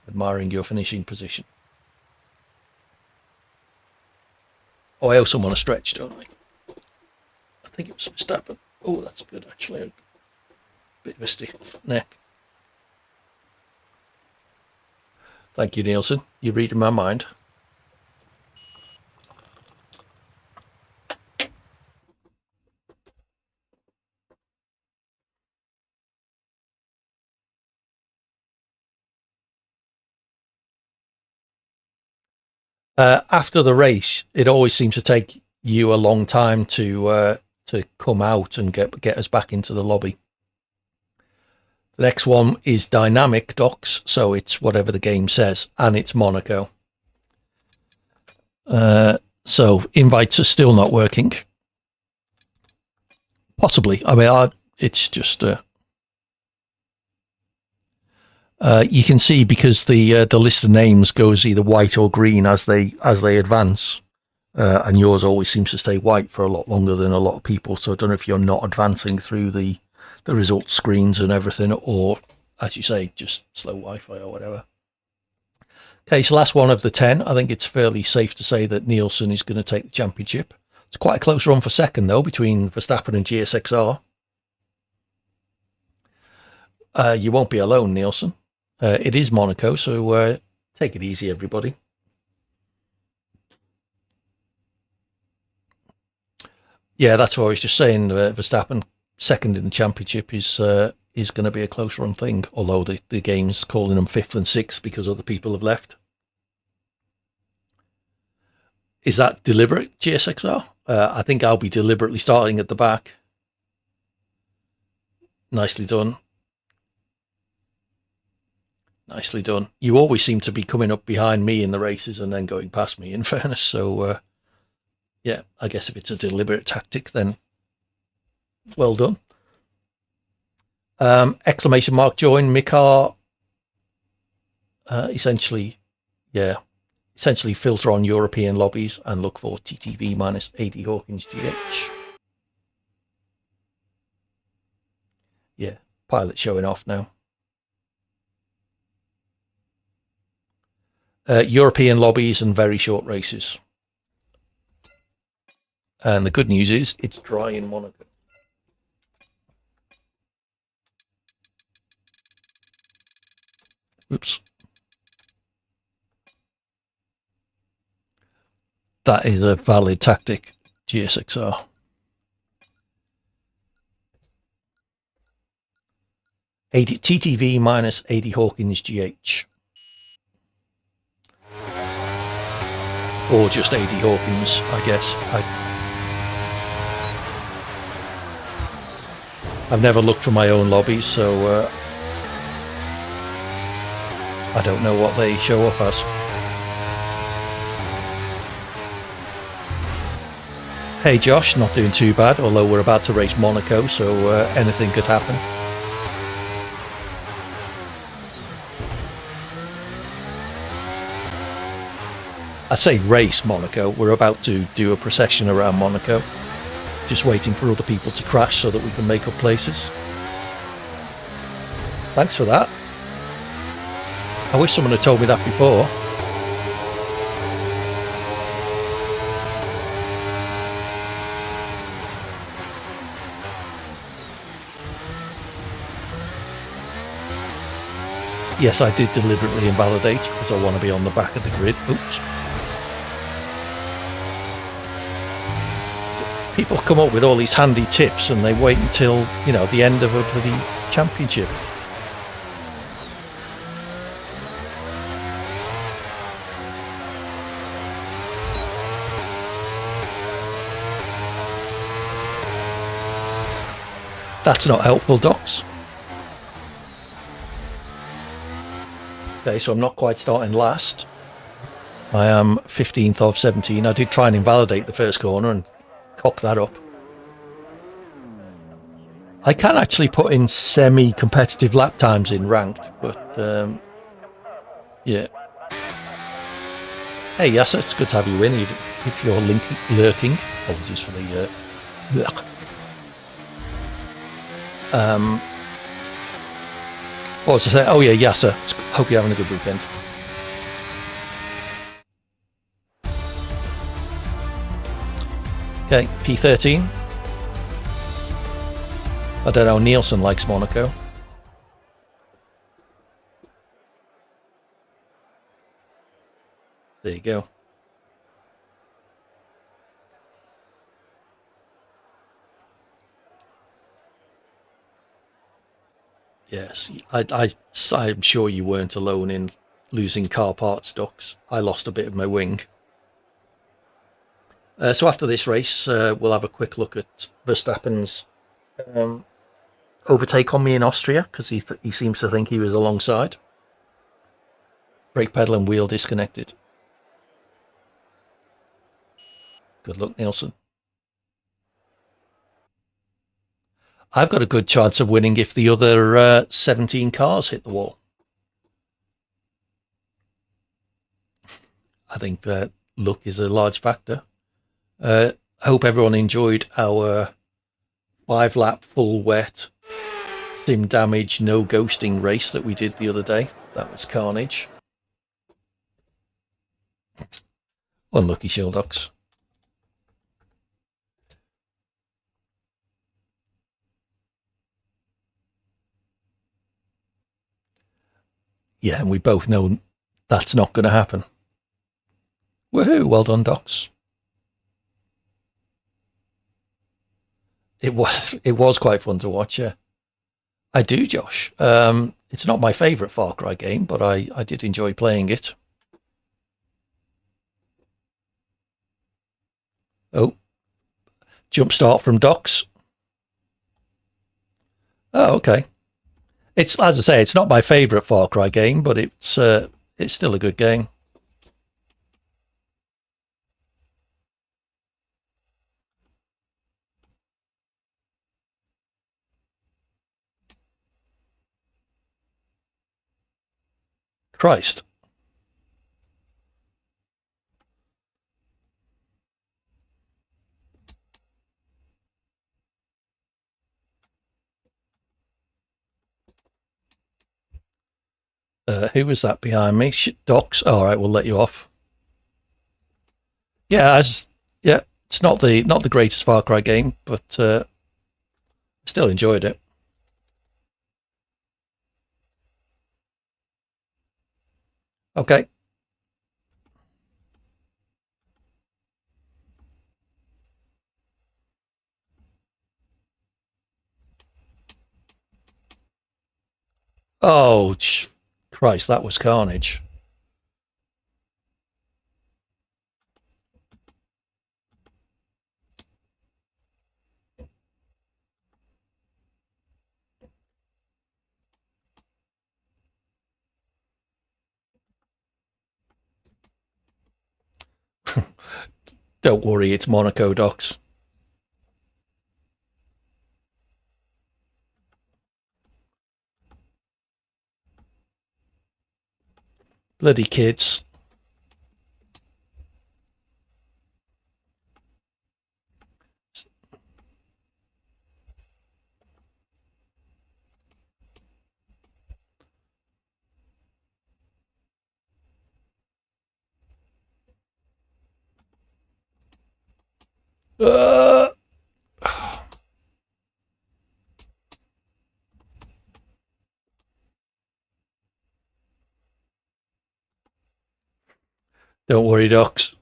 Admiring your finishing position. Oh, I owe someone a stretch, don't I? I think it was Verstappen. Oh, that's good, actually. A bit of a stiff neck. Thank you, Nielsen. You're reading my mind. After the race, it always seems to take you a long time to come out and get us back into the lobby. The next one is dynamic docks, so it's whatever the game says, and it's Monaco. So invites are still not working. Possibly. I mean, it's just you can see because the list of names goes either white or green as they advance, and yours always seems to stay white for a lot longer than a lot of people. So I don't know if you're not advancing through the results screens and everything, or as you say, just slow Wi-Fi or whatever. Okay, so last one of the 10. I think it's fairly safe to say that Nielsen is going to take the championship. It's quite a close run for second though between Verstappen and GSXR. You won't be alone, Nielsen. It is Monaco, so take it easy, everybody. Yeah, that's what I was just saying. Verstappen second in the championship is going to be a close run thing, although the game's calling them 5th and 6th because other people have left. Is that deliberate, GSXR? I think I'll be deliberately starting at the back. Nicely done. Nicely done. You always seem to be coming up behind me in the races and then going past me, in fairness. So, yeah, I guess if it's a deliberate tactic, then well done. Exclamation mark join Mikar. Essentially filter on European lobbies and look for TTV minus AD Hawkins GH. Yeah, pilot showing off now. European lobbies and very short races. And the good news is it's dry in Monaco. Oops. That is a valid tactic, GSXR. TTV minus AD Hawkins GH. Or just AD Hawkins, I guess. I've never looked for my own lobbies, so I don't know what they show up as. Hey Josh, not doing too bad, although we're about to race Monaco, so anything could happen. I say race Monaco, we're about to do a procession around Monaco. Just waiting for other people to crash so that we can make up places. Thanks for that. I wish someone had told me that before. Yes, I did deliberately invalidate because I want to be on the back of the grid. Oops. People come up with all these handy tips and they wait until, the end of a bloody championship. That's not helpful, Docs. Okay, so I'm not quite starting last. I am 15th of 17. I did try and invalidate the first corner and cock that up. I can actually put in semi-competitive lap times in ranked, but yeah. Hey, yes, it's good to have you in, even if you're lurking. Apologies for the What was I say? Oh yeah, Yasser. Hope you're having a good weekend. Okay, P13. I don't know. Nielsen likes Monaco. There you go. Yes, I'm sure you weren't alone in losing car part stocks. I lost a bit of my wing. So after this race, we'll have a quick look at Verstappen's um, overtake on me in Austria because he seems to think he was alongside. Brake pedal and wheel disconnected. Good luck, Nielsen. I've got a good chance of winning if the other 17 cars hit the wall. I think that luck is a large factor. I hope everyone enjoyed our 5-lap full wet sim damage no ghosting race that we did the other day. That was carnage. Unlucky Shieldocks. Yeah, and we both know that's not going to happen. Woohoo! Well done, Docs. It was quite fun to watch. Yeah, I do, Josh. It's not my favourite Far Cry game, but I did enjoy playing it. Oh, jump start from Docs. Oh, okay. It's, as I say, it's not my favourite Far Cry game, but it's still a good game. Christ. Who was that behind me? Docs. All right, we'll let you off. Yeah, yeah, it's not the greatest Far Cry game, but still enjoyed it. Okay. Oh, Christ, that was carnage. Don't worry, it's Monaco, Docs. Bloody kids. Uh, don't worry, Docs.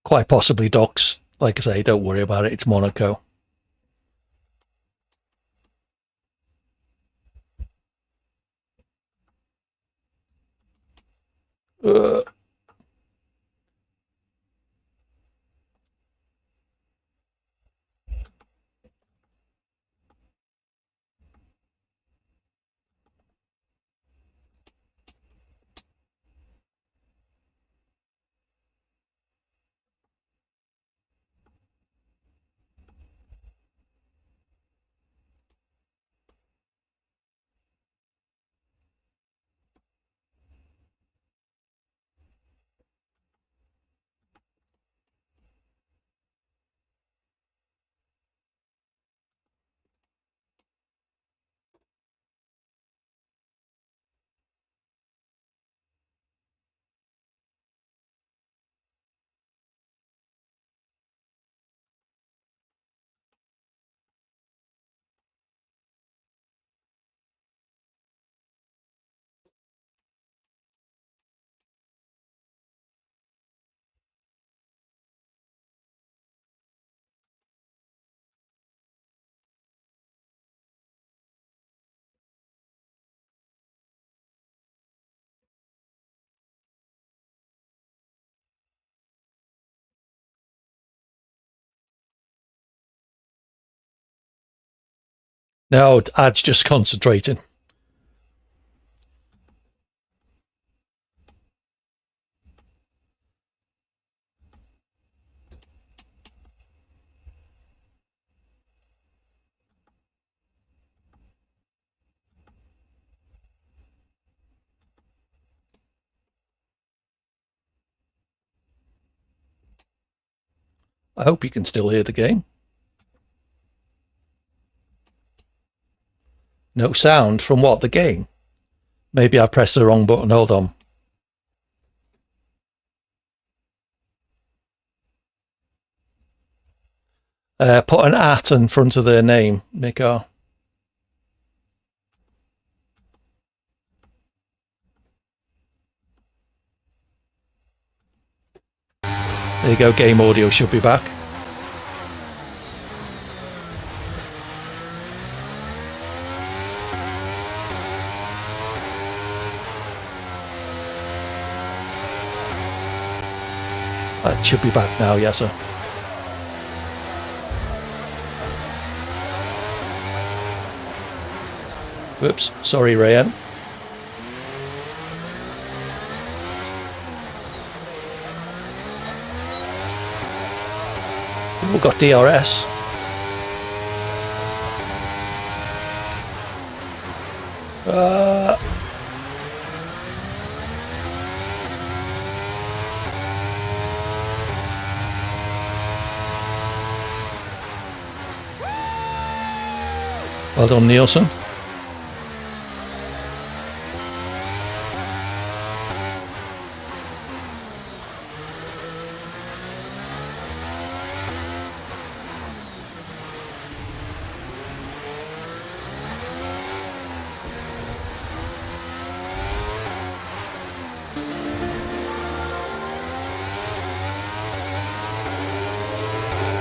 Quite possibly, Docs. Like I say, don't worry about it. It's Monaco. Uh, No, Ad's just concentrating. I hope you can still hear the game. No sound from what? The game? Maybe I pressed the wrong button. Hold on. Put an at in front of their name, Nico. There you go. Game audio should be back. That should be back now, yes, sir. Whoops, sorry, Rayan. We've got DRS. Well done, Nielsen.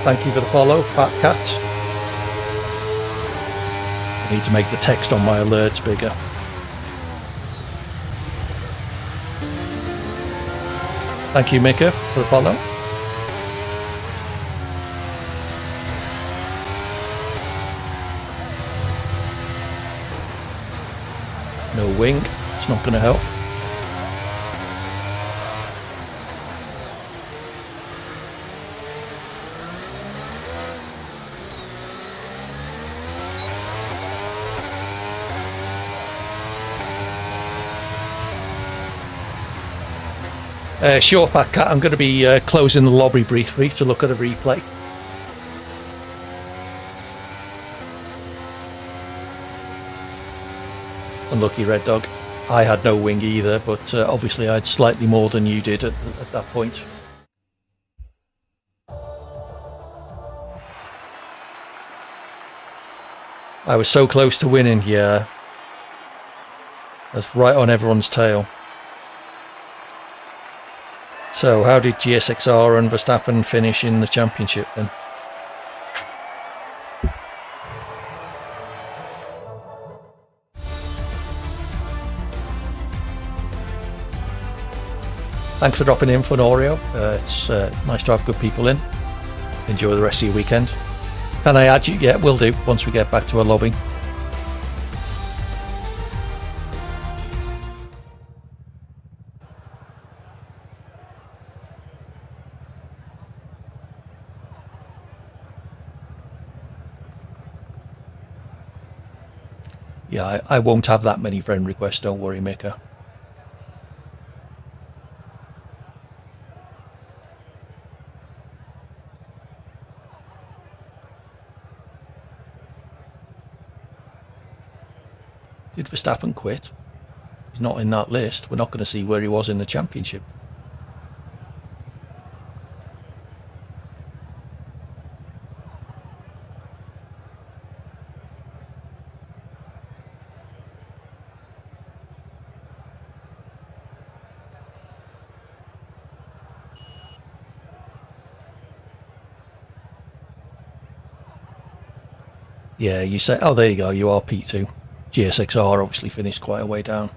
Thank you for the follow, Fat Cat. I need to make the text on my alerts bigger. Thank you, Mika, for the follow. No wing, it's not going to help. Sure, Fat Cat, I'm going to be closing the lobby briefly to look at a replay. Unlucky, Red Dog. I had no wing either, but obviously I had slightly more than you did at that point. I was so close to winning here. That's right on everyone's tail. So how did GSXR and Verstappen finish in the championship then? Thanks for dropping in, Funorio. It's nice to have good people in. Enjoy the rest of your weekend. Can I add you? Yeah, will do once we get back to our lobby. Yeah, I won't have that many friend requests, don't worry, Mika. Did Verstappen quit? He's not in that list. We're not going to see where he was in the championship. Yeah, you say, oh, there you go, you are P2. GSXR obviously finished quite a way down.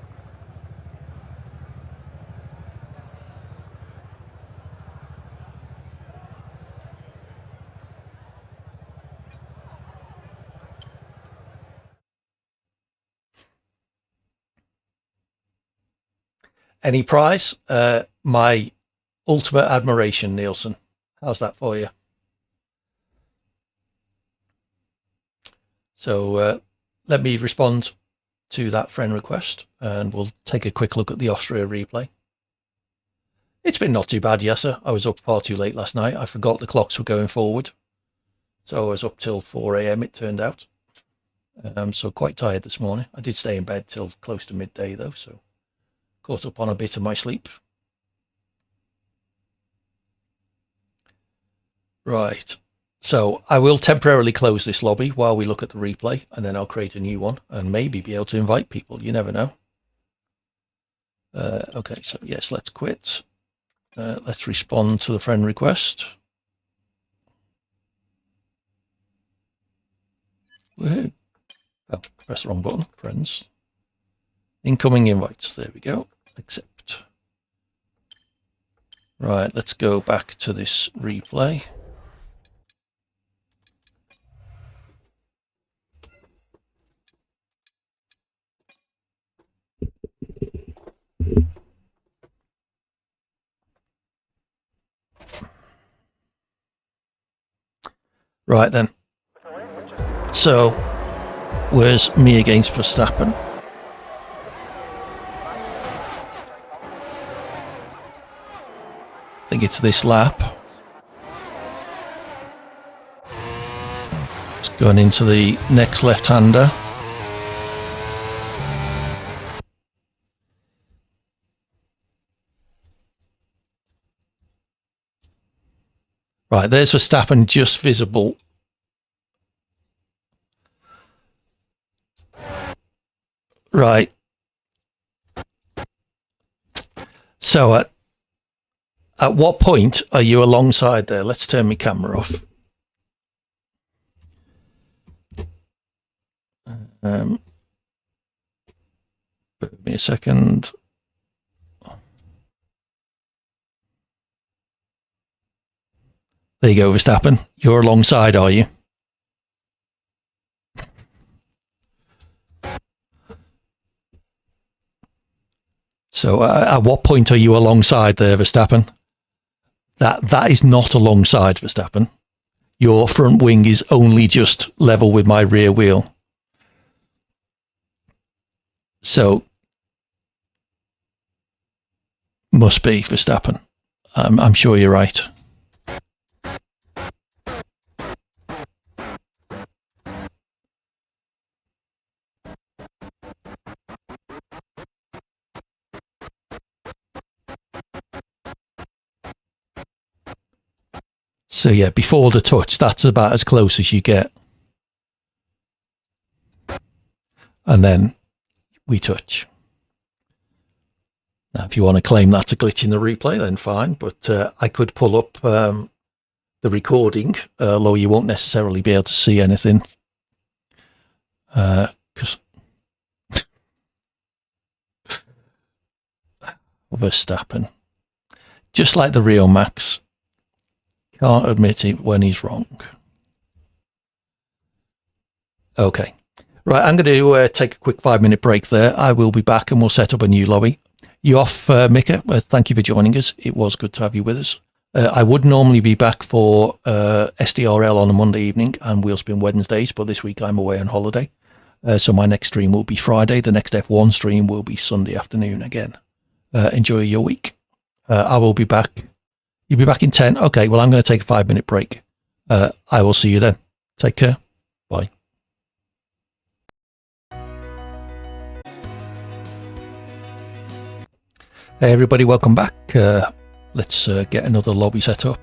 Any prize? My ultimate admiration, Nielsen. How's that for you? So let me respond to that friend request, and we'll take a quick look at the Austria replay. It's been not too bad, yes, sir. I was up far too late last night. I forgot the clocks were going forward. So I was up till 4 a.m. it turned out. So quite tired this morning. I did stay in bed till close to midday though, so caught up on a bit of my sleep. Right. So I will temporarily close this lobby while we look at the replay, and then I'll create a new one and maybe be able to invite people. You never know. Okay, so yes, let's quit. Let's respond to the friend request. Woohoo. Oh, press the wrong button. Friends. Incoming invites. There we go. Accept. Right, let's go back to this replay. Right then. So, where's me against Verstappen? I think it's this lap. It's going into the next left-hander. Right, there's Verstappen just visible. Right. So at what point are you alongside there? Let's turn my camera off. Give me a second. There you go, Verstappen. You're alongside, are you? So at what point are you alongside there, Verstappen? That is not alongside, Verstappen. Your front wing is only just level with my rear wheel. So must be Verstappen. I'm sure you're right. So yeah, before the touch, that's about as close as you get. And then we touch. Now, if you want to claim that's a glitch in the replay, then fine. But I could pull up the recording, although you won't necessarily be able to see anything. Because Verstappen, just like the real Max, can't admit it when he's wrong. Okay. Right, I'm going to take a quick 5-minute break there. I will be back and we'll set up a new lobby. You off, Mika? Thank you for joining us. It was good to have you with us. I would normally be back for SDRL on a Monday evening and Wheelspin Wednesdays, but this week I'm away on holiday. So my next stream will be Friday. The next F1 stream will be Sunday afternoon again. Enjoy your week. I will be back. You'll be back in 10? Okay, well, I'm going to take a 5-minute break. I will see you then. Take care. Bye. Hey, everybody, welcome back. Let's get another lobby set up.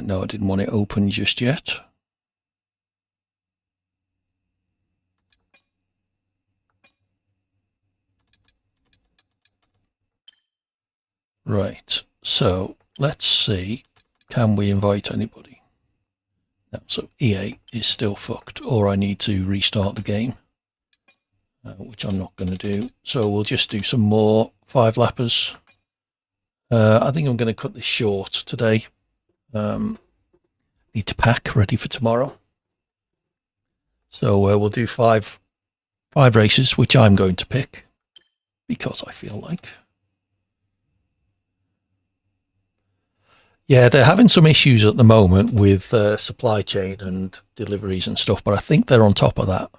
No, I didn't want it open just yet. Right, so let's see, can we invite anybody? No, so EA is still fucked, or I need to restart the game, which I'm not going to do. So we'll just do some more 5-lappers. I think I'm going to cut this short today. Need to pack ready for tomorrow. So we'll do five races, which I'm going to pick because I feel like. Yeah, they're having some issues at the moment with supply chain and deliveries and stuff, but I think they're on top of that.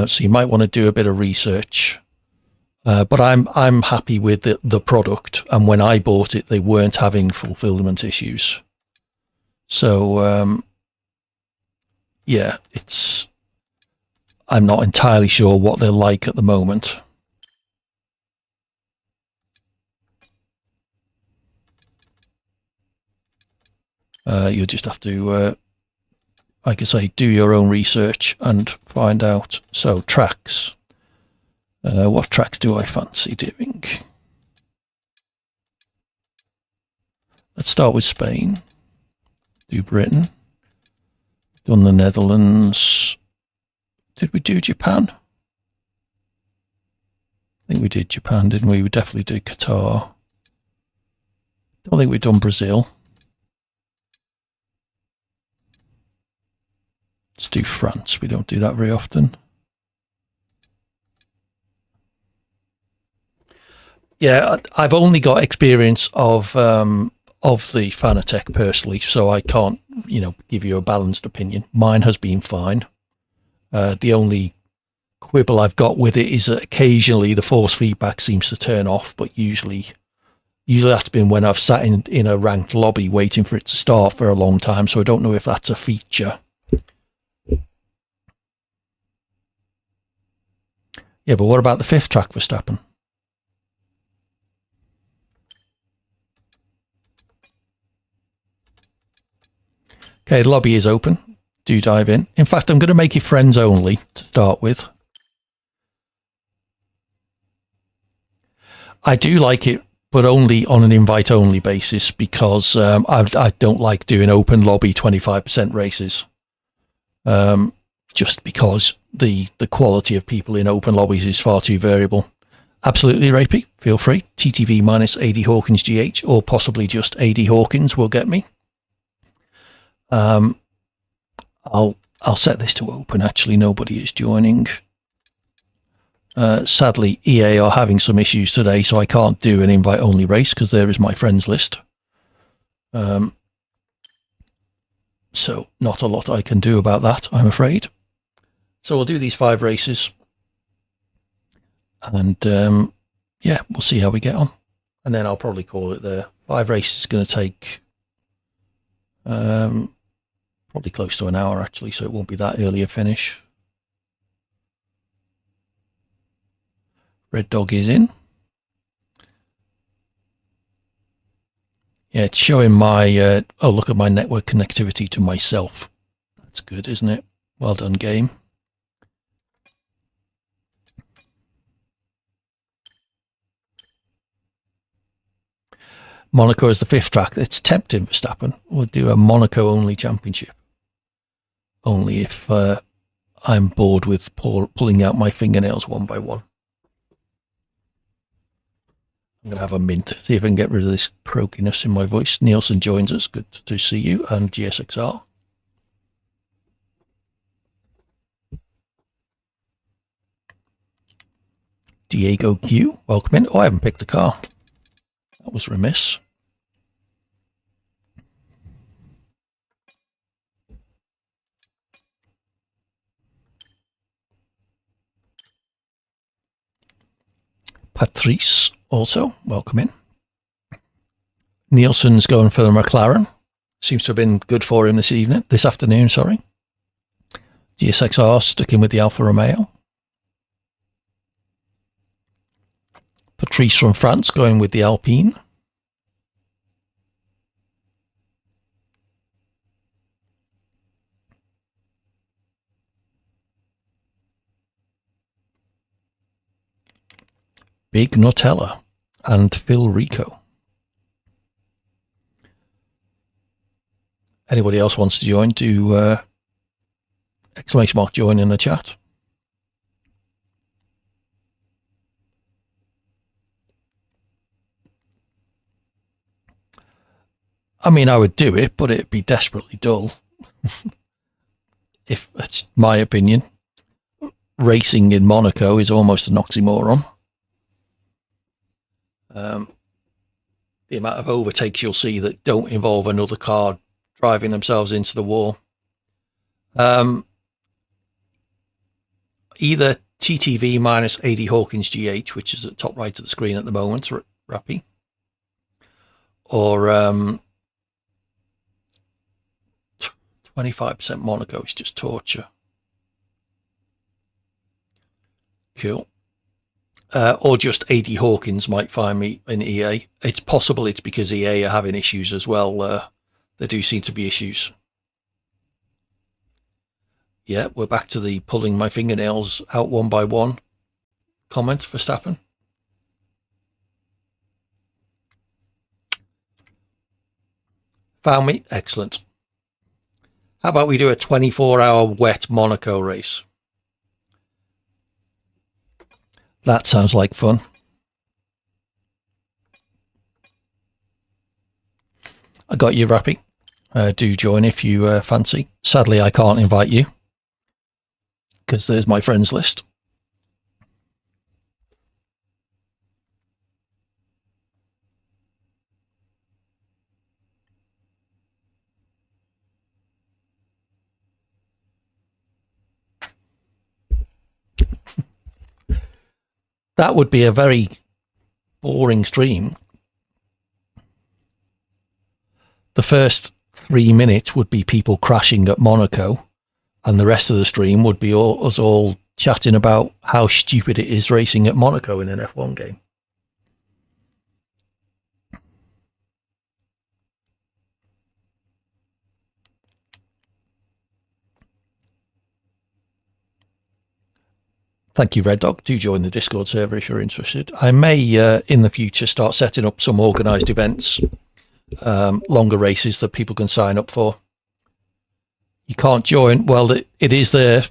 So you might want to do a bit of research. But I'm happy with the product, and when I bought it, they weren't having fulfillment issues. So yeah, I'm not entirely sure what they're like at the moment. You'll just have to, like I say, do your own research and find out. So tracks. What tracks do I fancy doing? Let's start with Spain. Do Britain. Done the Netherlands. Did we do Japan? I think we did Japan, didn't we? We definitely did Qatar. Don't think we've done Brazil. Let's do France. We don't do that very often. Yeah, I've only got experience of the Fanatec personally, so I can't, give you a balanced opinion. Mine has been fine. The only quibble I've got with it is that occasionally the force feedback seems to turn off, but usually that's been when I've sat in a ranked lobby waiting for it to start for a long time, so I don't know if that's a feature. Yeah, but what about the fifth track, Verstappen? Okay, the lobby is open. Do dive in. In fact, I'm going to make it friends only to start with. I do like it, but only on an invite-only basis because I don't like doing open lobby 25% races. Just because the quality of people in open lobbies is far too variable. Absolutely, Rapey. Feel free. TTV minus AD Hawkins GH, or possibly just AD Hawkins will get me. I'll set this to open. Actually, nobody is joining. Sadly, EA are having some issues today, so I can't do an invite-only race because there is my friends list. So not a lot I can do about that, I'm afraid. So we'll do these 5 races. And yeah, we'll see how we get on. And then I'll probably call it there. 5 races is going to take probably close to an hour, actually, so it won't be that early a finish. Red Dog is in. Yeah, it's showing my, oh, look at my network connectivity to myself. That's good, isn't it? Well done, game. Monaco is the 5th track. It's tempting, Verstappen. We'll do a Monaco-only championship. Only if I'm bored with pulling out my fingernails one by one. I'm going to have a mint, see if I can get rid of this croakiness in my voice. Nielsen joins us. Good to see you. And GSXR. Diego Q, welcome in. Oh, I haven't picked a car. That was remiss. Patrice, also, welcome in. Nielsen's going for the McLaren. Seems to have been good for him this afternoon, sorry. DSXR sticking with the Alfa Romeo. Patrice from France going with the Alpine. Big Nutella and Phil Rico. Anybody else wants to join, do exclamation mark join in the chat. I mean, I would do it, but it'd be desperately dull. If that's my opinion. Racing in Monaco is almost an oxymoron. The amount of overtakes you'll see that don't involve another car driving themselves into the wall. Either TTV minus 80 Hawkins GH, which is at the top right of the screen at the moment, Rappy, or 25% Monaco is just torture. Cool. Or just 80 Hawkins might find me in EA. It's possible it's because EA are having issues as well. There do seem to be issues. Yeah, we're back to the pulling my fingernails out one by one comment for Verstappen. Found me? Excellent. How about we do a 24-hour wet Monaco race? That sounds like fun. I got you, Rappy. Do join if you fancy. Sadly, I can't invite you because there's my friends list. That would be a very boring stream. The first 3 minutes would be people crashing at Monaco, and the rest of the stream would be us all chatting about how stupid it is racing at Monaco in an F1 game. Thank you, Red Dog. Do join the Discord server if you're interested. I may, in the future, start setting up some organised events, longer races that people can sign up for. You can't join. Well, it is there.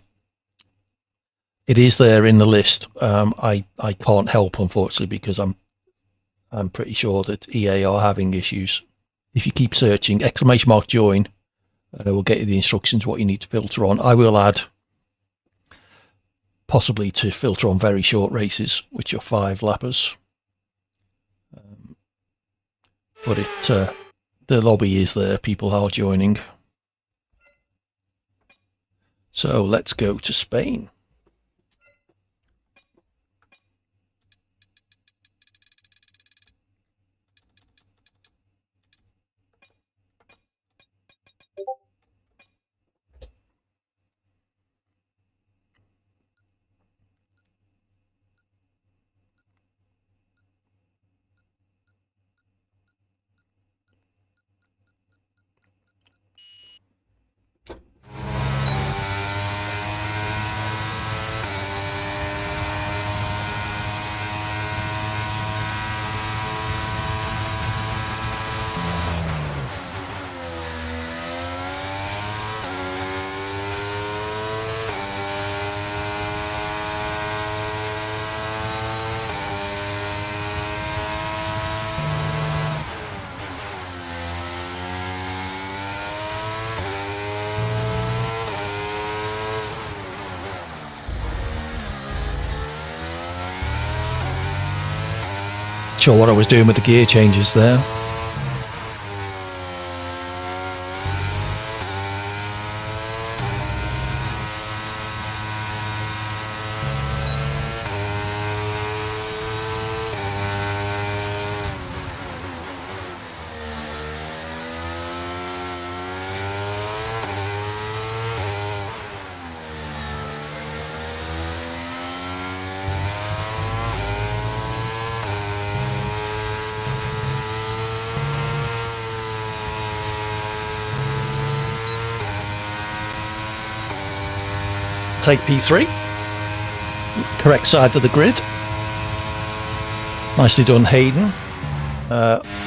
It is there in the list. I can't help, unfortunately, because I'm pretty sure that EA are having issues. If you keep searching, !join, will get you the instructions what you need to filter on. I will add possibly to filter on very short races, which are 5 lappers. But the lobby is there. People are joining. So let's go to Spain. Sure what I was doing with the gear changes there. Take P3, correct side of the grid. Nicely done, Hayden.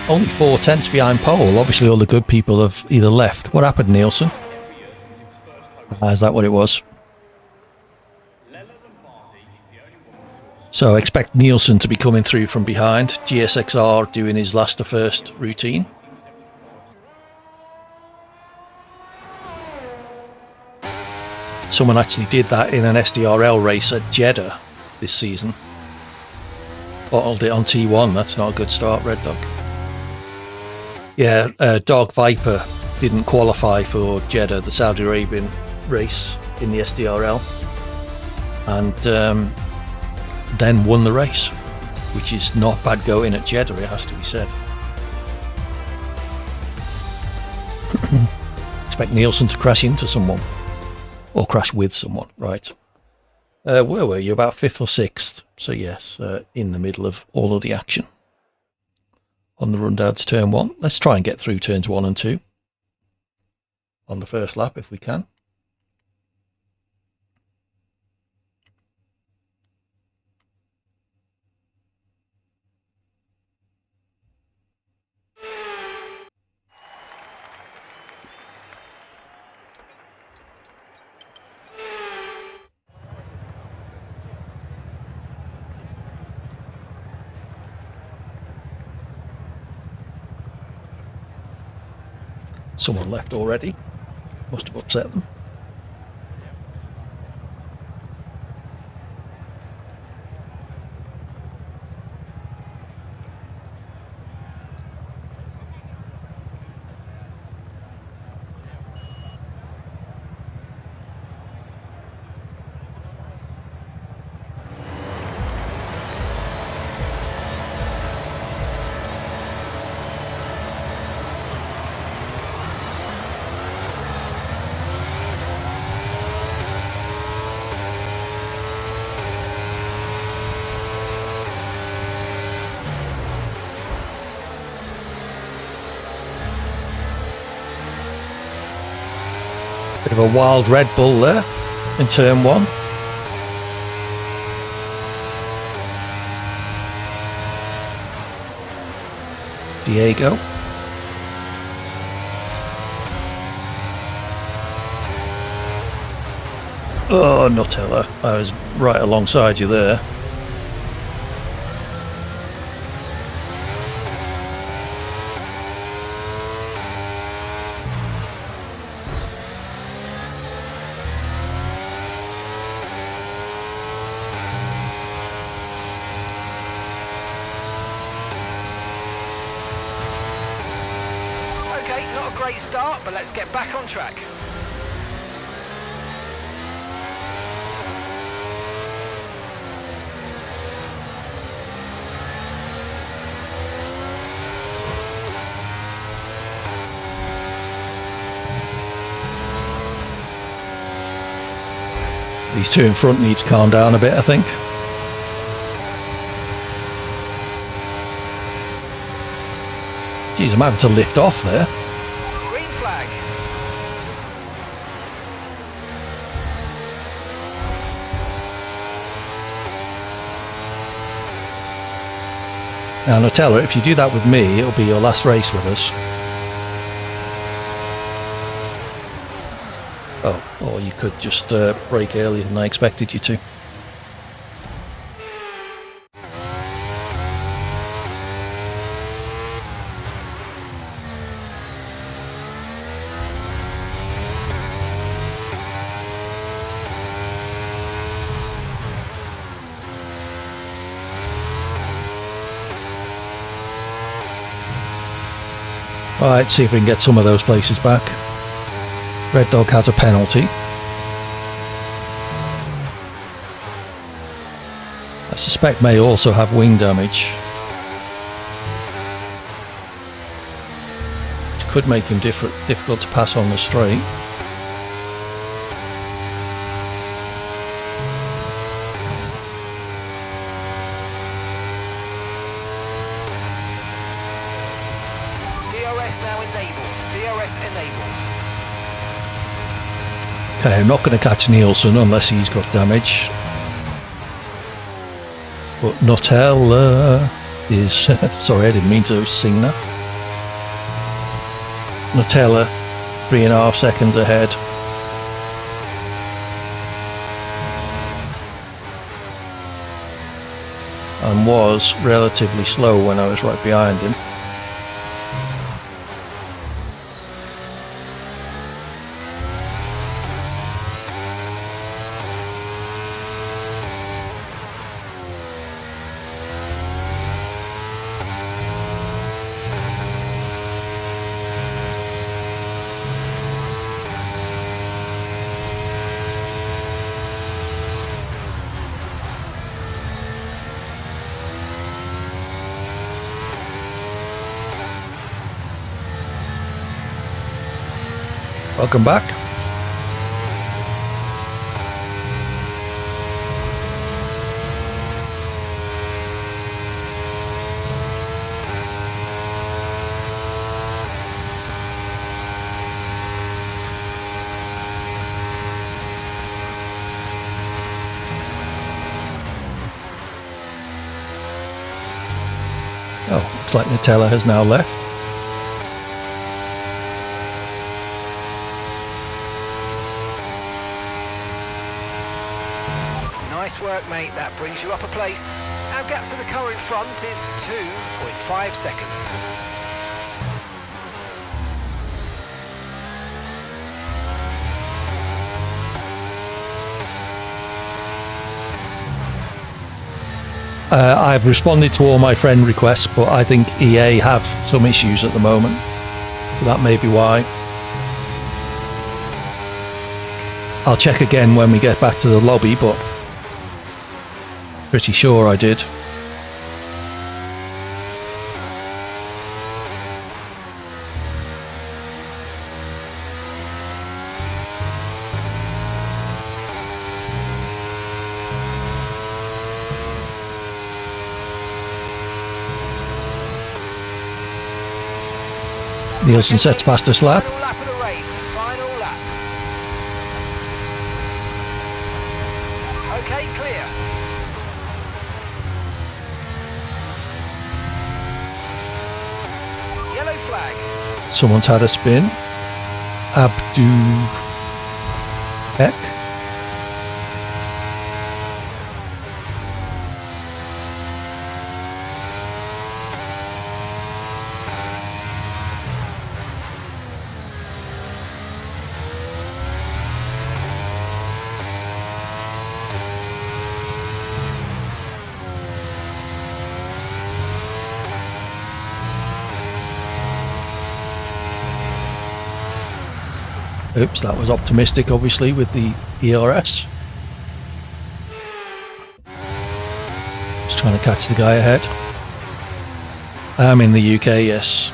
Only 4 tenths behind pole. Obviously all the good people have either left. What happened, Nielsen? Is that what it was? So expect Nielsen to be coming through from behind. GSXR doing his last to first routine. Someone actually did that in an SDRL race at Jeddah this season. Bottled it on T1. That's not a good start, Red Dog. Yeah, Dog Viper didn't qualify for Jeddah, the Saudi Arabian race in the SDRL, and then won the race, which is not bad going at Jeddah, it has to be said. Expect Nielsen to crash into someone, or crash with someone, right? Where were you? About 5th or 6th, so yes, in the middle of all of the action on the run down to turn 1. Let's try and get through turns 1 and 2 on the first lap if we can. Someone left already. Must have upset them. Bit of a wild Red Bull there in turn 1. Diego. Oh, Nutella. I was right alongside you there. Not a great start, but let's get back on track. These two in front need to calm down a bit, I think. Geez, I'm having to lift off there. Green flag. Now, Nutella, if you do that with me, it'll be your last race with us. Oh, or you could just brake earlier than I expected you to. Alright, see if we can get some of those places back. Red Dog has a penalty. I suspect may also have wing damage, which could make him difficult to pass on the straight. DRS now enabled. DRS enabled. Okay, I'm not going to catch Nielsen unless he's got damage. But Nutella is... sorry, I didn't mean to sing that. Nutella, 3.5 seconds ahead. And was relatively slow when I was right behind him. Welcome back. Oh, looks like Nutella has now left. Nice work, mate. That brings you up a place. Our gap to the car in front is 2.5 seconds. I've responded to all my friend requests, but I think EA have some issues at the moment. So that may be why. I'll check again when we get back to the lobby, but pretty sure I did. Nielsen sets fastest lap. Final lap of the race. Final lap. Okay, clear. Yellow flag. Someone's had a spin. Abdu Beck. Oops, that was optimistic, obviously, with the ERS. Just trying to catch the guy ahead. I'm in the UK, yes.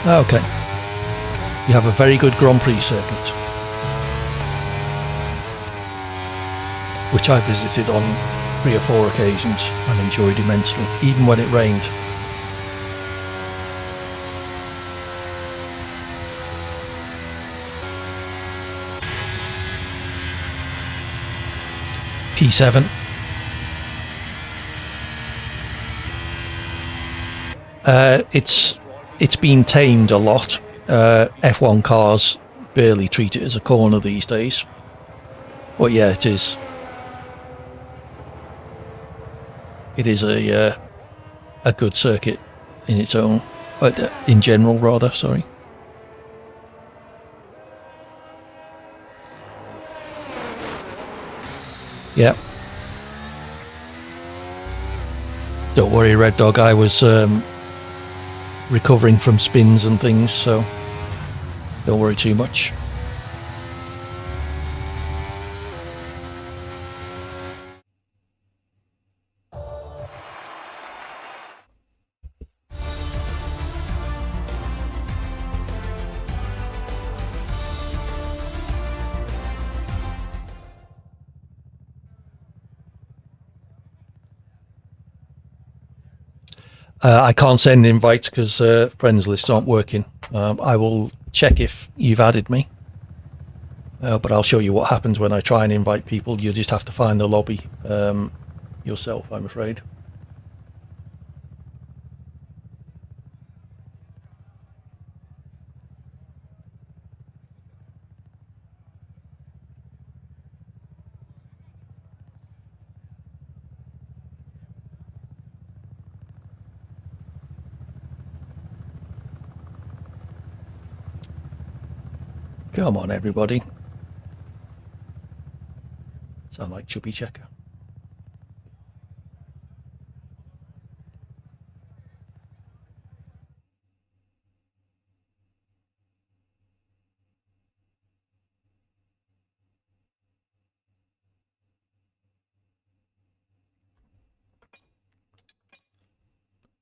Okay. You have a very good Grand Prix circuit, which I visited on 3 or 4 occasions and enjoyed immensely, even when it rained. P7. It's been tamed a lot. F1 cars barely treat it as a corner these days. But yeah, it is. It is a good circuit in its own, in general rather, sorry. Yeah. Don't worry, Red Dog, I was recovering from spins and things, so don't worry too much. I can't send invites because friends lists aren't working. I will check if you've added me, but I'll show you what happens when I try and invite people. You just have to find the lobby yourself, I'm afraid. Come on, everybody. Sound like Chubby Checker.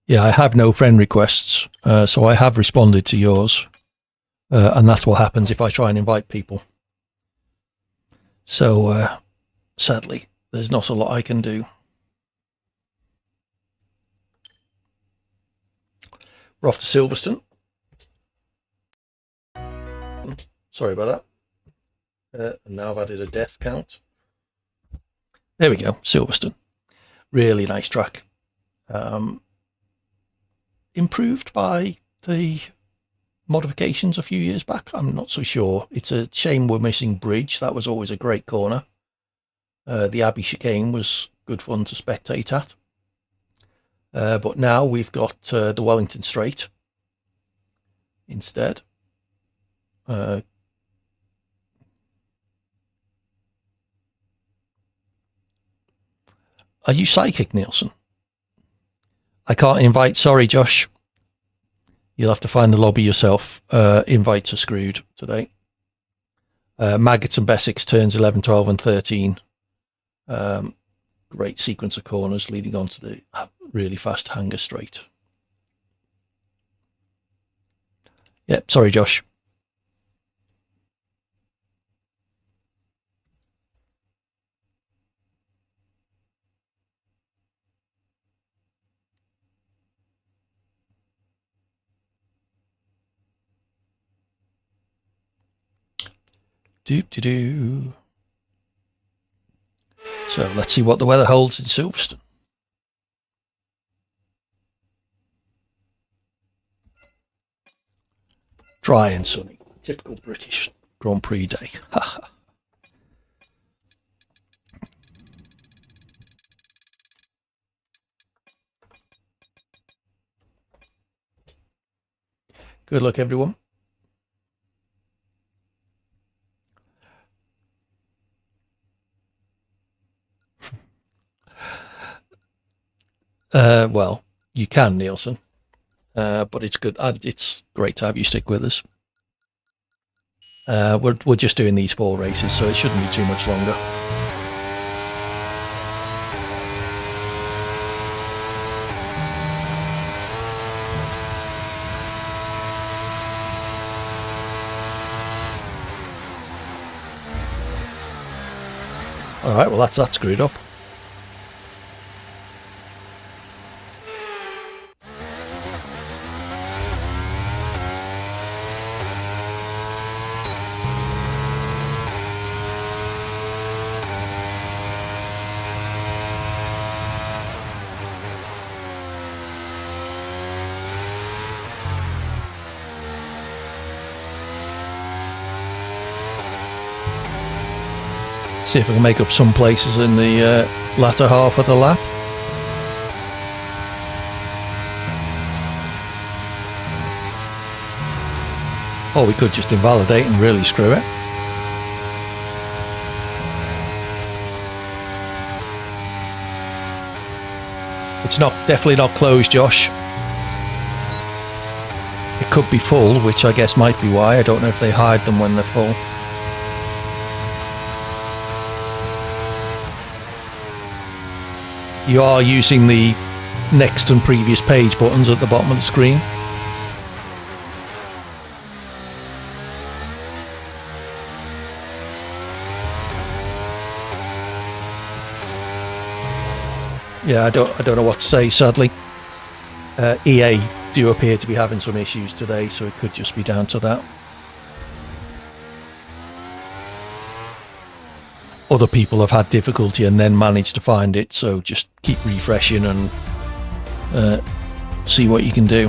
Yeah, I have no friend requests, so I have responded to yours, and that's what happens if I try and invite people. So, sadly, there's not a lot I can do. We're off to Silverstone. Sorry about that. And now I've added a death count. There we go, Silverstone. Really nice track. Improved by the modifications a few years back. I'm not so sure. It's a shame we're missing Bridge. That was always a great corner. The Abbey chicane was good fun to spectate at. But now we've got the Wellington Straight instead. Are you psychic, Nielsen? I can't invite. Sorry, Josh. You'll have to find the lobby yourself. Invites are screwed today. Maggots and Bessix turns 11, 12 and 13. Great sequence of corners leading on to the really fast hanger straight. Yep, sorry, Josh. Do. So let's see what the weather holds in Silverstone. Dry and sunny. Typical British Grand Prix day. Good luck, everyone. Well, you can, Nielsen, but it's good. It's great to have you stick with us. We're just doing these 4 races, so it shouldn't be too much longer. All right, well, that's that screwed up. See if I can make up some places in the latter half of the lap. Or we could just invalidate and really screw it. It's definitely not closed, Josh. It could be full, which I guess might be why. I don't know if they hide them when they're full. You are using the next and previous page buttons at the bottom of the screen. Yeah, I don't know what to say, sadly. EA do appear to be having some issues today, so it could just be down to that. Other people have had difficulty and then managed to find it, so just keep refreshing and see what you can do.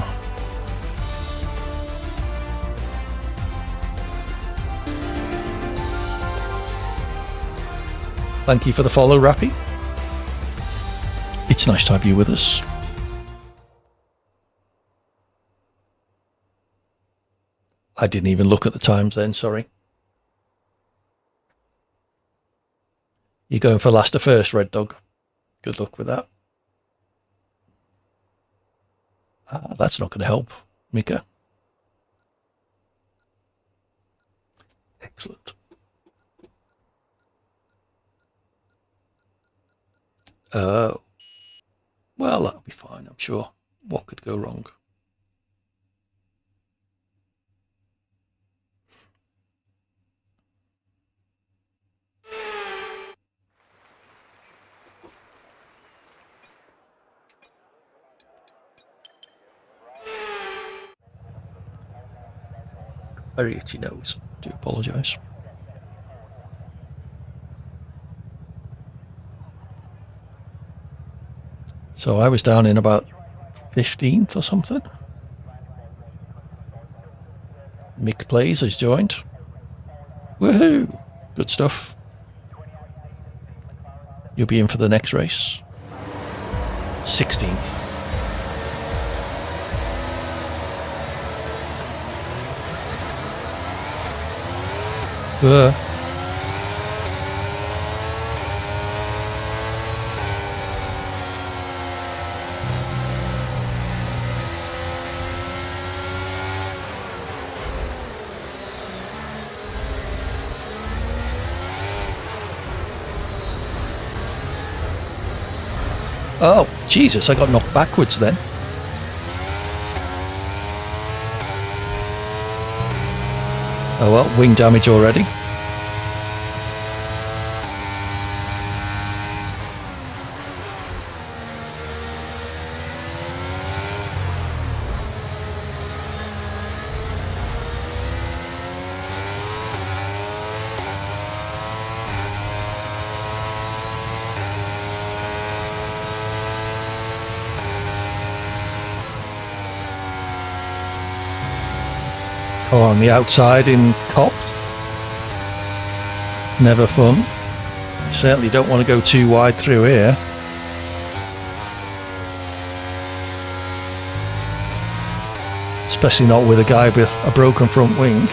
Thank you for the follow, Rappy. It's nice to have you with us. I didn't even look at the times then, sorry. You're going for last to first, Red Dog. Good luck with that. That's not going to help, Mika. Excellent. Oh. Well, that'll be fine, I'm sure. What could go wrong? Very itchy nose. I do apologise. So I was down in about 15th or something. Mick Plays has joined. Woohoo! Good stuff. You'll be in for the next race. 16th. Oh, Jesus, I got knocked backwards then. Oh well, wing damage already. Oh, on the outside in Cops. Never fun. You certainly don't want to go too wide through here. Especially not with a guy with a broken front wing.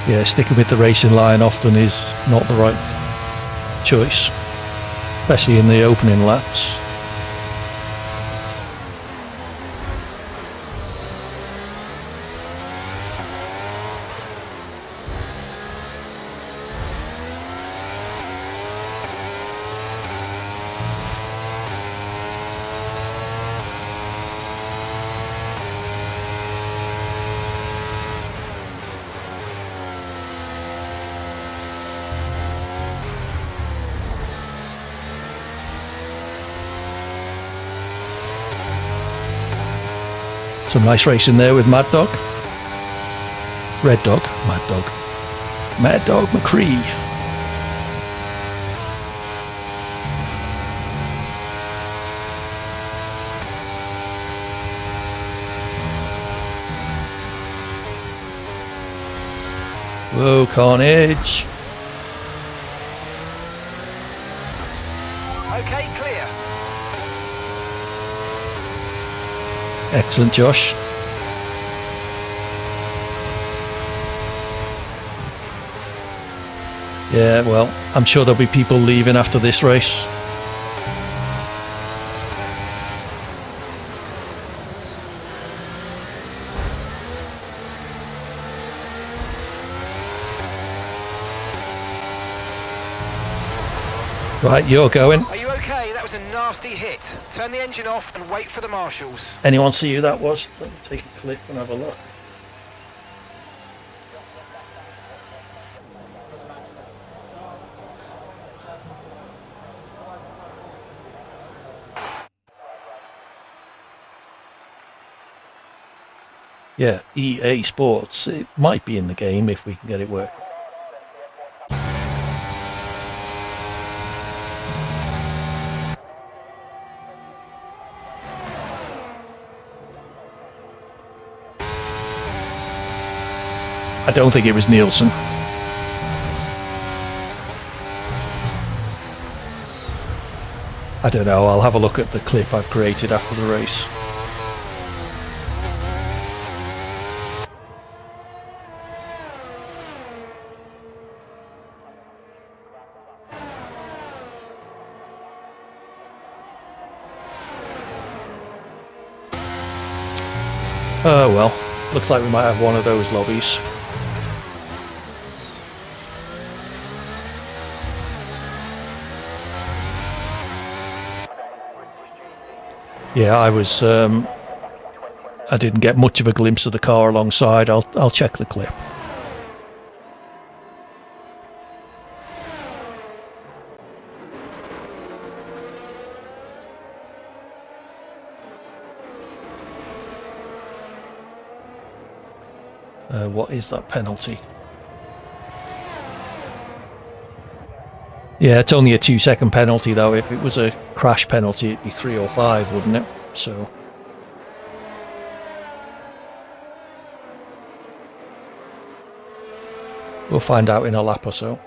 Yeah, sticking with the racing line often is not the right choice, especially in the opening laps. Some nice racing there with Mad Dog. Red Dog, Mad Dog. Mad Dog McCree. Whoa, carnage. Okay, clear. Excellent, Josh. Yeah, well, I'm sure there'll be people leaving after this race. Right, you're going. Are you okay? That was a nasty hit. Turn the engine off and wait for the marshals. Anyone see who that was? Let me take a clip and have a look. Yeah, EA Sports. It might be in the game if we can get it working. I don't think it was Nielsen. I don't know, I'll have a look at the clip I've created after the race. Oh well, looks like we might have one of those lobbies. Yeah, I didn't get much of a glimpse of the car alongside. I'll check the clip. What is that penalty? Yeah, it's only a 2-second penalty though. If it was a crash penalty, it'd be 3 or 5, wouldn't it? So we'll find out in a lap or so.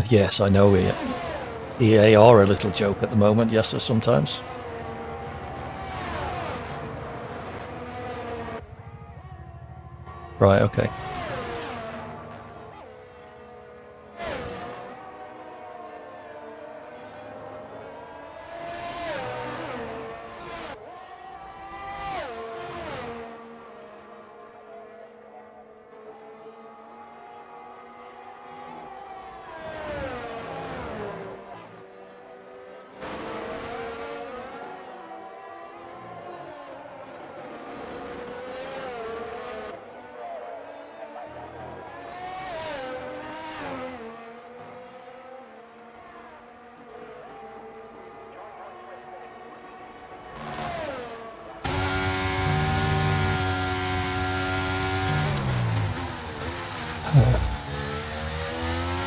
Yes, I know EA are a little joke at the moment, yes, sir, sometimes. Right, okay.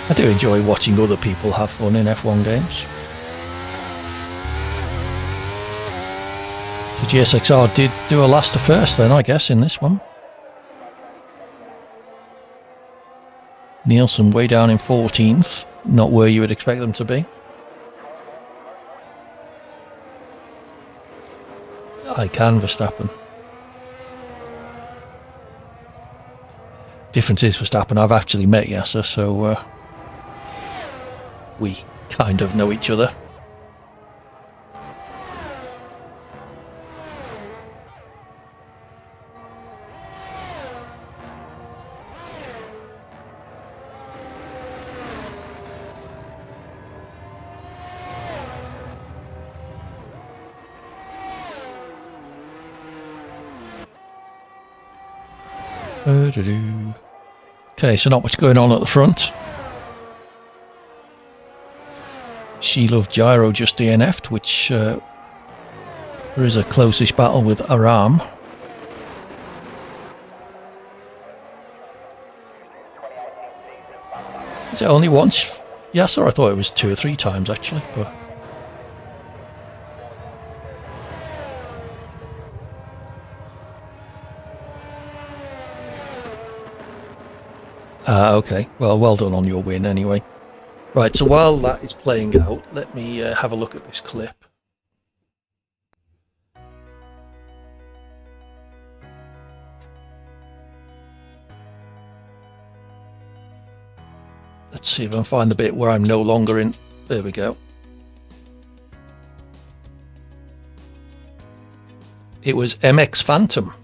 I do enjoy watching other people have fun in F1 games. So GSXR did do a last to first then, I guess, in this one. Nielsen way down in 14th, not where you would expect them to be. I can Verstappen. Difference is Verstappen, I've actually met Yasser, so we kind of know each other. Okay, so not much going on at the front. She Loved Gyro just DNF'd, which there is a close-ish battle with Aram. Is it only once? Yes, or I thought it was 2 or 3 times actually. But okay. Well done on your win anyway. Right, so while that is playing out, let me have a look at this clip. Let's see if I can find the bit where I'm no longer in. There we go. It was MX Phantom.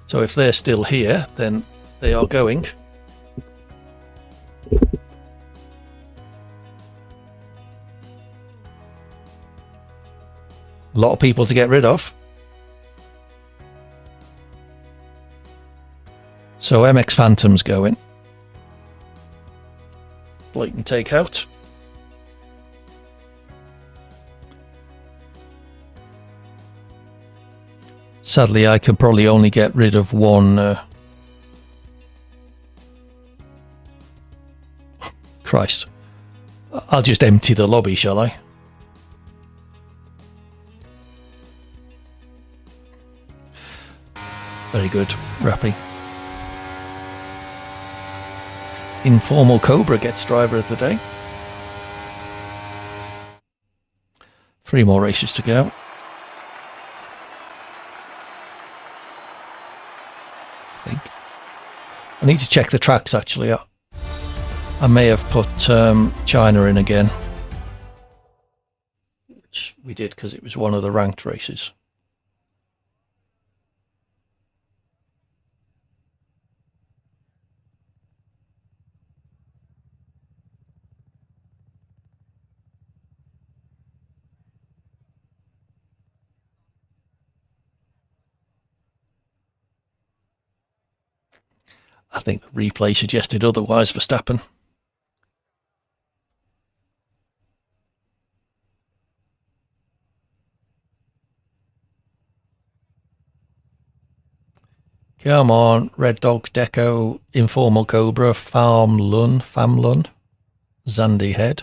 So if they're still here, then they are going. A lot of people to get rid of. So MX Phantom's going. Blatant takeout. Sadly, I could probably only get rid of one. Christ. I'll just empty the lobby, shall I? Very good, Rappy. Informal Cobra gets driver of the day. 3 more races to go. I think. I need to check the tracks actually. I may have put China in again. We did because it was one of the ranked races. I think the replay suggested otherwise, Verstappen. Come on, Red Dog, Deco, Informal Cobra, Farm Lun, Zandy Head.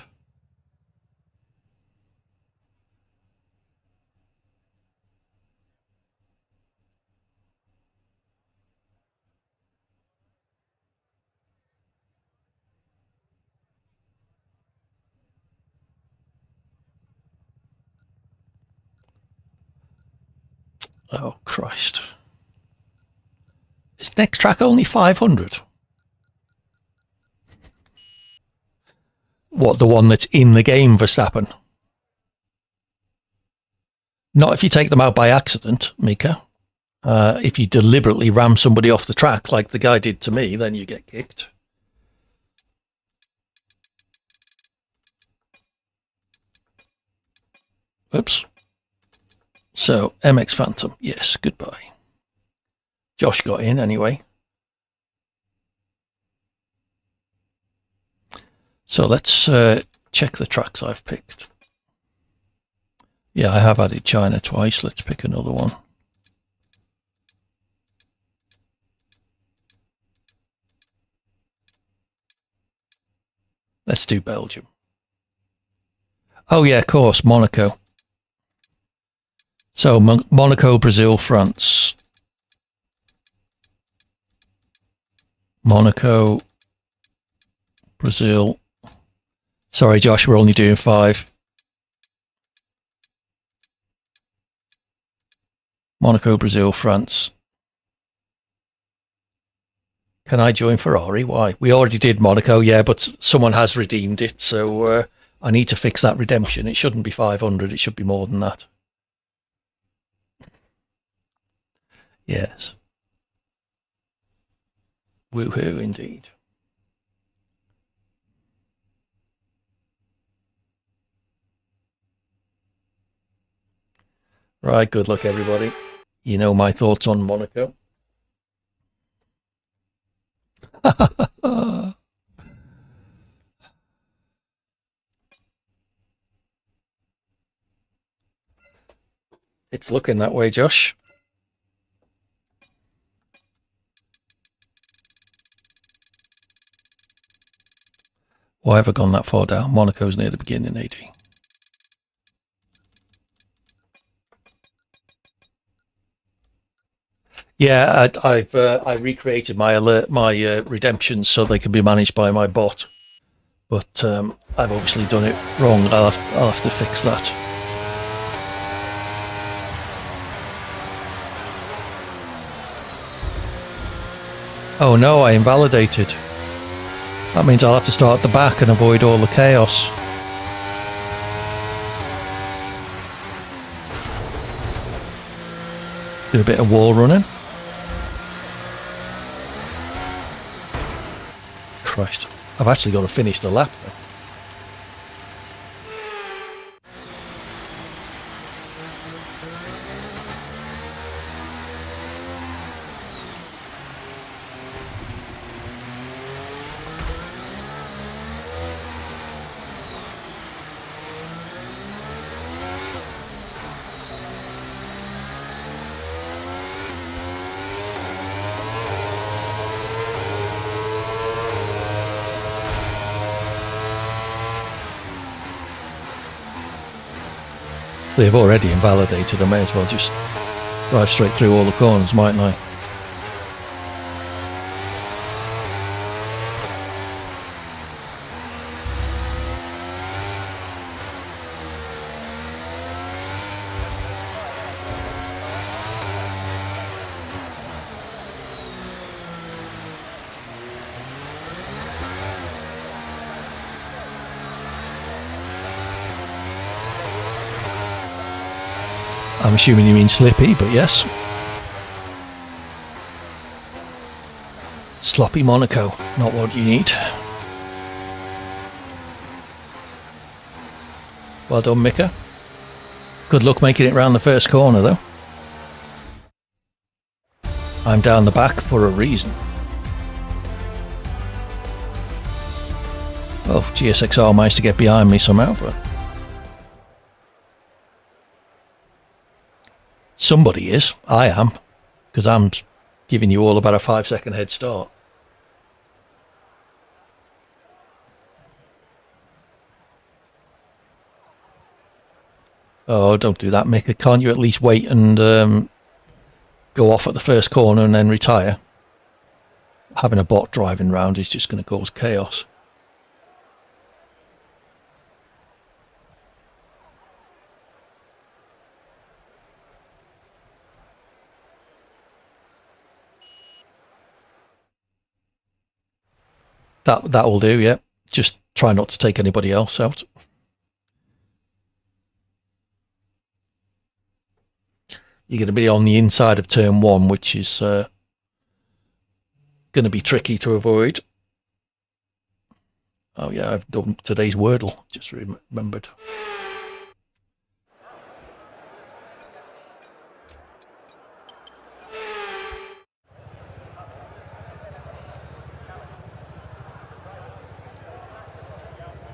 Oh, Christ. Is next track only 500? What, the one that's in the game, Verstappen? Not if you take them out by accident, Mika. If you deliberately ram somebody off the track like the guy did to me, then you get kicked. Oops. So, MX Phantom, yes, goodbye. Josh got in anyway. So let's check the tracks I've picked. Yeah, I have added China twice. Let's pick another one. Let's do Belgium. Oh yeah, of course, Monaco. So Monaco, Brazil, France. Monaco, Brazil. Sorry, Josh, we're only doing 5. Monaco, Brazil, France. Can I join Ferrari? Why? We already did Monaco, yeah, but someone has redeemed it, so I need to fix that redemption. It shouldn't be 500, it should be more than that. Yes. Woohoo, indeed. Right, good luck, everybody. You know my thoughts on Monaco. It's looking that way, Josh. Why have I gone that far down? Monaco's near the beginning, AD. Yeah, I recreated my redemptions so they can be managed by my bot, but I've obviously done it wrong. I'll have to fix that. Oh no, I invalidated. That means I'll have to start at the back and avoid all the chaos. Do a bit of wall running. Christ, I've actually got to finish the lap though. They've already invalidated. I may as well just drive straight through all the corners, mightn't I? I'm assuming you mean slippy, but yes. Sloppy Monaco, not what you need. Well done, Mika. Good luck making it round the first corner, though. I'm down the back for a reason. Well, GSXR managed to get behind me somehow, but somebody is. I am, because I'm giving you all about a 5-second head start. Oh, don't do that, Mika. Can't you at least wait and go off at the first corner and then retire? Having a bot driving round is just going to cause chaos. That will do, yeah. Just try not to take anybody else out. You're going to be on the inside of turn 1, which is going to be tricky to avoid. Oh yeah, I've done today's Wordle, just remembered.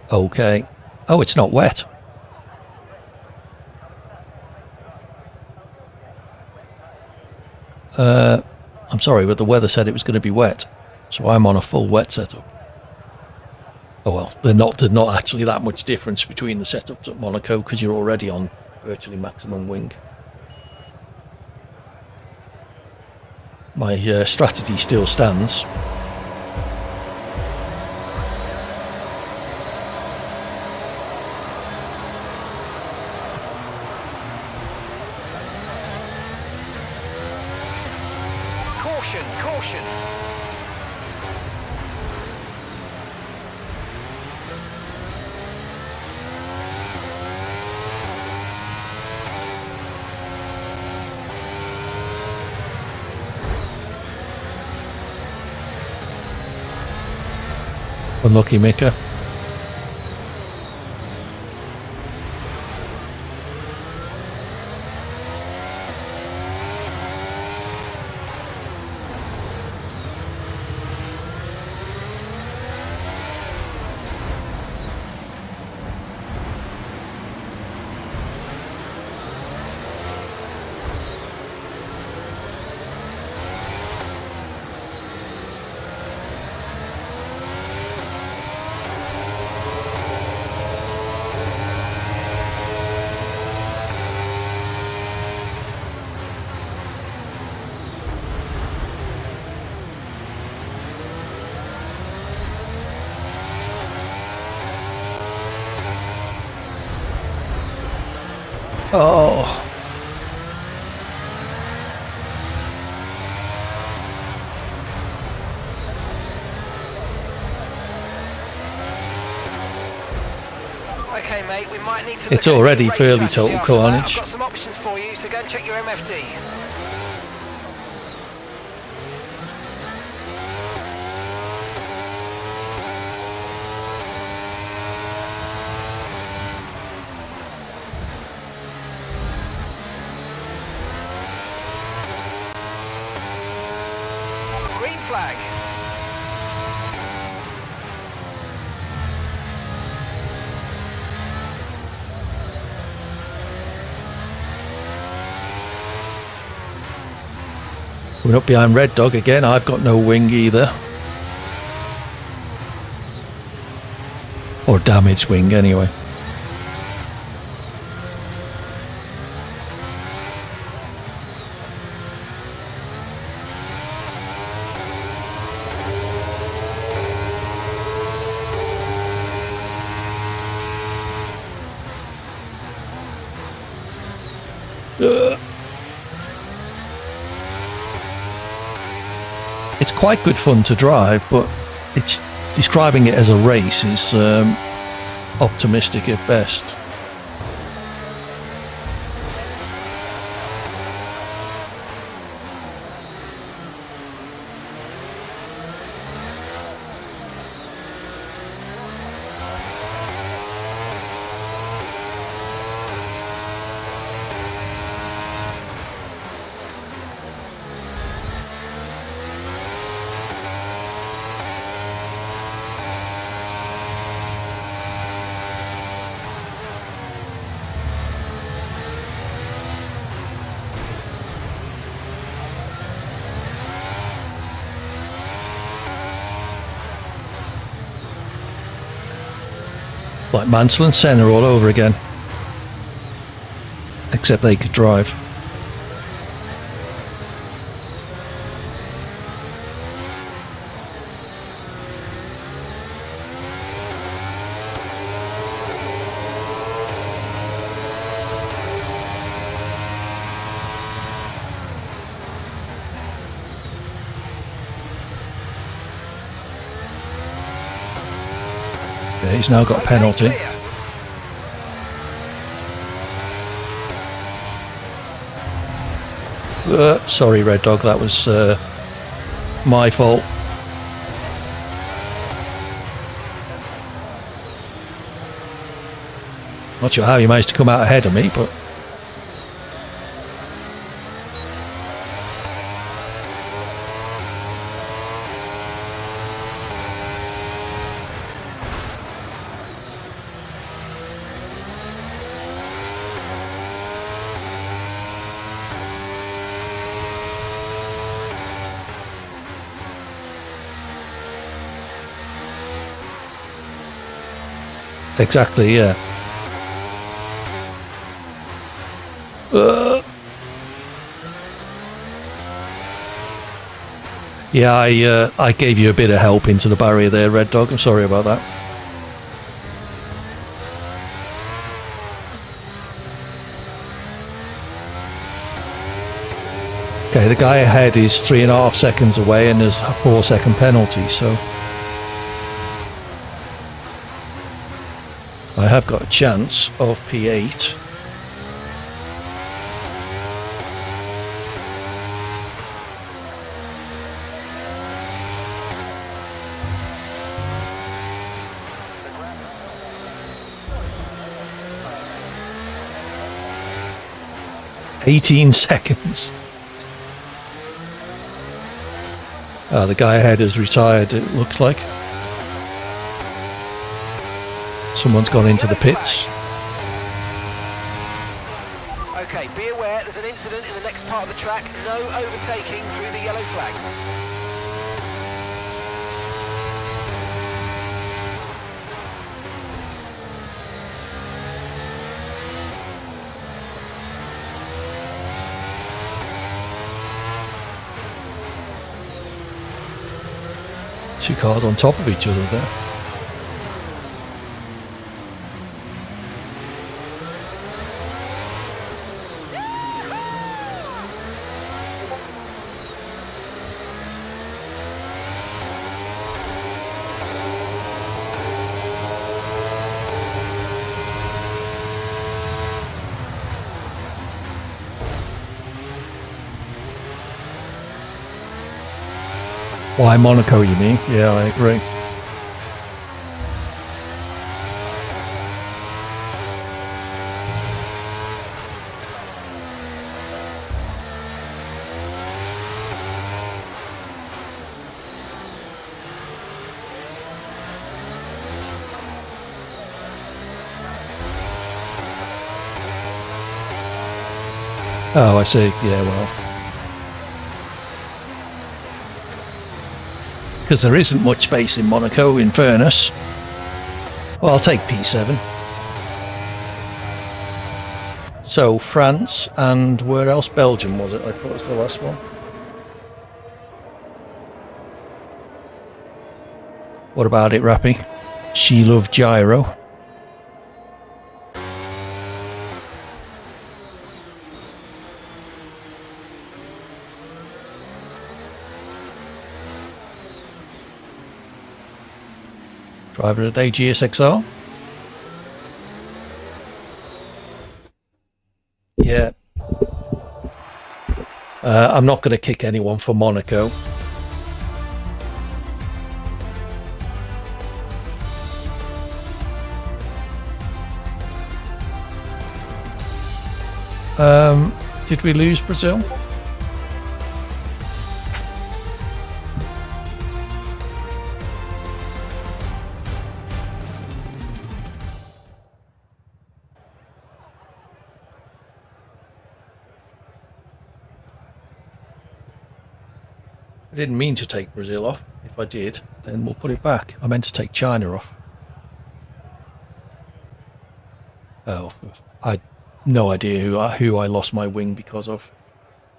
Okay. Oh, it's not wet. I'm sorry, but the weather said it was going to be wet, so I'm on a full wet setup. Oh well, there's not actually that much difference between the setups at Monaco because you're already on virtually maximum wing. My strategy still stands. Caution! Unlucky, Mika. Oh. Okay, mate, we might need to. It's already fairly total carnage. I've got some options for you, so go and check your MFD. Green flag. Coming up behind Red Dog again. I've got no wing either. Or damaged wing anyway. It's quite good fun to drive, but it's describing it as a race is optimistic at best. Like Mansell and Senna all over again. Except they could drive. Yeah, he's now got a penalty. Sorry, Red Dog, that was my fault. Not sure how you managed to come out ahead of me, but... Exactly, yeah. Yeah, I gave you a bit of help into the barrier there, Red Dog. I'm sorry about that. Okay, the guy ahead is 3.5 seconds away and there's a 4-second penalty, so... I have got a chance of P8. "18 seconds. The guy ahead has retired, it looks like. Someone's gone into the pits. Okay, be aware there's an incident in the next part of the track. No overtaking through the yellow flags. Two cars on top of each other there. Why Monaco, you mean? Yeah, I agree. Oh, I see. Yeah, well. Because there isn't much space in Monaco, in fairness. Well, I'll take P7. So, France and where else? Belgium, was it? I thought it was the last one. What about it, Rappy? She loved gyro. Driver of the day, GSXR. Yeah. I'm not going to kick anyone for Monaco. Did we lose Brazil? I didn't mean to take Brazil off. If I did, then we'll put it back. I meant to take China off. Oh, I no idea who I lost my wing because of.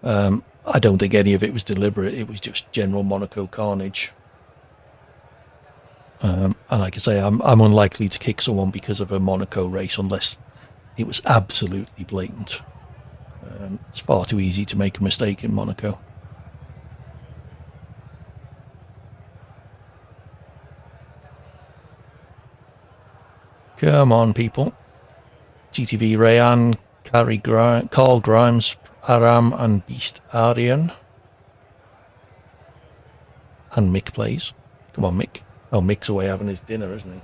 I don't think any of it was deliberate. It was just general Monaco carnage. And like I say, I'm unlikely to kick someone because of a Monaco race unless it was absolutely blatant. It's far too easy to make a mistake in Monaco. Come on, people. TTV Rayan, Carl Grimes, Aram, and Beast Aryan. And Mick plays. Come on, Mick. Oh, Mick's away having his dinner, isn't he?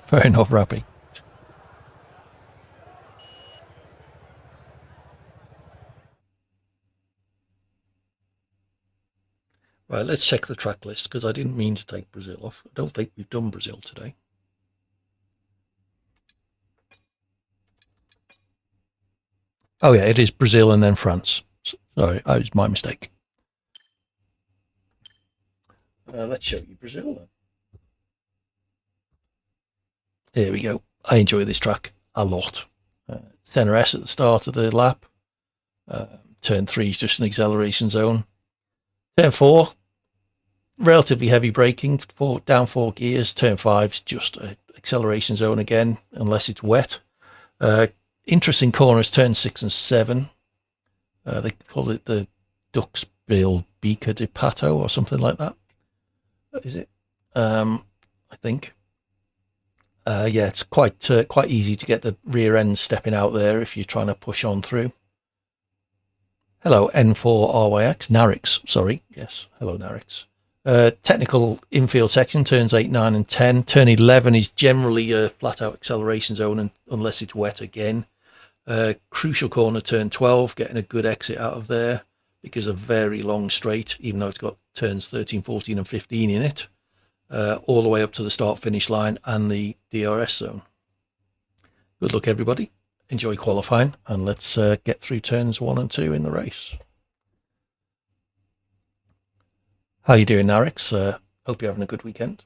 Fair enough, Rappy. Right, let's check the track list because I didn't mean to take Brazil off. I don't think we've done Brazil today. Oh yeah, it is Brazil and then France. Sorry, that was my mistake. Let's show you Brazil then. Here we go. I enjoy this track a lot. Center S at the start of the lap. Turn 3 is just an acceleration zone. Turn 4, relatively heavy braking, down 4 gears. Turn 5 is just an acceleration zone again, unless it's wet. Interesting corners, turn 6 and 7. They call it the Duck's Bill Beaker de Pato or something like that. Is it? I think. Yeah, it's quite easy to get the rear end stepping out there if you're trying to push on through. Hello, N4RYX, Narix, sorry. Yes, hello, Narix. Technical infield section, turns 8, 9 and 10. Turn 11 is generally a flat-out acceleration zone unless it's wet again. Crucial corner, turn 12, getting a good exit out of there because of very long straight, even though it's got turns 13, 14 and 15 in it. All the way up to the start-finish line and the DRS zone. Good luck, everybody. Enjoy qualifying, and let's get through turns 1 and 2 in the race. How you doing, Narix? Hope you're having a good weekend.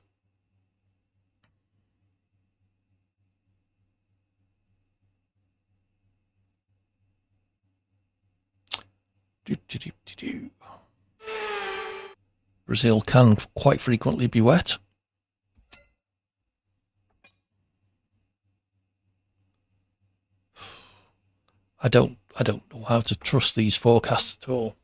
Brazil can quite frequently be wet. I don't know how to trust these forecasts at all.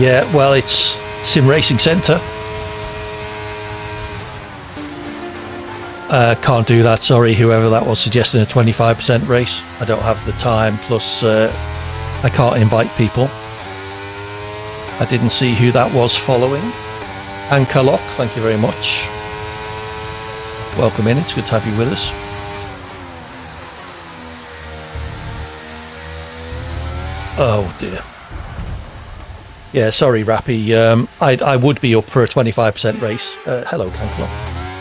Yeah, well, it's Sim Racing Centre. Can't do that, sorry, whoever that was suggesting a 25% race. I don't have the time, plus I can't invite people. I didn't see who that was following. Anchor Lock, thank you very much. Welcome in, it's good to have you with us. Oh dear. Yeah, sorry, Rappy. I would be up for a 25% race. Hello, Cancelo.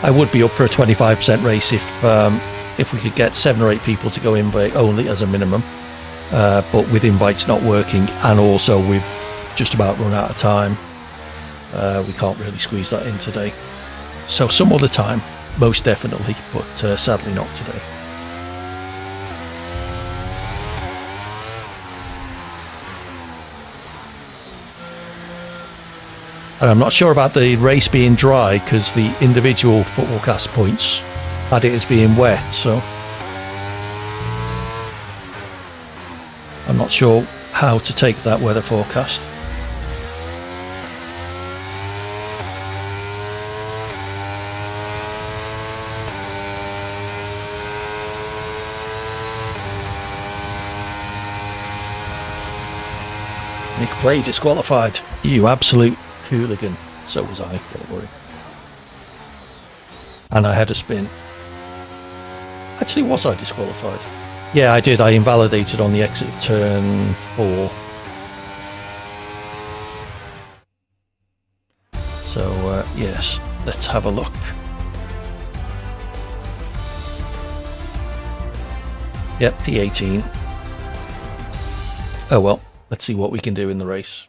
I would be up for a 25% race if we could get 7 or 8 people to go in by only as a minimum. But with invites not working, and also we've just about run out of time, we can't really squeeze that in today. So some other time, most definitely, but sadly not today. And I'm not sure about the race being dry because the individual forecast points had it as being wet, so I'm not sure how to take that weather forecast. Nick Play disqualified. You absolute hooligan. So was I, don't worry. And I had a spin. Actually, was I disqualified? Yeah, I did. I invalidated on the exit of turn 4. So, yes, let's have a look. Yep, P18. Oh well, let's see what we can do in the race.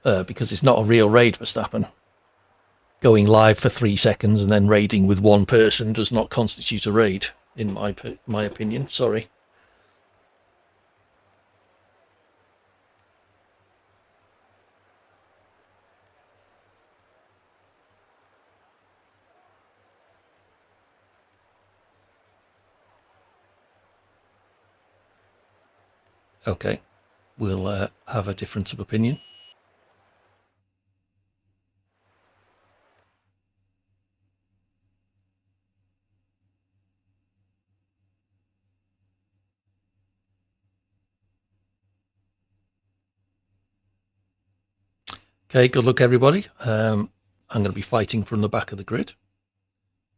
Because it's not a real raid, Verstappen. Going live for 3 seconds and then raiding with one person does not constitute a raid, in my opinion. Sorry. Okay, we'll have a difference of opinion. Okay, good luck everybody. I'm going to be fighting from the back of the grid.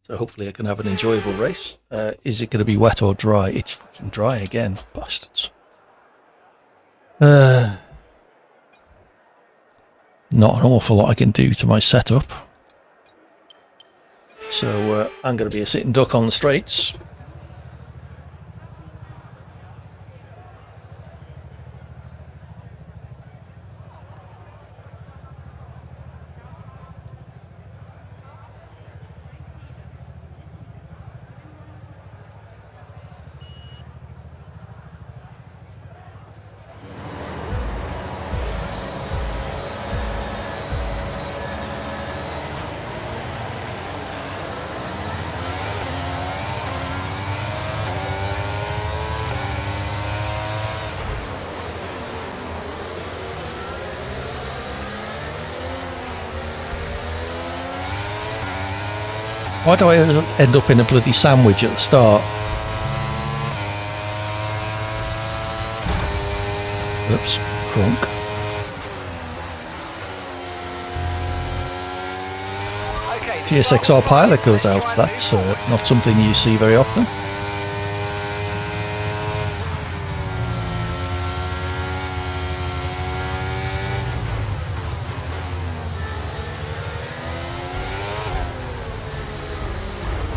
So hopefully I can have an enjoyable race. Is it going to be wet or dry? It's fucking dry again, bastards. Not an awful lot I can do to my setup. So I'm going to be a sitting duck on the straights. Why do I end up in a bloody sandwich at the start? Oops, crunk. Okay, GSXR pilot goes out. That's not something you see very often.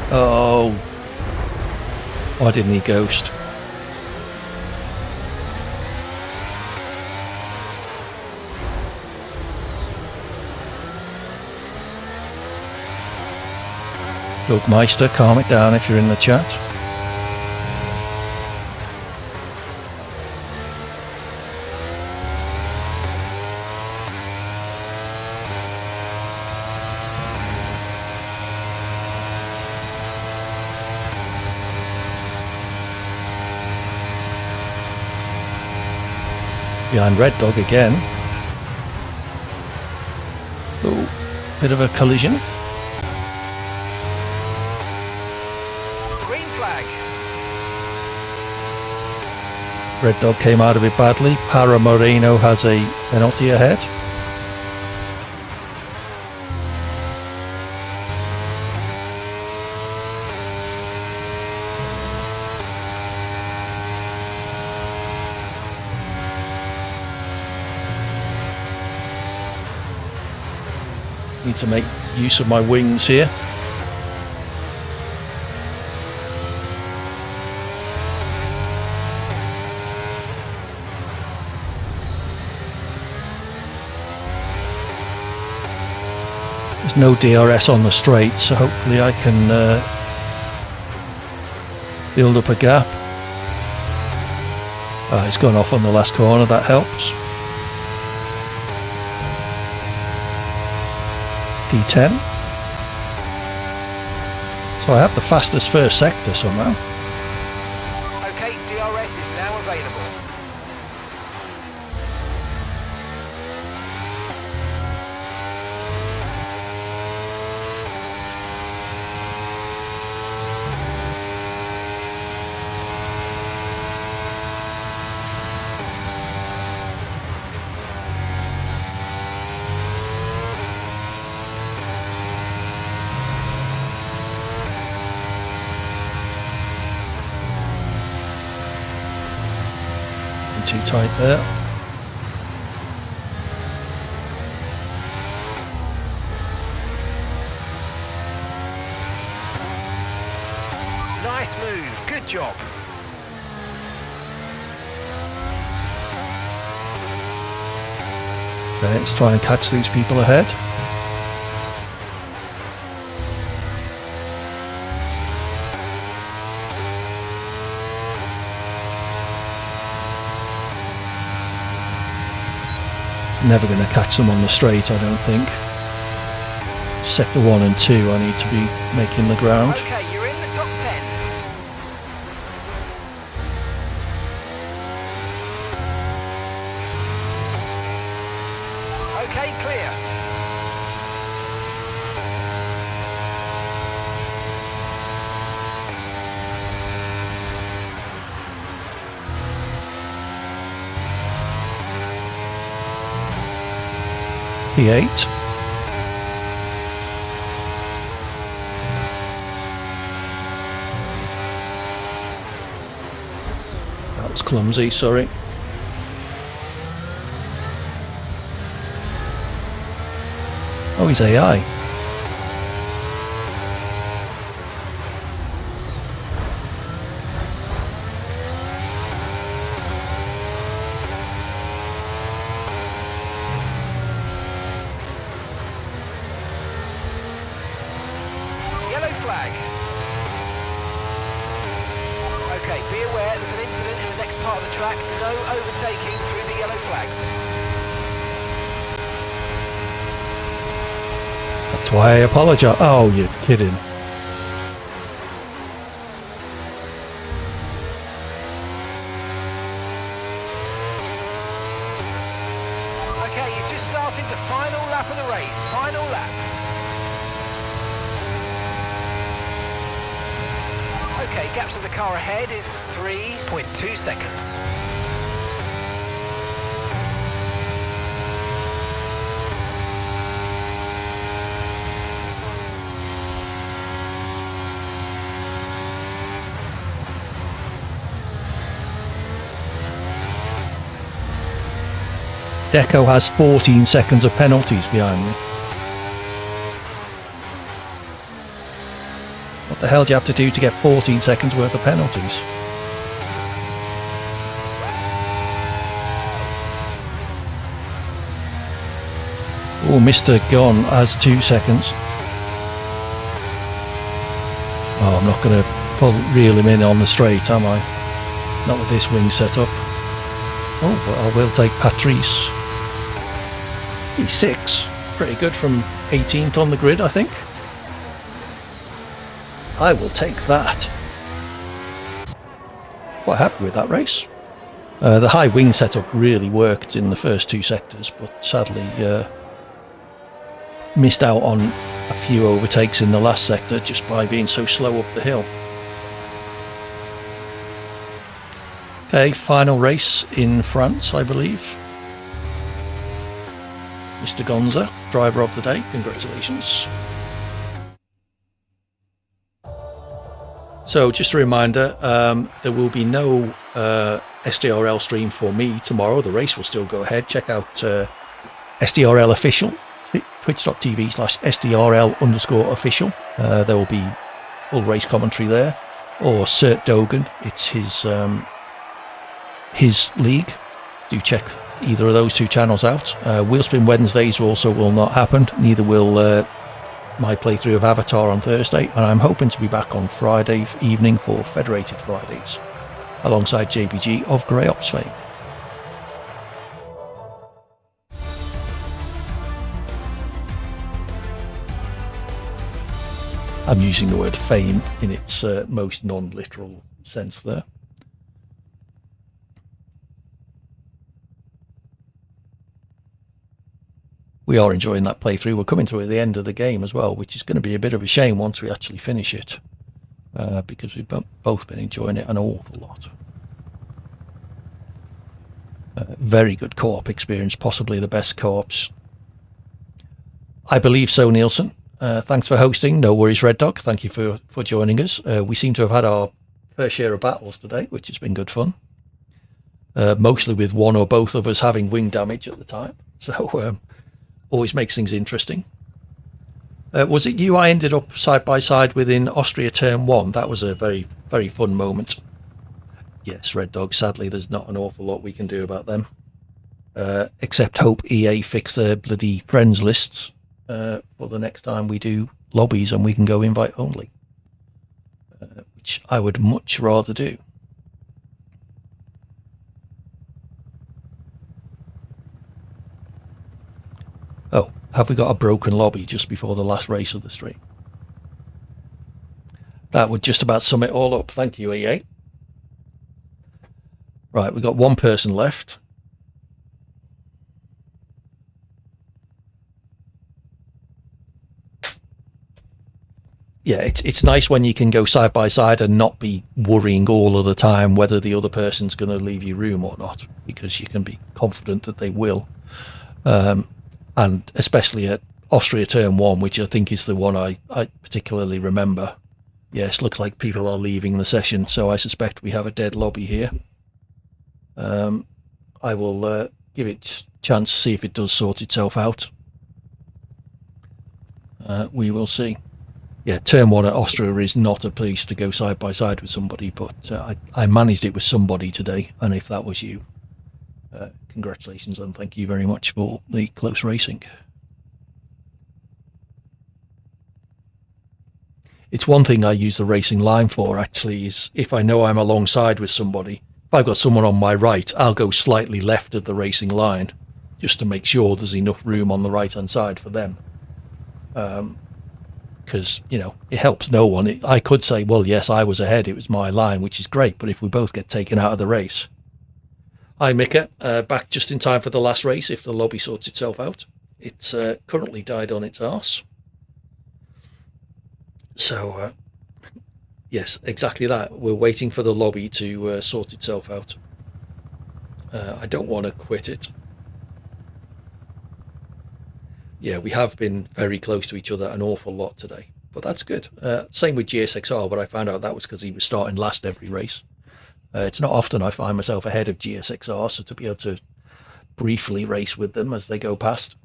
Oh, why didn't he ghost? Look, Meister, calm it down if you're in the chat. Behind Red Dog again. Oh, bit of a collision. Green flag. Red Dog came out of it badly. Para Moreno has a penalty ahead. Need to make use of my wings here. There's no DRS on the straight, so hopefully I can build up a gap. It's gone off on the last corner, that helps. P10. So I have the fastest first sector somehow. Okay, DRS is now available. too tight there. Nice move, good job. Okay, let's try and catch these people ahead. Never going to catch them on the straight, I don't think. Sector 1 and 2 I need to be making the ground. Okay, you're in the top 10. Okay, clear. P8. That was clumsy, sorry. Oh, he's AI. Yellow flag. Okay, be aware there's an incident in the next part of the track. No overtaking through the yellow flags. That's why I apologise. Oh, you're kidding. Okay, you just started the final lap of the race. Final lap. Okay, gap to the car ahead is 3.2 seconds. Deco has 14 seconds of penalties behind me. What the hell do you have to do to get 14 seconds worth of penalties? Oh, Mr. Gone has 2 seconds. Oh, I'm not going to reel him in on the straight, am I? Not with this wing set up. Oh, but I will take Patrice. He's 6. Pretty good from 18th on the grid, I think. I will take that. Quite happy with that race. The high wing setup really worked in the first 2 sectors, but sadly missed out on a few overtakes in the last sector just by being so slow up the hill. Okay, final race in France, I believe. Mr. Gonza, driver of the day, congratulations. So just a reminder, there will be no SDRL stream for me tomorrow. The race will still go ahead. Check out SDRL official, twitch.tv/SDRL_official. There will be full race commentary there. Or Cert Dogan, it's his league. Do check either of those 2 channels out. Wheelspin Wednesdays also will not happen. Neither will my playthrough of Avatar on Thursday, and I'm hoping to be back on Friday evening for Federated Fridays alongside JBG of Grey Ops fame. I'm using the word fame in its most non-literal sense there. We are enjoying that playthrough. We're coming to the end of the game as well, which is going to be a bit of a shame once we actually finish it, because we've both been enjoying it an awful lot. Very good co-op experience, possibly the best co-ops. I believe so, Nielsen. Thanks for hosting. No worries, Red Dog. Thank you for joining us. We seem to have had our fair share of battles today, which has been good fun. mostly with one or both of us having wing damage at the time. So always makes things interesting. Was it you I ended up side by side with in Austria Turn 1? That was a very, very fun moment. Yes, Red Dog, sadly there's not an awful lot we can do about them. Except hope EA fix their bloody friends lists for the next time we do lobbies and we can go invite only. Which I would much rather do. Oh, have we got a broken lobby just before the last race of the stream? That would just about sum it all up. Thank you, EA. Right, we've got one person left. Yeah, it's nice when you can go side by side and not be worrying all of the time whether the other person's going to leave you room or not, because you can be confident that they will. And especially at Austria Turn 1, which I think is the one I particularly remember. Yes, looks like people are leaving the session, so I suspect we have a dead lobby here. I will give it a chance to see if it does sort itself out. We will see. Yeah, Turn 1 at Austria is not a place to go side by side with somebody, but I managed it with somebody today, and if that was you, congratulations and thank you very much for the close racing. It's one thing I use the racing line for, actually, is if I know I'm alongside with somebody, if I've got someone on my right, I'll go slightly left of the racing line just to make sure there's enough room on the right-hand side for them. Because, you know, it helps no one. I could say, well, yes, I was ahead, it was my line, which is great, but if we both get taken out of the race. Hi, Mika, back just in time for the last race, if the lobby sorts itself out. It's currently died on its arse. So, yes, exactly that. We're waiting for the lobby to sort itself out. I don't want to quit it. Yeah, we have been very close to each other an awful lot today, but that's good. Same with GSXR, but I found out that was because he was starting last every race. It's not often I find myself ahead of GSXR, so to be able to briefly race with them as they go past.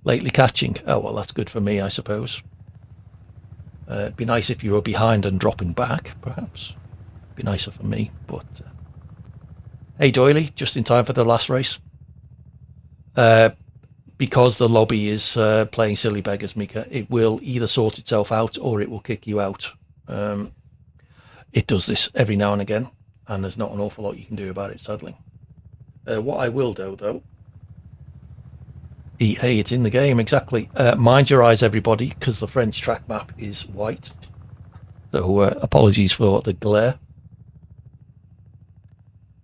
Lately catching. Oh, well, that's good for me, I suppose. It'd be nice if you were behind and dropping back, perhaps. It'd be nicer for me, but... Hey, Doily, just in time for the last race. Because the lobby is playing silly beggars, Mika, it will either sort itself out or it will kick you out. It does this every now and again, and there's not an awful lot you can do about it, sadly. What I will do, though... Hey, it's in the game, exactly. Mind your eyes, everybody, because the French track map is white. So apologies for the glare.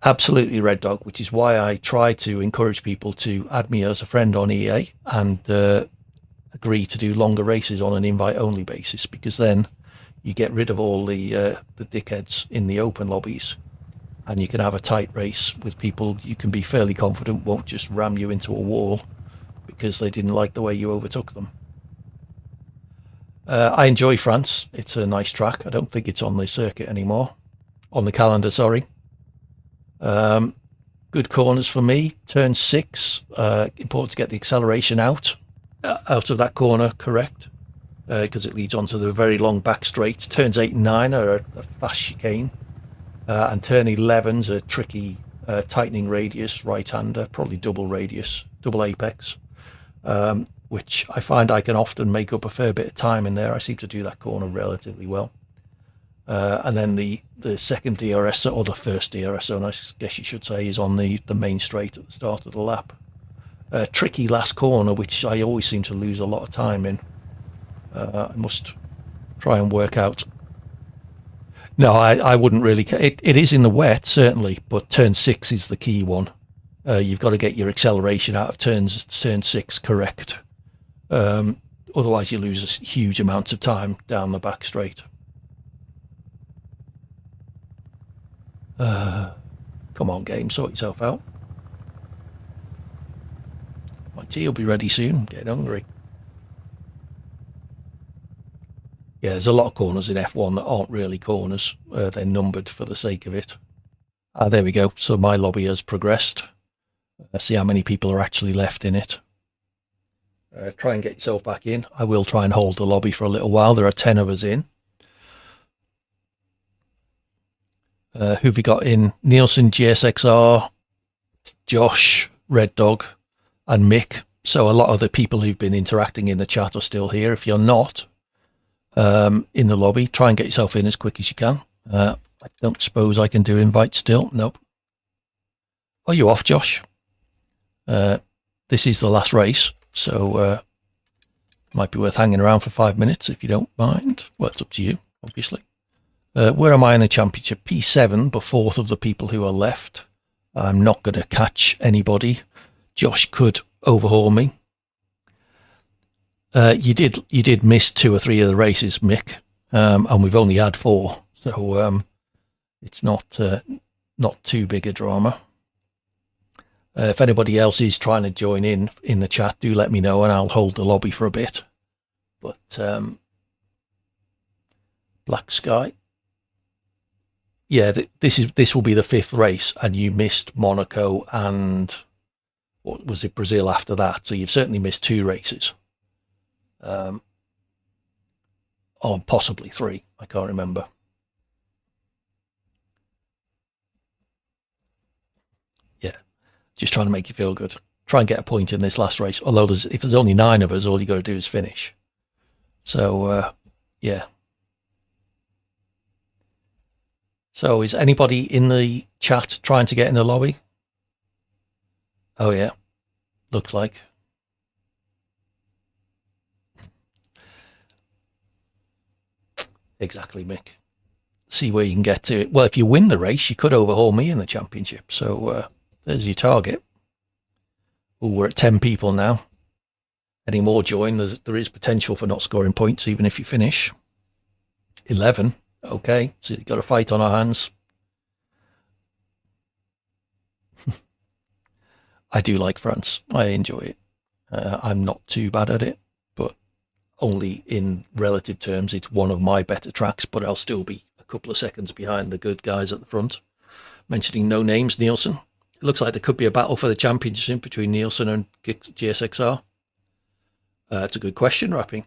Absolutely, Red Dog, which is why I try to encourage people to add me as a friend on EA and agree to do longer races on an invite-only basis, because then you get rid of all the dickheads in the open lobbies, and you can have a tight race with people you can be fairly confident won't just ram you into a wall because they didn't like the way you overtook them. I enjoy France. It's a nice track. I don't think it's on the circuit anymore. On the calendar, sorry. Good corners for me. Turn 6, important to get the acceleration out of that corner correct, because it leads onto the very long back straight. Turns 8 and 9 are a fast chicane, and turn 11's a tricky tightening radius, right-hander, probably double radius, double apex, which I find I can often make up a fair bit of time in there. I seem to do that corner relatively well. And then the second DRS, or the first DRS zone, I guess you should say, is on the main straight at the start of the lap. Tricky last corner, which I always seem to lose a lot of time in. I must try and work out. No, I wouldn't really care. It is in the wet, certainly, but turn 6 is the key one. You've got to get your acceleration out of turn 6 correct. Otherwise, you lose huge amounts of time down the back straight. Come on, game, sort yourself out. My tea will be ready soon. I'm getting hungry. Yeah, there's a lot of corners in F1 that aren't really corners. They're numbered for the sake of it. There we go. So my lobby has progressed. Let's see how many people are actually left in it. Try and get yourself back in. I will try and hold the lobby for a little while. There are 10 of us in. Who've we got in? Nielsen, GSXR, Josh, Red Dog, and Mick. So a lot of the people who've been interacting in the chat are still here. If you're not in the lobby, try and get yourself in as quick as you can. I don't suppose I can do invite still. Nope. Are you off, Josh? This is the last race, so might be worth hanging around for 5 minutes if you don't mind. Well, it's up to you, obviously. Where am I in the championship? P7, but fourth of the people who are left. I'm not going to catch anybody. Josh could overhaul me. You did miss 2 or 3 of the races, Mick, and we've only had 4, so it's not too big a drama. If anybody else is trying to join in the chat, do let me know and I'll hold the lobby for a bit. But Black Sky, yeah, this will be the 5th race, and you missed Monaco and what was it, Brazil after that. So you've certainly missed 2 races, or possibly 3. I can't remember. Yeah, just trying to make you feel good. Try and get a point in this last race. Although if there's only 9 of us, all you got to do is finish. So yeah. So is anybody in the chat trying to get in the lobby? Oh yeah, looks like. Exactly, Mick. See where you can get to it. Well, if you win the race, you could overhaul me in the championship. So there's your target. Oh, we're at 10 people now. Any more join? There is potential for not scoring points even if you finish. 11. Okay, so you've got a fight on our hands. I do like France. I enjoy it. I'm not too bad at it, but only in relative terms. It's one of my better tracks, but I'll still be a couple of seconds behind the good guys at the front. Mentioning no names, Nielsen. It looks like there could be a battle for the championship between Nielsen and GSXR. It's a good question, Rapping.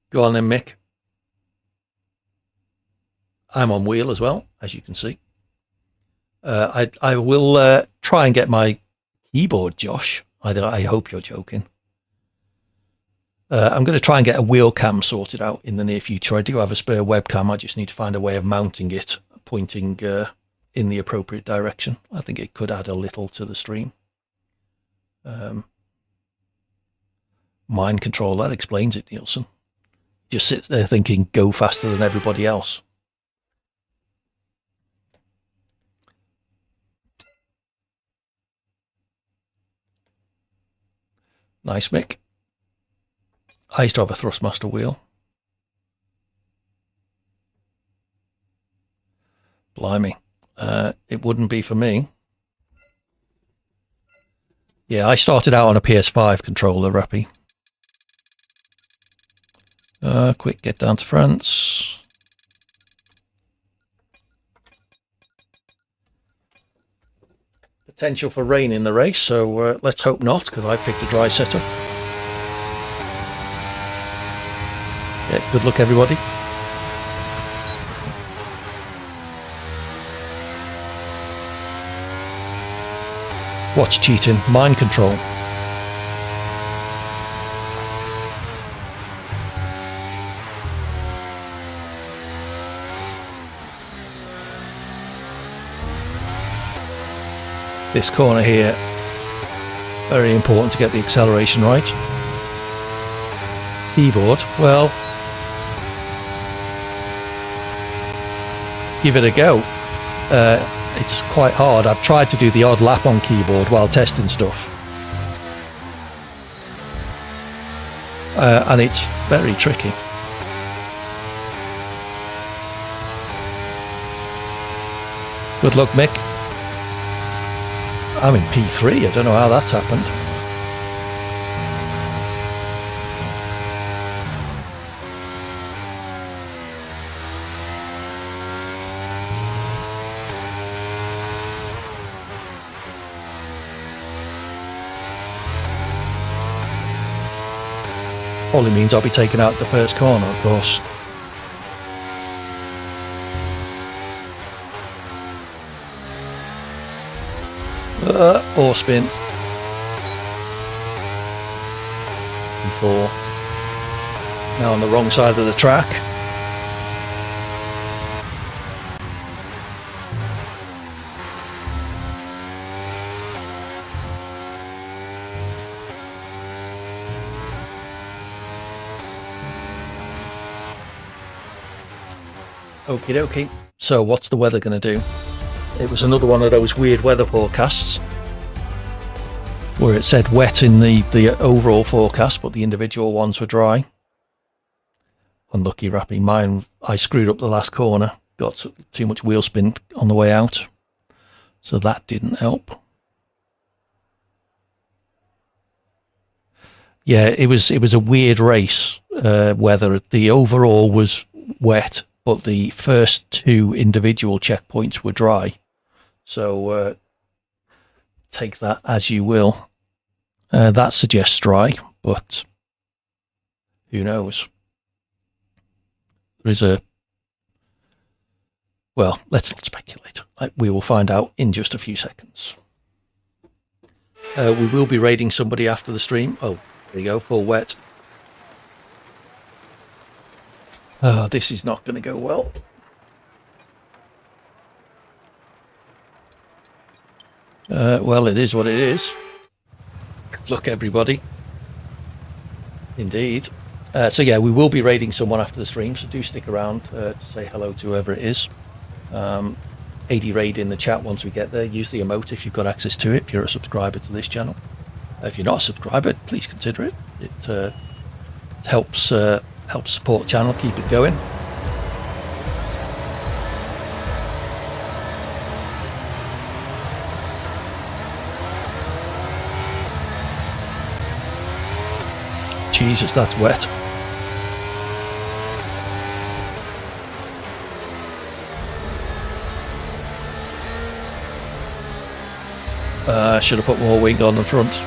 Go on then, Mick. I'm on wheel as well, as you can see. I will try and get my keyboard, Josh. I hope you're joking. I'm going to try and get a wheel cam sorted out in the near future. I do have a spare webcam. I just need to find a way of mounting it, pointing in the appropriate direction. I think it could add a little to the stream. Mind control, that explains it, Nielsen. Just sits there thinking, go faster than everybody else. Nice, Mick. I used to have a Thrustmaster wheel. Blimey. It wouldn't be for me. Yeah, I started out on a PS5 controller, Rappy. Quick, get down to France. Potential for rain in the race, so let's hope not, because I picked a dry setup. Yeah, good luck, everybody. What's cheating? Mind control. This corner here, very important to get the acceleration right. Keyboard, well, give it a go. It's quite hard. I've tried to do the odd lap on keyboard while testing stuff. And it's very tricky. Good luck, Mick. I'm in P3. I don't know how that's happened. Probably means I'll be taken out the first corner, of course. Or spin. And 4. Now on the wrong side of the track. Okie dokie. So what's the weather going to do? It was another one of those weird weather forecasts where it said wet in the overall forecast, but the individual ones were dry. Unlucky Rappy. Mine, I screwed up the last corner, got too much wheel spin on the way out, so that didn't help. Yeah, it was a weird race. Weather. The overall was wet, but the first 2 individual checkpoints were dry. So take that as you will. That suggests dry, but who knows? There is well, let's not speculate. We will find out in just a few seconds. We will be raiding somebody after the stream. Oh, there you go, full wet. Oh, this is not going to go well. Well, it is what it is. Good luck, everybody. Indeed. So yeah, we will be raiding someone after the stream, so do stick around to say hello to whoever it is. AD raid in the chat once we get there. Use the emote if you've got access to it, if you're a subscriber to this channel. If you're not a subscriber, please consider it. It helps support the channel, keep it going. Jesus, that's wet. Should have put more wing on the front.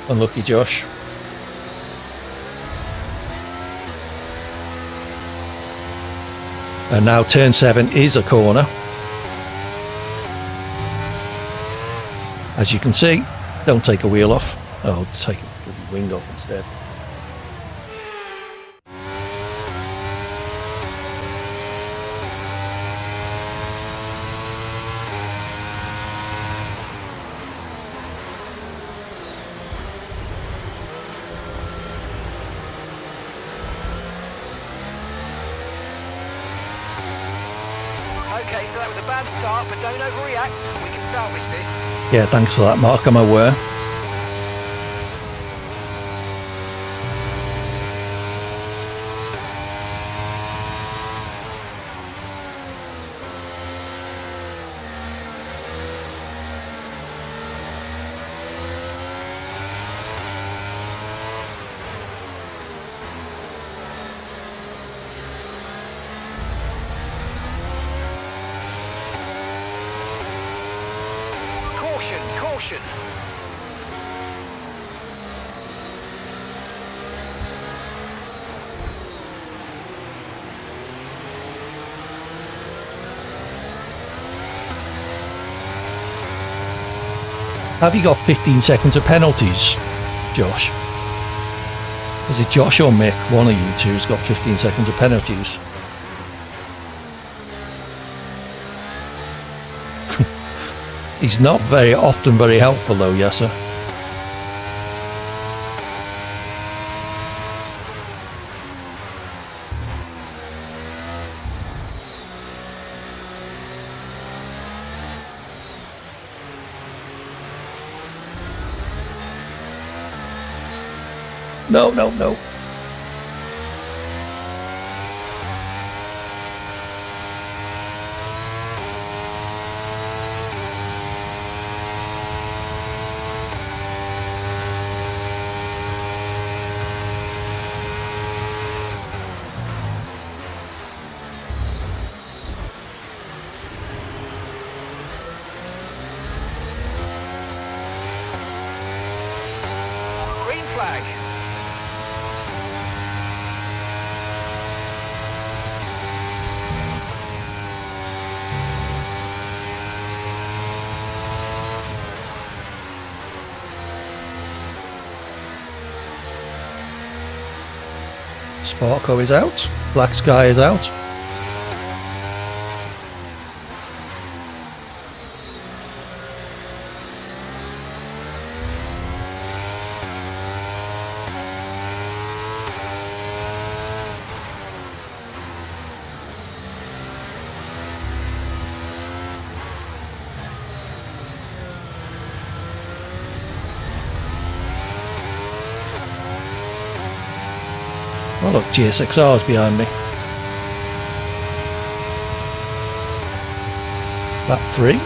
Unlucky Josh. And now turn 7 is a corner. As you can see, don't take a wheel off. Oh, take a wing off instead. Okay, so that was a bad start, but don't overreact. We can salvage this. Yeah, thanks for that, Mark. I'm aware. Caution. Have you got 15 seconds of penalties, Josh? Is it Josh or Mick? One of you two has got 15 seconds of penalties. He's not very often very helpful though, yes sir. No. Barco is out. Black Sky is out. Oh look, GSXR's behind me. Lap 3.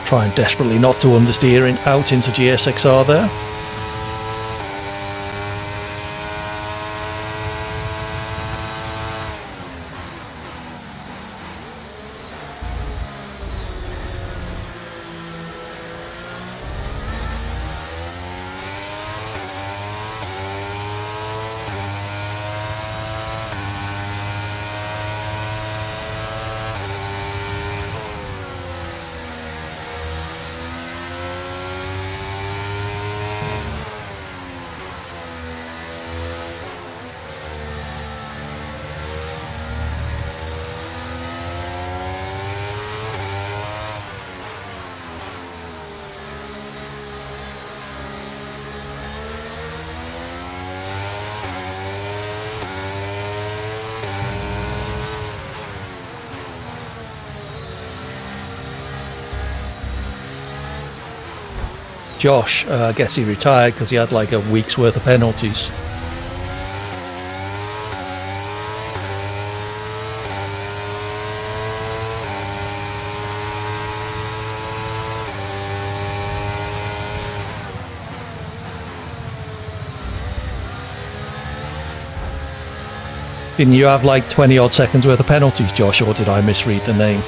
Trying desperately not to understeer out into GSXR there. Josh, I guess he retired because he had like a week's worth of penalties. Didn't you have like 20 odd seconds worth of penalties, Josh, or did I misread the name?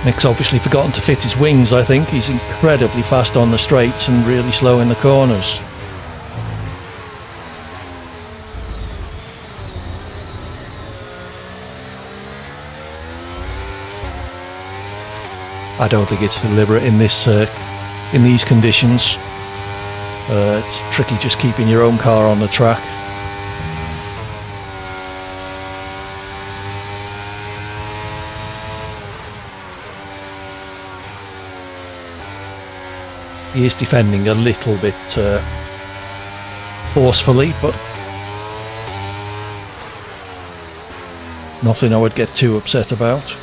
Nick's obviously forgotten to fit his wings, I think. He's incredibly fast on the straights and really slow in the corners. I don't think it's deliberate in these conditions. It's tricky just keeping your own car on the track. He is defending a little bit forcefully, but nothing I would get too upset about.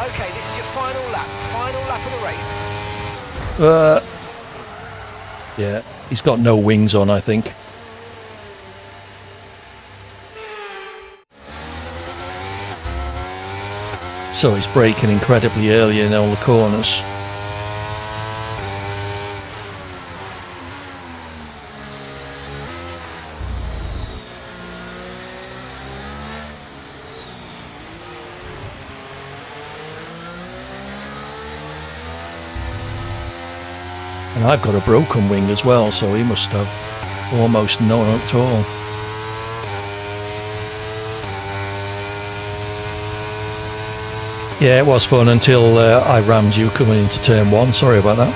Okay, this is your final lap of the race. Yeah, he's got no wings on, I think. So he's braking incredibly early in all the corners. And I've got a broken wing as well, so he must have almost none at all. Yeah, it was fun until I rammed you coming into turn 1. Sorry about that.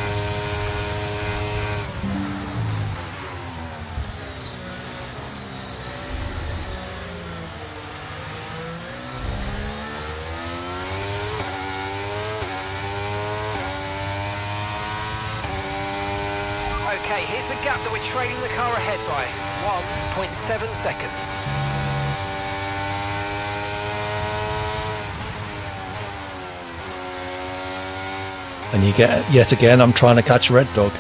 Okay, here's the gap that we're trailing the car ahead by. 1.7 seconds. And you get, yet again, I'm trying to catch Red Dog.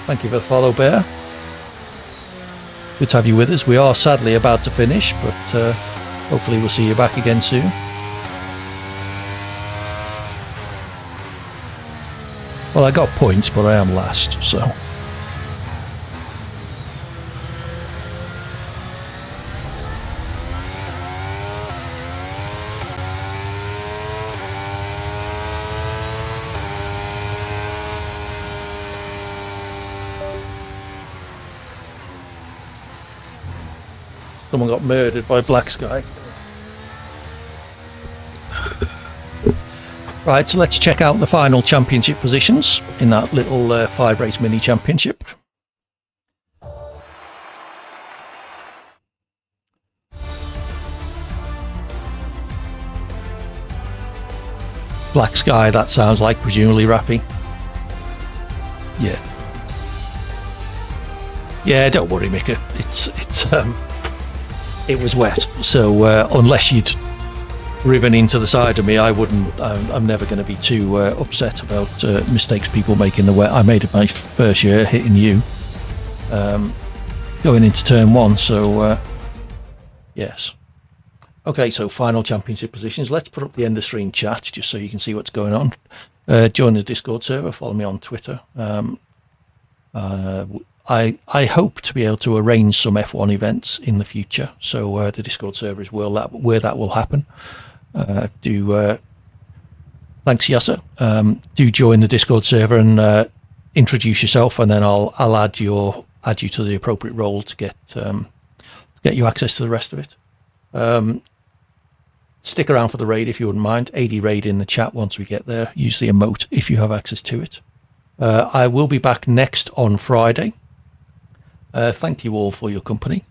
Thank you for the follow, Bear. Good to have you with us. We are sadly about to finish, but hopefully we'll see you back again soon. Well, I got points, but I am last, so... Someone got murdered by Black Sky. Right, so let's check out the final championship positions in that little 5-race mini championship. Black Sky, that sounds like presumably Rappy. Yeah. Yeah, don't worry, Mika. It was wet, so unless you'd driven into the side of me, I wouldn't. I'm never going to be too upset about mistakes people make in the wet. I made it my first year hitting you, going into turn 1. So yes. Okay, so final championship positions. Let's put up the end of stream chat just so you can see what's going on. Join the Discord server. Follow me on Twitter. I hope to be able to arrange some F1 events in the future. So the Discord server is where that will happen. Thanks, Yasser. Do join the Discord server and introduce yourself, and then I'll add you to the appropriate role to get you access to the rest of it. Stick around for the raid if you wouldn't mind. AD raid in the chat once we get there. Use the emote if you have access to it. I will be back next on Friday. Thank you all for your company.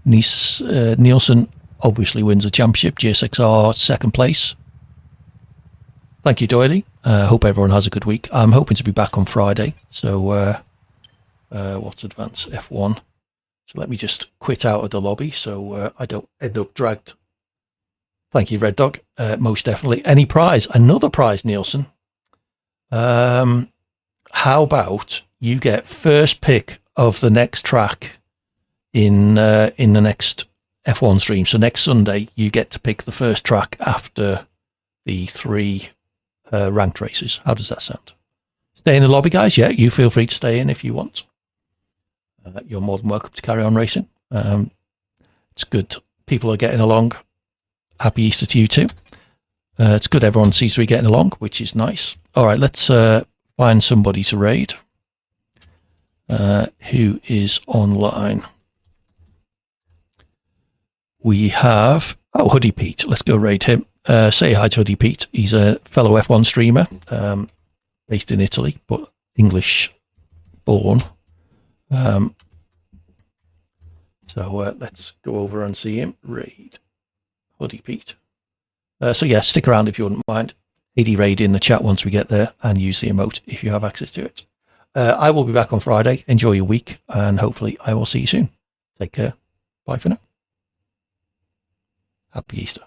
Nielsen obviously wins the championship. GSXR second place. Thank you, Doily. Hope everyone has a good week. I'm hoping to be back on Friday. So what's advance F1? So let me just quit out of the lobby so I don't end up dragged. Thank you, Red Dog. Most definitely. Any prize? Another prize, Nielsen. How about you get first pick of the next track in the next F1 stream? So next Sunday, you get to pick the first track after the 3 ranked races. How does that sound? Stay in the lobby, guys. Yeah, you feel free to stay in if you want. You're more than welcome to carry on racing. It's good. People are getting along. Happy Easter to you too. It's good everyone seems to be getting along, which is nice. All right, let's find somebody to raid. Who is online? We have Hoodie Pete. Let's go raid him. Say hi to Hoodie Pete. He's a fellow F1 streamer, based in Italy, but English born. So let's go over and see him. Raid Hoodie Pete. So yeah, stick around if you wouldn't mind. AD raid in the chat once we get there, and use the emote if you have access to it. I will be back on Friday. Enjoy your week, and hopefully I will see you soon. Take care. Bye for now. Happy Easter.